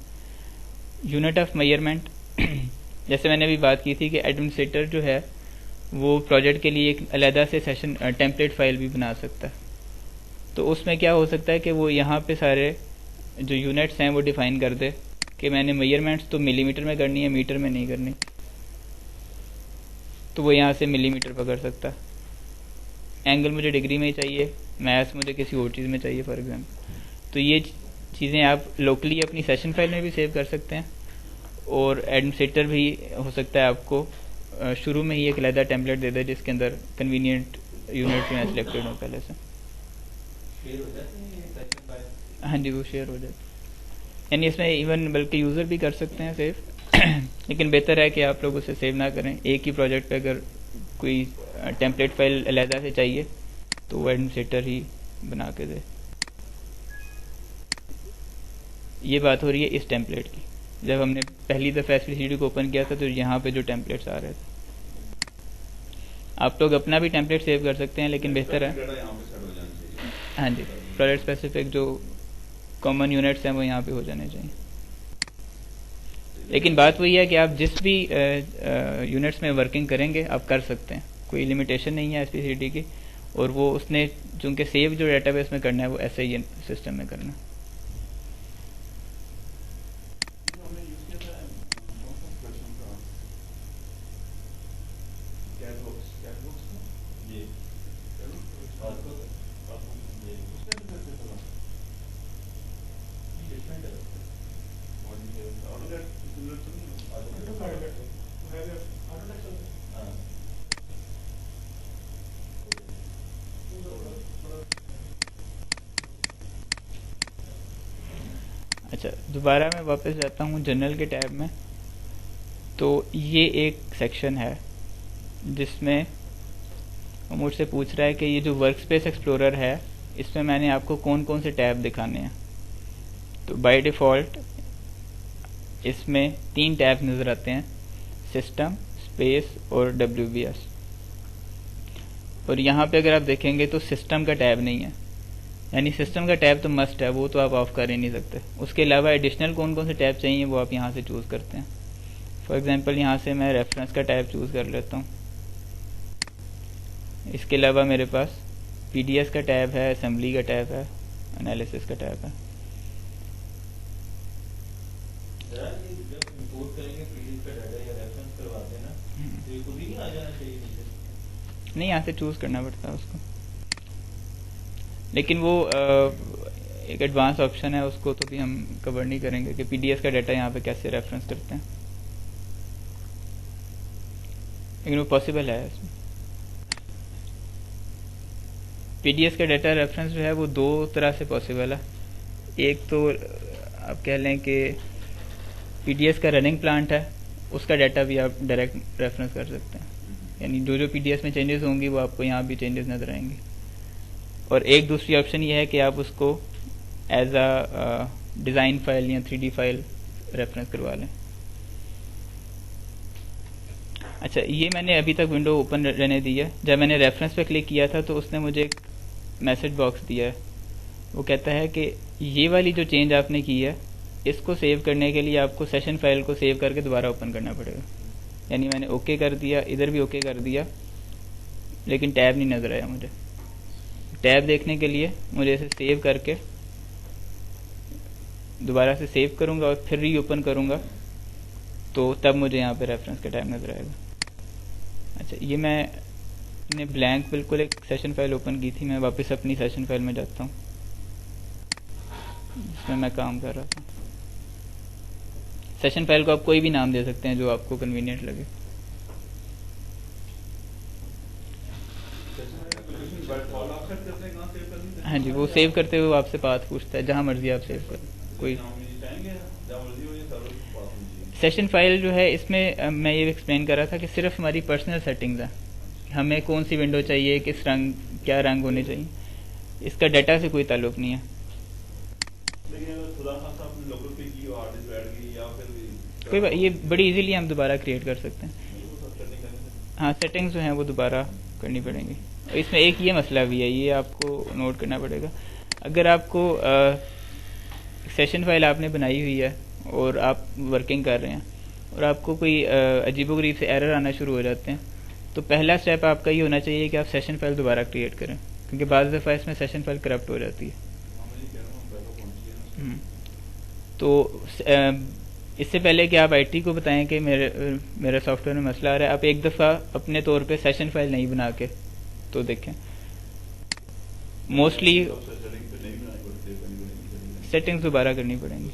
यूनिट ऑफ मेजरमेंट, जैसे मैंने अभी बात की थी कि एडमिनिस्ट्रेटर जो है वो प्रोजेक्ट के लिए एक अलग से सेशन टेम्पलेट फाइल भी बना सकता है। तो उसमें क्या हो सकता है कि वो यहाँ पे सारे जो यूनिट्स हैं वो डिफाइन कर दे कि मैंने मेजरमेंट्स तो मिलीमीटर में करनी है, मीटर में नहीं करनी। तो वो यहाँ से मिलीमीटर पकड़ सकता है। एंगल मुझे डिग्री में ही चाहिए, मैथ्स मुझे किसी और चीज़ में चाहिए फॉर एग्जाम्पल। तो ये चीज़ें आप लोकली अपनी सेशन फाइल में भी सेव कर सकते हैं और एडमिनिस्ट्रेटर भी हो सकता है आपको शुरू में ही एक अलग टेम्पलेट दे दे जिसके अंदर कन्वीनियंट यूनिट जो है सिलेक्टेड हो पहले से। हाँ जी, वो शेयर हो जाए। यानी इसमें इवन बल्कि यूज़र भी कर सकते हैं सेव लेकिन बेहतर है कि आप लोग उसे सेव ना करें। एक ही प्रोजेक्ट पे अगर कोई टेम्पलेट फाइल अलग से चाहिए तो वो एडमिनिस्ट्रेटर ही बना के दे। ये बात हो रही है इस टेम्पलेट की। जब हमने पहली दफ़ा SP3D को ओपन किया था तो यहाँ पे जो टेम्पलेट्स आ रहे थे, आप लोग अपना भी टेम्पलेट सेव कर सकते हैं लेकिन बेहतर है। हाँ जी, प्रोजेक्ट स्पेसिफिक जो कॉमन यूनिट्स हैं वो यहाँ पे हो जाने चाहिए। लेकिन बात वही है कि आप जिस भी यूनिट्स में वर्किंग करेंगे आप कर सकते हैं, कोई लिमिटेशन नहीं है SP3D की। और वो उसने चूँकि सेव जो डेटाबेस में करना है वो ऐसे ही सिस्टम में करना है। अच्छा, दोबारा मैं वापस जाता हूँ जनरल के टैब में। तो ये एक सेक्शन है जिसमें वो मुझसे पूछ रहा है कि ये जो वर्कस्पेस एक्सप्लोरर है इसमें मैंने आपको कौन कौन से टैब दिखाने हैं। तो बाय डिफ़ॉल्ट इसमें 3 टैब नज़र आते हैं, सिस्टम, स्पेस और WBS। और यहाँ पे अगर आप देखेंगे तो सिस्टम का टैब नहीं है, यानी सिस्टम का टैब तो मस्ट है, वो तो आप ऑफ कर ही नहीं सकते। उसके अलावा एडिशनल कौन कौन से टैब चाहिए वो आप यहाँ से चूज़ करते हैं। फॉर एग्जांपल यहाँ से मैं रेफरेंस का टैब चूज़ कर लेता हूँ। इसके अलावा मेरे पास PDS का टैब है, असेंबली का टैब है, एनालिसिस का टैब है। नहीं, यहाँ से चूज़ करना पड़ता है उसको, लेकिन वो एक एडवांस ऑप्शन है, उसको तो भी हम कवर नहीं करेंगे कि PDS का डाटा यहाँ पे कैसे रेफरेंस करते हैं। लेकिन वो पॉसिबल है इसमें। पीडीएस का डाटा रेफरेंस जो है वो दो तरह से पॉसिबल है। एक तो आप कह लें कि पीडीएस का रनिंग प्लांट है, उसका डाटा भी आप डायरेक्ट रेफरेंस कर सकते हैं, यानी जो जो पीडीएस में चेंजेस होंगी वो आपको यहाँ भी चेंजेस नजर आएंगे। और एक दूसरी ऑप्शन ये है कि आप उसको एज अ डिज़ाइन फाइल या 3D फाइल रेफरेंस करवा लें। अच्छा, ये मैंने अभी तक विंडो ओपन रहने दी है। जब मैंने रेफरेंस पे क्लिक किया था तो उसने मुझे एक मैसेज बॉक्स दिया है। वो कहता है कि ये वाली जो चेंज आपने की है इसको सेव करने के लिए आपको सेशन फाइल को सेव करके दोबारा ओपन करना पड़ेगा। यानी मैंने ओके कर दिया, इधर भी ओके कर दिया, लेकिन टैब नहीं नज़र आया मुझे। टैब देखने के लिए मुझे इसे सेव करके दोबारा से सेव करूंगा और फिर री ओपन करूंगा, तो तब मुझे यहाँ पे रेफरेंस का टैब नज़र आएगा। अच्छा, ये मैंने ब्लैंक बिल्कुल एक सेशन फाइल ओपन की थी। मैं वापस अपनी सेशन फाइल में जाता हूँ जिसमें मैं काम कर रहा था। सेशन फाइल को आप कोई भी नाम दे सकते हैं जो आपको कन्वीनियंट लगे। हाँ जी, वो सेव करते हुए आपसे पाथ पूछता है, जहाँ मर्जी आप सेव करें। कोई सेशन फाइल जो है इसमें मैं ये एक्सप्लेन कर रहा था कि सिर्फ हमारी पर्सनल सेटिंग्स हैं, हमें कौन सी विंडो चाहिए, किस रंग, क्या रंग होने चाहिए, इसका डाटा से कोई ताल्लुक नहीं है। कोई बात, ये बड़ी इजीली हम दोबारा क्रिएट कर सकते हैं। हाँ, सेटिंग्स जो हैं वो दोबारा करनी पड़ेंगी। इसमें एक ये मसला भी है, ये आपको नोट करना पड़ेगा। अगर आपको सेशन फाइल आपने बनाई हुई है और आप वर्किंग कर रहे हैं और आपको कोई अजीबोगरीब से एरर आना शुरू हो जाते हैं, तो पहला स्टेप आपका ये होना चाहिए कि आप सेशन फाइल दोबारा क्रिएट करें, क्योंकि बाज़ दफ़ा इसमें सेशन फाइल करप्ट हो जाती है। तो इससे पहले कि आप आईटी को बताएं कि मेरे सॉफ्टवेयर में मसला आ रहा है, आप एक दफ़ा अपने तौर पे सेशन फाइल नहीं बना के तो देखें। मोस्टली सेटिंग्स दोबारा करनी पड़ेंगी।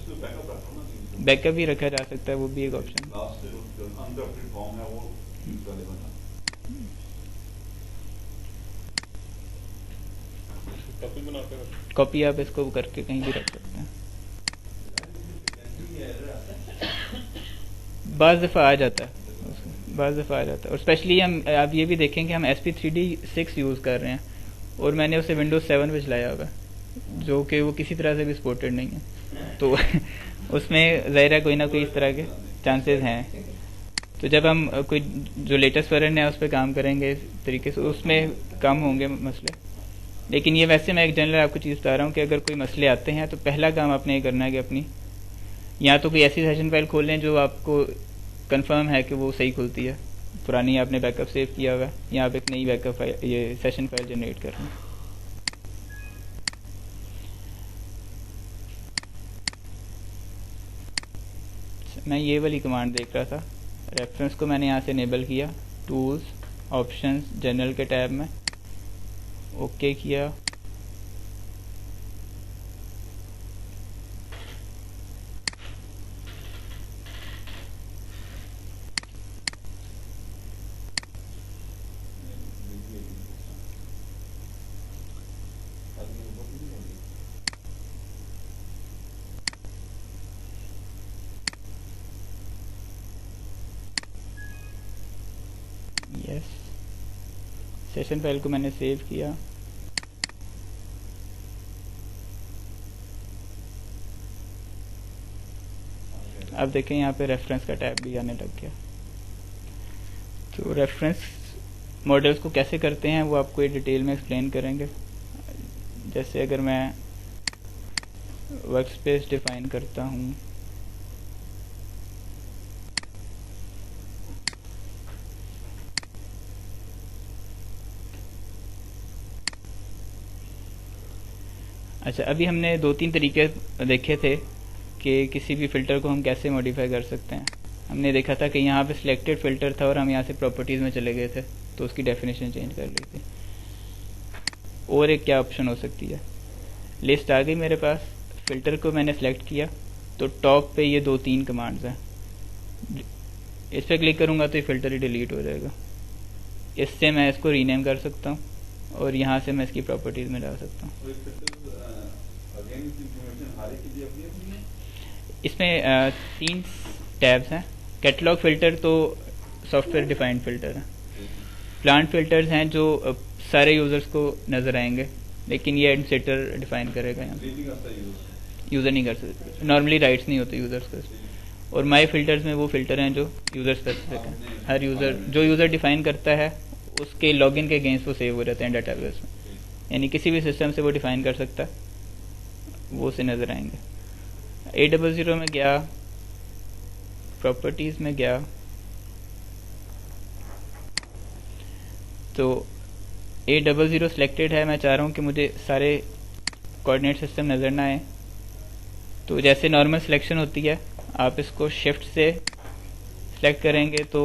बैकअप भी रखा जा सकता है, वो भी एक ऑप्शन। कॉपी आप इसको करके कहीं भी रख सकते हैं। बाज़ दफ़ा आ जाता है, बाज़ दफ़ा आ जाता है। और स्पेशली आप ये भी देखें कि हम SP3D6 यूज़ कर रहे हैं और मैंने उसे विंडोज़ 7 पे चलाया हुआ है, जो कि वो किसी तरह से भी सपोर्टेड नहीं है। तो उसमें ज़ाहिर है कोई ना कोई इस तरह के चांसेस हैं। तो जब हम कोई जो लेटेस्ट वर्जन है उस पर काम करेंगे इस तरीके से, उसमें कम होंगे मसले। लेकिन ये वैसे मैं एक जनरल आपको चीज़ बता रहा हूँ कि अगर कोई मसले आते हैं तो पहला काम आपने ये करना है कि अपनी या तो कोई ऐसी सेशन फाइल खोल लें जो आपको कंफर्म है कि वो सही खुलती है, पुरानी आपने बैकअप सेव किया हुआ है, या आप एक नई बैकअप फाइल, ये सेशन फाइल जनरेट कर रहे हैं। मैं ये वाली कमांड देख रहा था, रेफरेंस को मैंने यहाँ से इनेबल किया, टूल्स, ऑप्शंस, जनरल के टैब में ओके किया। यस, सेशन फाइल को मैंने सेव किया। अब देखें यहाँ पे रेफरेंस का टैब भी आने लग गया। तो रेफरेंस मॉडल्स को कैसे करते हैं वो आपको ये डिटेल में एक्सप्लेन करेंगे। जैसे अगर मैं वर्कस्पेस डिफाइन करता हूँ, अच्छा, अभी हमने 2-3 तरीके देखे थे कि किसी भी फ़िल्टर को हम कैसे मॉडिफाई कर सकते हैं। हमने देखा था कि यहाँ पे सिलेक्टेड फ़िल्टर था और हम यहाँ से प्रॉपर्टीज़ में चले गए थे तो उसकी डेफिनेशन चेंज कर ली थी। और एक क्या ऑप्शन हो सकती है, लिस्ट आ गई मेरे पास, फ़िल्टर को मैंने सेलेक्ट किया तो टॉप पे ये 2-3 कमांड्स हैं, इस पर क्लिक करूँगा तो ये फ़िल्टर ही डिलीट हो जाएगा। इससे मैं इसको रीनेम कर सकता हूँ और यहाँ से मैं इसकी प्रॉपर्टीज़ में ला सकता हूँ। इसमें 3 टैब्स हैं। कैटलॉग फ़िल्टर तो सॉफ्टवेयर डिफाइंड फ़िल्टर है। प्लांट फ़िल्टर्स हैं जो सारे यूज़र्स को नज़र आएंगे, लेकिन ये एडमिनिस्ट्रेटर डिफाइन करेगा। यहाँ यूज़र नहीं कर सकते, नॉर्मली राइट्स नहीं होते यूज़र्स को। और माई फ़िल्टर्स में वो फ़िल्टर हैं जो यूज़र स्पेसिफिक हैं। हर यूज़र जो यूज़र डिफाइन करता है उसके लॉगिन के अगेंस्ट वो सेव हो जाते हैं डाटाबेस में, यानी किसी भी सिस्टम से वो डिफाइन कर सकता है, वो से नज़र आएंगे। 800 में गया, प्रॉपर्टीज़ में गया तो 800 सिलेक्टेड है। मैं चाह रहा हूँ कि मुझे सारे कोऑर्डिनेट सिस्टम नज़र ना आए। तो जैसे नॉर्मल सिलेक्शन होती है, आप इसको शिफ्ट से सिलेक्ट करेंगे तो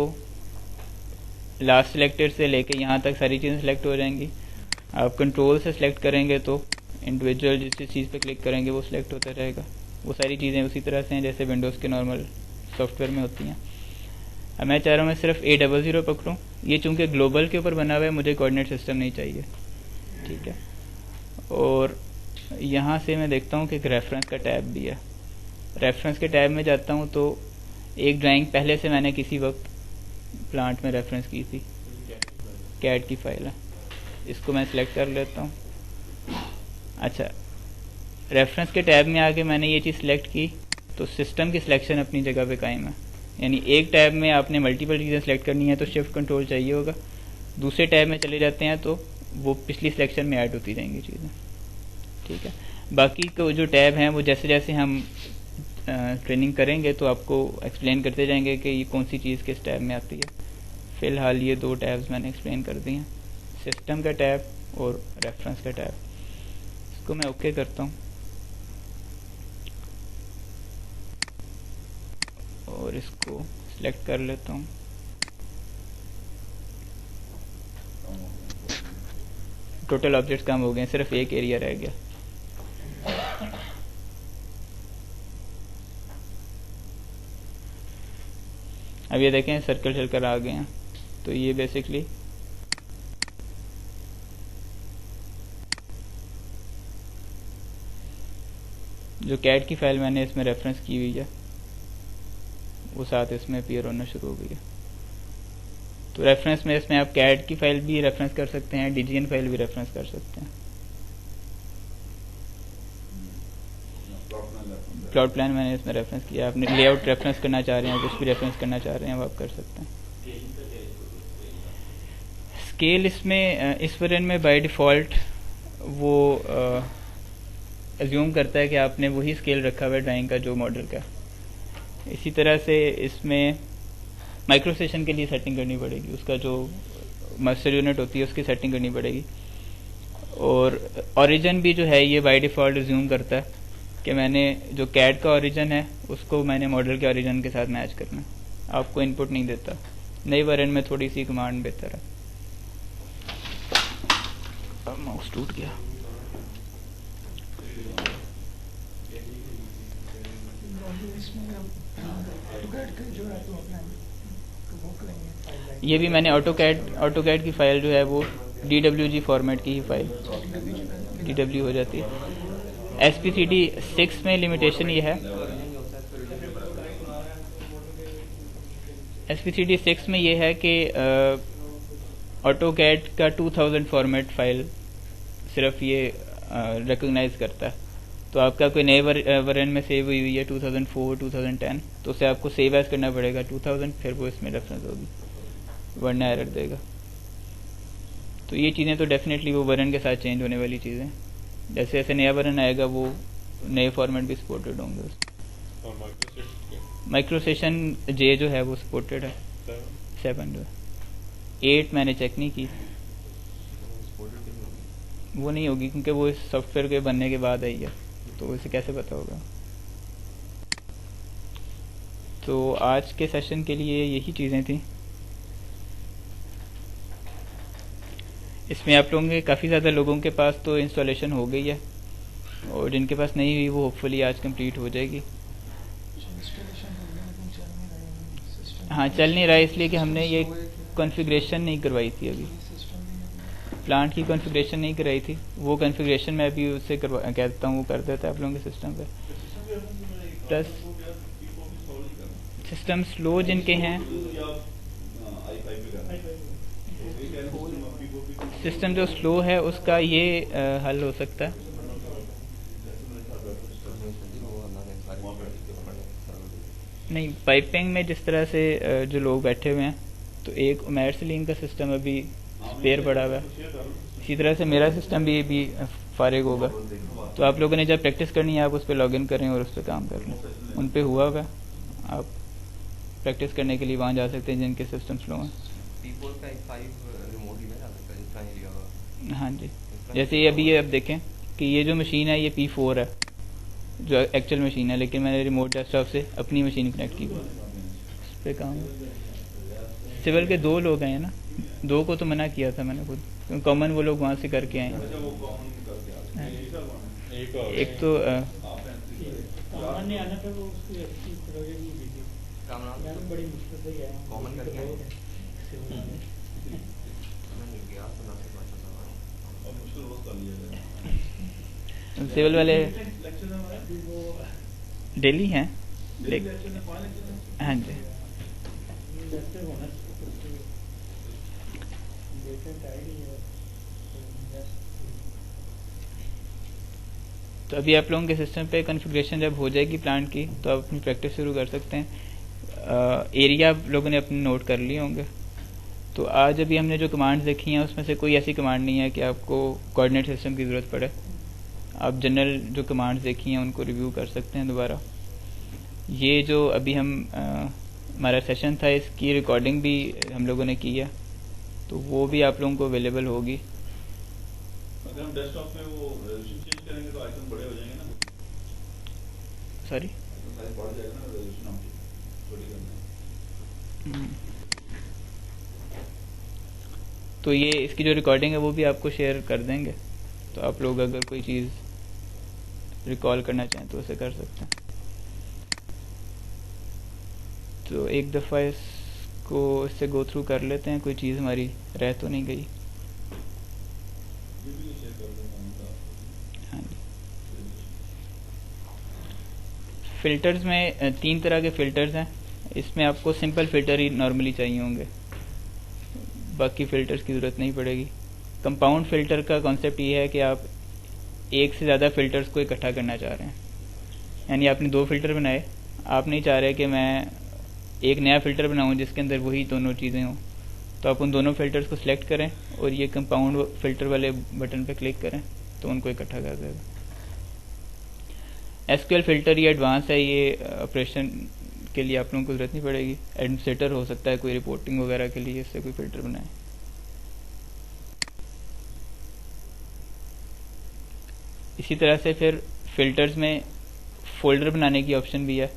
लास्ट सिलेक्टेड से लेके यहाँ तक सारी चीज़ें सिलेक्ट हो जाएंगी। आप कंट्रोल से सिलेक्ट करेंगे तो इंडिविजुअल जिस चीज़ पे क्लिक करेंगे वो सिलेक्ट होता रहेगा। वो सारी चीज़ें उसी तरह से हैं जैसे विंडोज़ के नॉर्मल सॉफ्टवेयर में होती हैं। अब मैं चाह रहा हूँ मैं सिर्फ 800 पकड़ूँ। ये चूँकि ग्लोबल के ऊपर बना हुआ है, मुझे कोऑर्डिनेट सिस्टम नहीं चाहिए, ठीक है। और यहाँ से मैं देखता हूँ कि एक रेफरेंस का टैब भी है। रेफरेंस के टैब में जाता हूँ तो एक ड्राइंग पहले से मैंने किसी वक्त प्लांट में रेफरेंस की थी, कैट की फाइल है। इसको मैं सिलेक्ट कर लेता हूँ। अच्छा, रेफरेंस के टैब में आके मैंने ये चीज़ सिलेक्ट की तो सिस्टम की सिलेक्शन अपनी जगह पे कायम है। यानी एक टैब में आपने मल्टीपल चीज़ें सेलेक्ट करनी है तो शिफ्ट कंट्रोल चाहिए होगा। दूसरे टैब में चले जाते हैं तो वो पिछली सिलेक्शन में ऐड होती रहेंगी चीज़ें, ठीक है। बाकी को जो टैब हैं वो जैसे जैसे हम ट्रेनिंग करेंगे तो आपको एक्सप्लेन करते जाएंगे कि ये कौन सी चीज़ किस टैब में आती है। फ़िलहाल ये 2 टैब्स मैंने एक्सप्लेन कर दिए हैं, सिस्टम का टैब और रेफरेंस का टैब। इसको मैं ओके करता हूँ और इसको सिलेक्ट कर लेता हूँ। टोटल ऑब्जेक्ट्स कम हो गए, सिर्फ एक एरिया रह गया। अब ये देखें सर्कल सर्कल आ गए हैं। तो ये बेसिकली जो कैट की फाइल मैंने इसमें रेफरेंस की हुई है वो साथ इसमें अपीयर होना शुरू हो गई है। तो रेफरेंस में इसमें आप कैट की फाइल भी रेफरेंस कर सकते हैं, डीजीएन फाइल भी रेफरेंस कर सकते हैं। प्लॉट प्लान मैंने इसमें रेफरेंस किया। आपने लेआउट रेफरेंस करना चाह रहे हैं, कुछ भी रेफरेंस करना चाह रहे हैं वो आप कर सकते हैं। स्केल इसमें इस वर्जन में बाय डिफ़ॉल्ट वो एज्यूम करता है कि आपने वही स्केल रखा हुआ है ड्राइंग का जो मॉडल का। इसी तरह से इसमें माइक्रो सेशन के लिए सेटिंग करनी पड़ेगी, उसका जो मास्टर यूनिट होती है उसकी सेटिंग करनी पड़ेगी। और ओरिजिन भी जो है ये बाय डिफ़ॉल्ट एज्यूम करता है कि मैंने जो कैट का ओरिजिन है उसको मैंने मॉडल के ओरिजिन के साथ मैच करना, आपको इनपुट नहीं देता। नई वर्जन में थोड़ी सी कमांड बेहतर है। माउस टूट गया। ये भी मैंने ऑटोकैड की फाइल जो है वो DWG फॉर्मेट की ही फाइल DW हो जाती है। SPCD 6 में लिमिटेशन ये है, SPCD 6 में ये है कि ऑटोकैड का 2000 फॉर्मेट फाइल सिर्फ ये रिकॉग्नाइज करता है। तो आपका कोई नए वर्जन में सेव हुई है 2004 2010 तो उसे आपको सेव एज करना पड़ेगा 2000, फिर वो इसमें रेफरेंस होगी, वरना एरर देगा। तो ये चीज़ें तो डेफिनेटली वो वर्जन के साथ चेंज होने वाली चीज़ें। जैसे जैसे नया वर्जन आएगा वो नए फॉर्मेट भी सपोर्टेड होंगे। माइक्रो सेशन J जो है वो सपोर्टेड है, 7 जो है। 8 मैंने चेक नहीं की, वो नहीं होगी क्योंकि वो इस सॉफ्टवेयर के बनने के बाद आई है, तो इसे कैसे पता होगा। तो आज के सेशन के लिए यही चीज़ें थी। इसमें आप लोगों के काफ़ी ज़्यादा लोगों के पास तो इंस्टॉलेशन हो गई है और जिनके पास नहीं हुई वो होपफुली आज कंप्लीट हो जाएगी। हाँ चल नहीं रहा है इसलिए कि हमने ये कॉन्फ़िगरेशन नहीं करवाई थी अभी, प्लांट की कॉन्फ़िगरेशन नहीं कराई थी। वो कॉन्फ़िगरेशन मैं अभी उससे कहता हूँ वो कर देता है आप लोगों के सिस्टम पे। प्लस सिस्टम स्लो जिनके हैं, सिस्टम जो स्लो है उसका ये हल हो सकता है। नहीं, पाइपिंग में जिस तरह से जो लोग बैठे हुए हैं, तो एक उमैर सलीम का सिस्टम अभी स्पेयर पड़ा हुआ है, इसी तरह से मेरा सिस्टम भी अभी फारिग होगा। तो आप लोगों ने जब प्रैक्टिस करनी है आप उस पर लॉगिन करें और उस पर काम कर लें। उन पे हुआ होगा, आप प्रैक्टिस करने के लिए वहाँ जा सकते हैं जिनके सिस्टम स्लो हैं। हाँ जी, जैसे ये अभी ये अब देखें कि ये जो मशीन है ये P4 है जो एक्चुअल मशीन है, लेकिन मैंने रिमोट डेस्कटॉप से अपनी मशीन कनेक्ट की हुई उस पर काम। सिविल के 2 लोग हैं ना, 2 को तो मना किया था मैंने खुद, क्योंकि कॉमन वो लोग वहाँ से करके आए हैं। एक तो सिविल वाले डेली हैं, हाँ जी। तो अभी आप लोगों के सिस्टम पे कॉन्फ़िगरेशन जब हो जाएगी प्लांट की तो आप अपनी प्रैक्टिस शुरू कर सकते हैं। एरिया आप लोगों ने अपने नोट कर लिए होंगे। तो आज अभी हमने जो कमांड्स देखी हैं उसमें से कोई ऐसी कमांड नहीं है कि आपको कोऑर्डिनेट सिस्टम की ज़रूरत पड़े। आप जनरल जो कमांड्स देखी हैं उनको रिव्यू कर सकते हैं दोबारा। ये जो अभी हम हमारा सेशन था इसकी रिकॉर्डिंग भी हम लोगों ने की है, तो वो भी आप लोगों को अवेलेबल होगी। अगर हम डेस्कटॉप पे वो रेजोल्यूशन चेंज करेंगे तो आइकन बड़े हो जाएंगे ना। सॉरी, साइज बढ़ जाएगा ना, रेजोल्यूशन हम छोटी करना है। तो ये इसकी जो रिकॉर्डिंग है वो भी आपको शेयर कर देंगे, तो आप लोग अगर कोई चीज़ रिकॉल करना चाहें तो उसे कर सकते हैं। तो एक दफ़ा इसको इससे गो थ्रू कर लेते हैं, कोई चीज़ हमारी रह तो नहीं गई। हाँ जी, फ़िल्टर्स में 3 तरह के फ़िल्टर्स हैं। इसमें आपको सिंपल फ़िल्टर ही नॉर्मली चाहिए होंगे, बाकी फ़िल्टर्स की ज़रूरत नहीं पड़ेगी। कंपाउंड फ़िल्टर का कॉन्सेप्ट ये है कि आप एक से ज़्यादा फ़िल्टर्स को इकट्ठा करना चाह रहे हैं, यानी आपने 2 फ़िल्टर बनाए, आप नहीं चाह रहे कि मैं एक नया फ़िल्टर बनाऊं जिसके अंदर वही दोनों चीज़ें हों। तो आप उन दोनों फ़िल्टर्स को सिलेक्ट करें और ये कंपाउंड फ़िल्टर वाले बटन पे क्लिक करें तो उनको इकट्ठा कर देगा। SQL फ़िल्टर ये एडवांस है, ये ऑपरेशन के लिए आप लोगों को ज़रूरत नहीं पड़ेगी। एडमिनिस्ट्रेटर हो सकता है कोई रिपोर्टिंग वगैरह के लिए इससे कोई फ़िल्टर बनाए। इसी तरह से फिर फ़िल्टर्स में फ़ोल्डर बनाने की ऑप्शन भी है।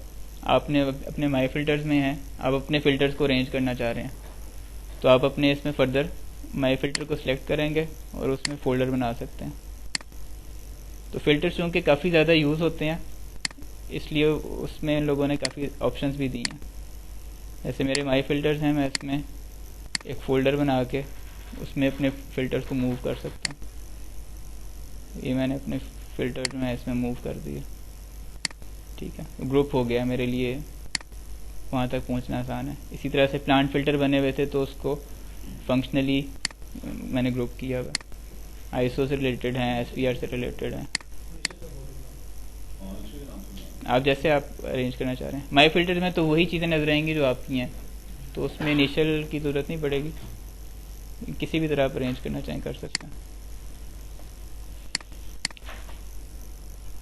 आपने अपने माई फ़िल्टर्स में हैं, आप अपने फ़िल्टर्स को अरेंज करना चाह रहे हैं, तो आप अपने इसमें फर्दर माई फ़िल्टर को सिलेक्ट करेंगे और उसमें फ़ोल्डर बना सकते हैं। तो फ़िल्टर्स चूँकि काफ़ी ज़्यादा यूज़ होते हैं इसलिए उसमें इन लोगों ने काफ़ी ऑप्शंस भी दी हैं। जैसे मेरे माई फ़िल्टर्स हैं, मैं इसमें एक फ़ोल्डर बना के उसमें अपने फ़िल्टर्स को मूव कर सकता हूँ। ये मैंने अपने फ़िल्टर में इसमें मूव कर दिया, ठीक है, ग्रुप हो गया मेरे लिए, वहाँ तक पहुँचना आसान है। इसी तरह से प्लांट फ़िल्टर बने हुए थे तो उसको फंक्शनली मैंने ग्रुप किया हुआ, ISO से रिलेटेड हैं, SPR से रिलेटेड हैं, आप जैसे आप अरेंज करना चाह रहे हैं। माई फ़िल्टर में तो वही चीज़ें नज़र आएंगी जो आपकी हैं, तो उसमें इनिशियल की ज़रूरत नहीं पड़ेगी, किसी भी तरह आप अरेंज करना चाहें कर सकते हैं।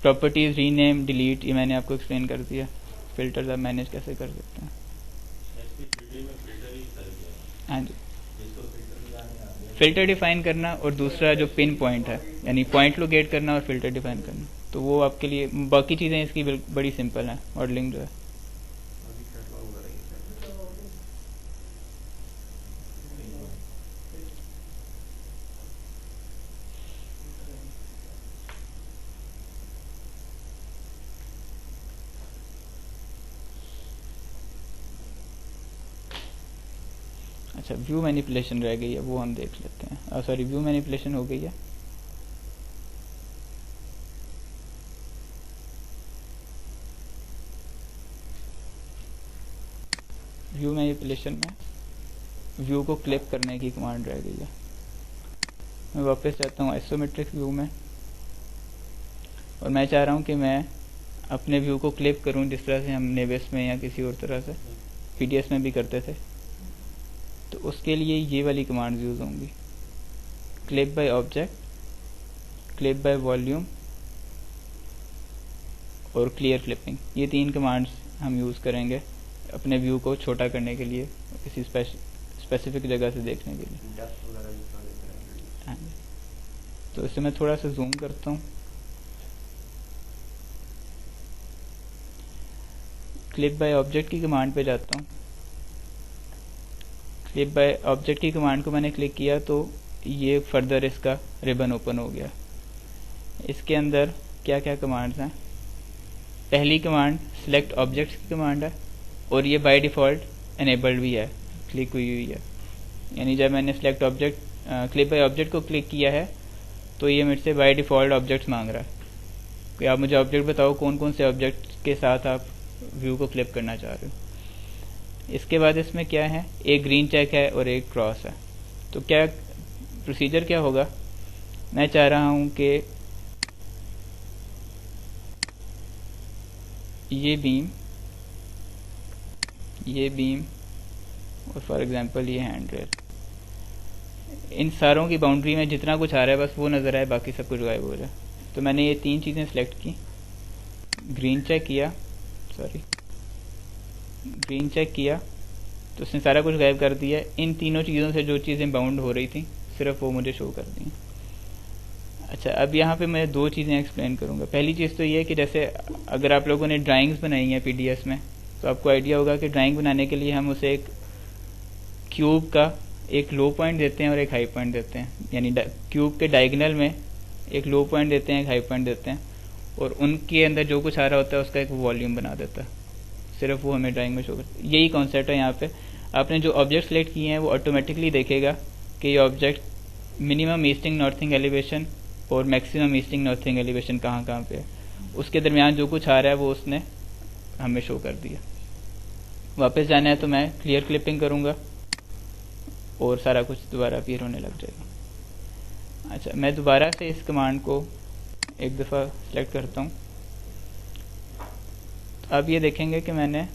प्रॉपर्टीज़, रीनेम, डिलीट, ये मैंने आपको एक्सप्लेन कर दिया। फ़िल्टर्स आप मैनेज कैसे कर सकते हैं। हाँ जी, फ़िल्टर डिफ़ाइन करना और दूसरा जो पिन पॉइंट है यानी पॉइंट लोकेट करना और फ़िल्टर डिफ़ाइन करना, तो वो आपके लिए, बाकी चीज़ें इसकी बड़ी सिंपल हैं, मॉडलिंग जो है। अच्छा, व्यू मैनिपुलेशन रह गई है, वो हम देख लेते हैं। सॉरी, व्यू मैनिपुलेशन हो गई है। व्यू मैनिपुलेशन में व्यू को क्लिप करने की कमांड रह गई है। मैं वापस जाता हूँ आइसोमेट्रिक व्यू में, और मैं चाह रहा हूँ कि मैं अपने व्यू को क्लिप करूँ जिस तरह से हम नेविस में या किसी और तरह से पीडीएस में भी करते थे। तो उसके लिए ये वाली कमांड्स यूज़ होंगी, clip by object, clip by volume और क्लियर क्लिपिंग। ये 3 कमांड्स हम यूज़ करेंगे अपने व्यू को छोटा करने के लिए, किसी स्पेसिफिक जगह से देखने के लिए। हाँ, तो इसे मैं थोड़ा सा जूम करता हूँ। क्लिप बाय ऑब्जेक्ट की कमांड पे जाता हूँ। क्लिप बाय ऑब्जेक्ट की कमांड को मैंने क्लिक किया तो ये फर्दर इसका रिबन ओपन हो गया। इसके अंदर क्या क्या कमांड्स हैं? पहली कमांड सिलेक्ट ऑब्जेक्ट्स की कमांड है, और ये बाय डिफ़ॉल्ट एनेबल्ड भी है, क्लिक हुई हुई है। यानी जब मैंने select object clip by object को क्लिक किया है तो ये मेरे से बाय डिफ़ॉल्ट ऑब्जेक्ट्स मांग रहा है कि आप मुझे ऑब्जेक्ट बताओ कौन कौन से ऑब्जेक्ट के साथ आप व्यू को क्लिप करना चाह रहे हो। इसके बाद इसमें क्या है, एक ग्रीन चेक है और एक क्रॉस है। तो क्या प्रोसीजर क्या होगा, मैं चाह रहा हूँ कि ये बीम और फॉर एग्जांपल ये हैंड रेल, इन सारों की बाउंड्री में जितना कुछ आ रहा है बस वो नज़र आए, बाकी सब कुछ गायब हो जाए। तो मैंने ये 3 चीज़ें सिलेक्ट की, ग्रीन चेक किया तो उसने सारा कुछ गायब कर दिया। इन तीनों चीज़ों से जो चीज़ें बाउंड हो रही थी सिर्फ वो मुझे शो कर दी। अच्छा, अब यहाँ पे मैं 2 चीज़ें एक्सप्लेन करूँगा। पहली चीज़ तो ये है कि जैसे अगर आप लोगों ने ड्राइंग्स बनाई हैं पीडीएस में, तो आपको आइडिया होगा कि ड्राइंग बनाने के लिए हम उसे एक क्यूब का एक लो पॉइंट देते हैं और एक हाई पॉइंट देते हैं। यानी क्यूब के डायगोनल में एक लो पॉइंट देते हैं, एक हाई पॉइंट देते हैं, और उनके अंदर जो कुछ आ रहा होता है उसका एक वॉल्यूम बना देता है। सिर्फ वो हमें ड्राइंग में शो करता है। यही कॉन्सेप्ट है यहाँ पे। आपने जो ऑब्जेक्ट सेलेक्ट किए हैं वो ऑटोमेटिकली देखेगा कि ये object minimum easting northing elevation और मैक्सिमम ईस्टिंग नॉर्थिंग एलिवेशन कहाँ कहाँ पे है, उसके दरमियान जो कुछ आ रहा है वो उसने हमें शो कर दिया। वापस जाना है तो मैं क्लियर क्लिपिंग करूँगा और सारा कुछ दोबारा अपीयर होने लग जाएगा। अच्छा, मैं दोबारा से इस कमांड को एक दफ़ा सेलेक्ट करता हूँ। तो अब ये देखेंगे कि मैंने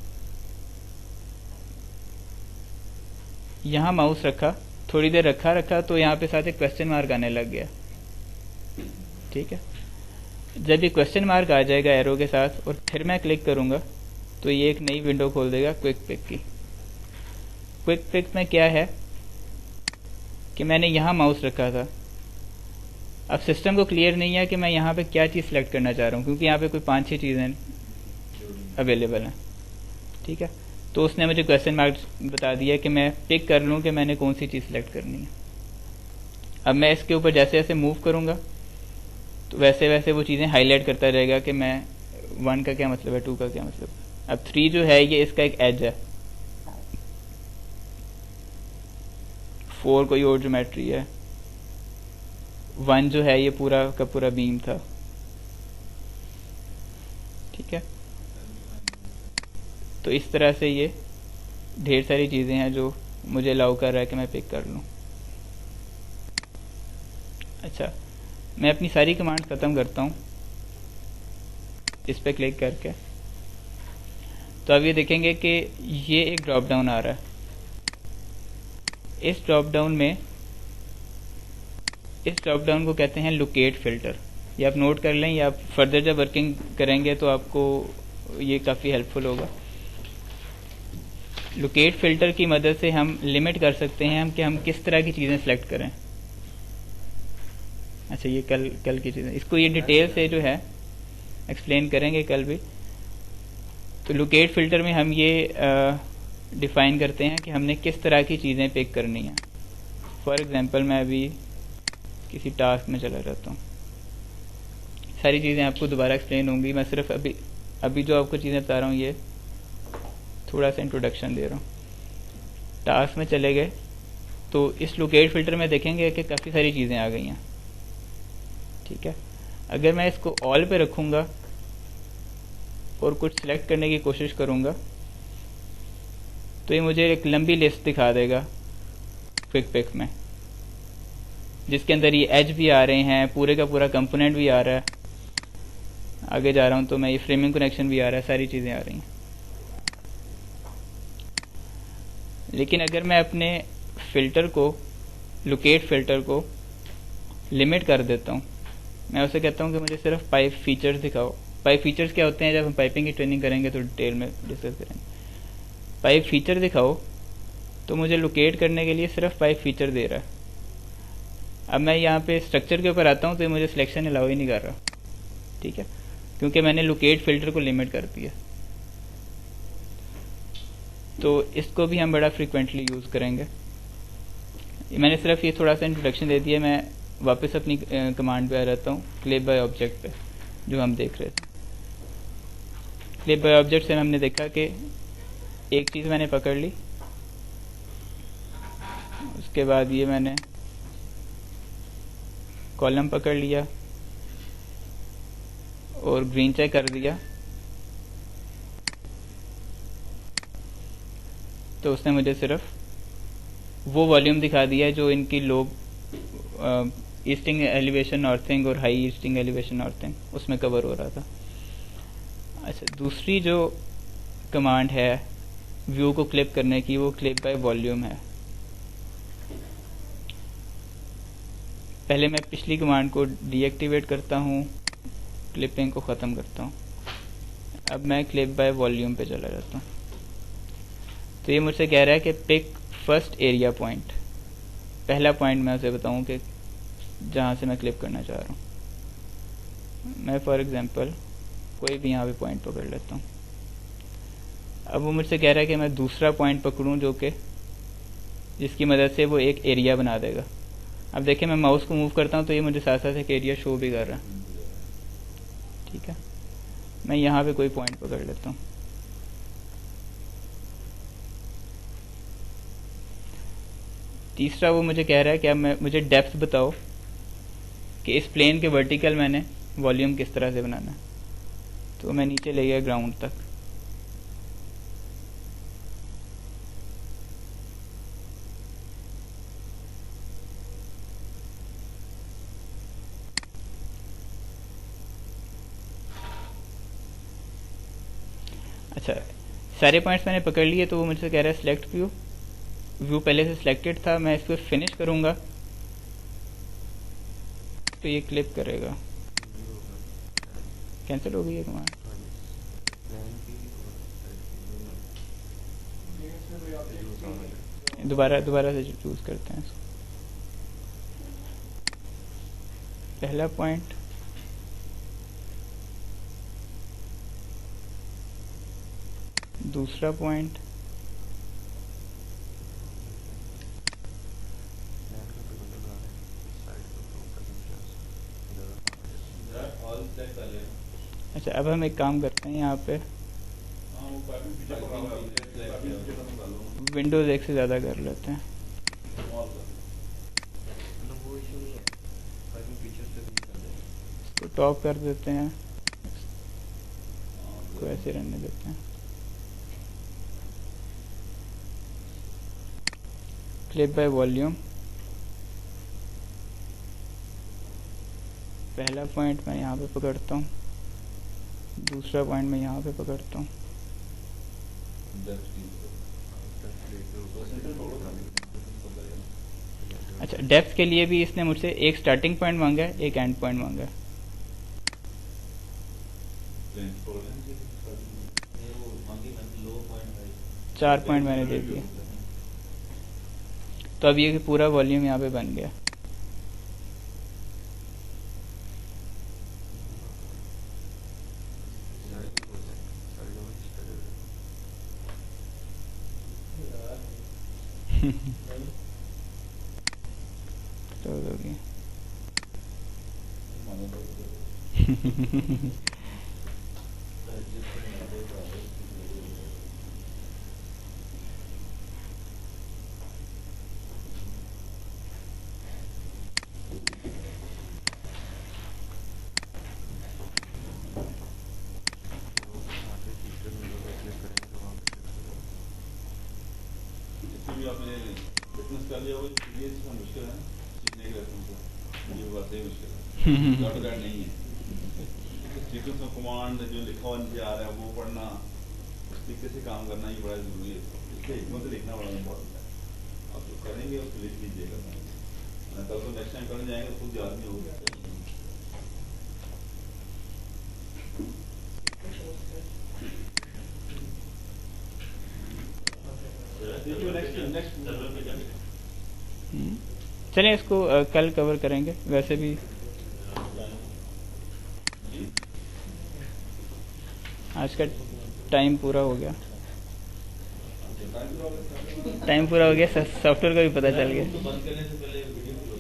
यहाँ माउस रखा, थोड़ी देर रखा तो यहाँ पे साथ एक क्वेश्चन मार्क आने लग गया। ठीक है, जब ये क्वेश्चन मार्क आ जाएगा एरो के साथ और फिर मैं क्लिक करूँगा तो ये एक नई विंडो खोल देगा क्विक पिक की। क्विक पिक में क्या है कि मैंने यहाँ माउस रखा था। अब सिस्टम को क्लियर नहीं है कि मैं यहाँ पे क्या चीज़ सेलेक्ट करना चाह रहा हूँ, क्योंकि यहाँ पे कोई 5-6 चीज़ें अवेलेबल हैं। ठीक है, तो उसने मुझे क्वेश्चन मार्क बता दिया कि मैं पिक कर लूँ कि मैंने कौन सी चीज़ सेलेक्ट करनी है। अब मैं इसके ऊपर जैसे जैसे मूव करूँगा तो वैसे वैसे वो चीज़ें हाईलाइट करता रहेगा कि मैं 1 का क्या मतलब है, 2 का क्या मतलब है। अब 3 जो है ये इसका एक एज है, 4 कोई और ज्योमेट्री है, 1 जो है ये पूरा का पूरा बीम था। ठीक है, तो इस तरह से ये ढेर सारी चीज़ें हैं जो मुझे अलाउ कर रहा है कि मैं पिक कर लूँ। अच्छा, मैं अपनी सारी कमांड ख़त्म करता हूँ इस पे क्लिक करके। तो अब ये देखेंगे कि ये एक ड्रॉप डाउन आ रहा है। इस ड्रॉप डाउन को कहते हैं लोकेट फिल्टर। ये आप नोट कर लें, या आप फर्दर जब वर्किंग करेंगे तो आपको ये काफ़ी हेल्पफुल होगा। लोकेट फिल्टर की मदद से हम लिमिट कर सकते हैं कि हम किस तरह की चीज़ें सेलेक्ट करें। अच्छा, ये कल की चीज़ें, इसको ये डिटेल से जो है एक्सप्लेन करेंगे कल भी। तो लोकेट फिल्टर में हम ये डिफाइन करते हैं कि हमने किस तरह की चीज़ें पिक करनी है। फॉर एग्जांपल मैं अभी किसी टास्क में चला जाता हूँ, सारी चीज़ें आपको दोबारा एक्सप्लेन होंगी। मैं सिर्फ अभी जो आपको चीज़ें बता रहा हूँ ये थोड़ा सा इंट्रोडक्शन दे रहा हूँ। टास्क में चले गए, तो इस लोकेट फिल्टर में देखेंगे कि काफ़ी सारी चीज़ें आ गई हैं। ठीक है, अगर मैं इसको ऑल पे रखूँगा और कुछ सिलेक्ट करने की कोशिश करूँगा तो ये मुझे एक लंबी लिस्ट दिखा देगा क्विक पिक में, जिसके अंदर ये एज भी आ रहे हैं, पूरे का पूरा कंपोनेंट भी आ रहा है। आगे जा रहा हूँ तो मैं ये फ्रेमिंग कनेक्शन भी आ रहा है, सारी चीज़ें आ रही हैं। लेकिन अगर मैं अपने फ़िल्टर को, लोकेट फ़िल्टर को लिमिट कर देता हूँ, मैं उसे कहता हूँ कि मुझे सिर्फ पाइप फीचर्स दिखाओ। पाइप फीचर्स क्या होते हैं, जब हम पाइपिंग की ट्रेनिंग करेंगे तो डिटेल में डिस्कस करेंगे। पाइप फीचर दिखाओ, तो मुझे लोकेट करने के लिए सिर्फ पाइप फीचर दे रहा है। अब मैं यहाँ पे स्ट्रक्चर के ऊपर आता हूँ तो ये मुझे सिलेक्शन अलाउ ही नहीं कर रहा। ठीक है, क्योंकि मैंने लोकेट फिल्टर को लिमिट कर दिया। तो इसको भी हम बड़ा फ्रीक्वेंटली यूज़ करेंगे। मैंने सिर्फ ये थोड़ा सा इंट्रोडक्शन दे दिया, मैं वापस अपनी कमांड पे आ जाता हूँ, क्लिप बाय ऑब्जेक्ट पे, जो हम देख रहे थे। क्लिप बाय ऑब्जेक्ट से हमने देखा कि एक चीज़ मैंने पकड़ ली, उसके बाद ये मैंने कॉलम पकड़ लिया और ग्रीन चेक कर दिया, तो उसने मुझे सिर्फ वो वॉल्यूम दिखा दिया जो इनकी लोग ईस्टिंग एलिवेशन नॉर्थिंग और हाई ईस्टिंग एलिवेशन नॉर्थिंग उसमें कवर हो रहा था। अच्छा, दूसरी जो कमांड है व्यू को क्लिप करने की, वो क्लिप बाय वॉल्यूम है। पहले मैं पिछली कमांड को डीएक्टिवेट करता हूँ, क्लिपिंग को ख़त्म करता हूँ। अब मैं क्लिप बाय वॉल्यूम पे चला जाता हूँ। तो ये मुझसे कह रहा है कि पिक फर्स्ट एरिया पॉइंट, पहला पॉइंट मैं उसे बताऊँ कि जहाँ से मैं क्लिप करना चाह रहा हूँ। मैं फॉर एग्जांपल कोई भी यहाँ पे पॉइंट पकड़ लेता हूँ। अब वो मुझसे कह रहा है कि मैं दूसरा पॉइंट पकड़ूँ जो कि जिसकी मदद से वो एक एरिया बना देगा। अब देखिए मैं माउस को मूव करता हूँ तो ये मुझे साथ साथ एक एरिया शो भी कर रहा है। ठीक है, मैं यहाँ पे कोई पॉइंट पकड़ लेता हूँ। तीसरा वो मुझे कह रहा है कि अब मुझे डेप्थ बताओ कि इस प्लेन के वर्टिकल मैंने वॉल्यूम किस तरह से बनाना है। तो मैं नीचे ले गया ग्राउंड तक। अच्छा, सारे पॉइंट्स मैंने पकड़ लिए, तो वो मुझसे कह रहा है सिलेक्ट व्यू। व्यू पहले से सिलेक्टेड था, मैं इसको फिनिश करूंगा तो ये क्लिप करेगा। कैंसिल हो गई है कमांड। दोबारा से चूज करते हैं इसको। पहला पॉइंट, दूसरा पॉइंट, अच्छा अब हम एक काम करते हैं, यहाँ पे विंडोज एक से ज़्यादा कर लेते हैं। इसको टॉप कर देते हैं, इसको ऐसे रहने देते हैं। क्लिप बाय वॉल्यूम, पहला पॉइंट मैं यहाँ पे पकड़ता हूँ, दूसरा पॉइंट मैं यहाँ पे पकड़ता हूँ। अच्छा, डेप्थ के लिए भी इसने मुझसे एक स्टार्टिंग पॉइंट मांगा है, एक एंड पॉइंट मांगा है। चार पॉइंट मैंने दे दिए, तो अब ये पूरा वॉल्यूम यहाँ पे बन गया। तो हो गया। भी आपने फिटनेस कर लिया हो ये थोड़ा मुश्किल है सीखने के लिए तुमको ये बात ही मुश्किल है डॉट गार्ड नहीं है सीक्वेंस ऑफ कमांड जो लिखा हुआ नीचे आ रहा है वो पढ़ना उस तरीके से काम करना ये बड़ा जरूरी है इसलिए हिकमत से लिखना बड़ा इम्पोर्टेंट है आप जो करेंगे उसको लिख लीजिएगा कल को नेक्स्ट टाइम करने जाएंगे तो खुद याद नहीं होगा चलिए इसको कल कवर करेंगे वैसे भी आज का टाइम पूरा हो गया सॉफ्टवेयर का भी पता चल गया बंद करने से पहले वीडियो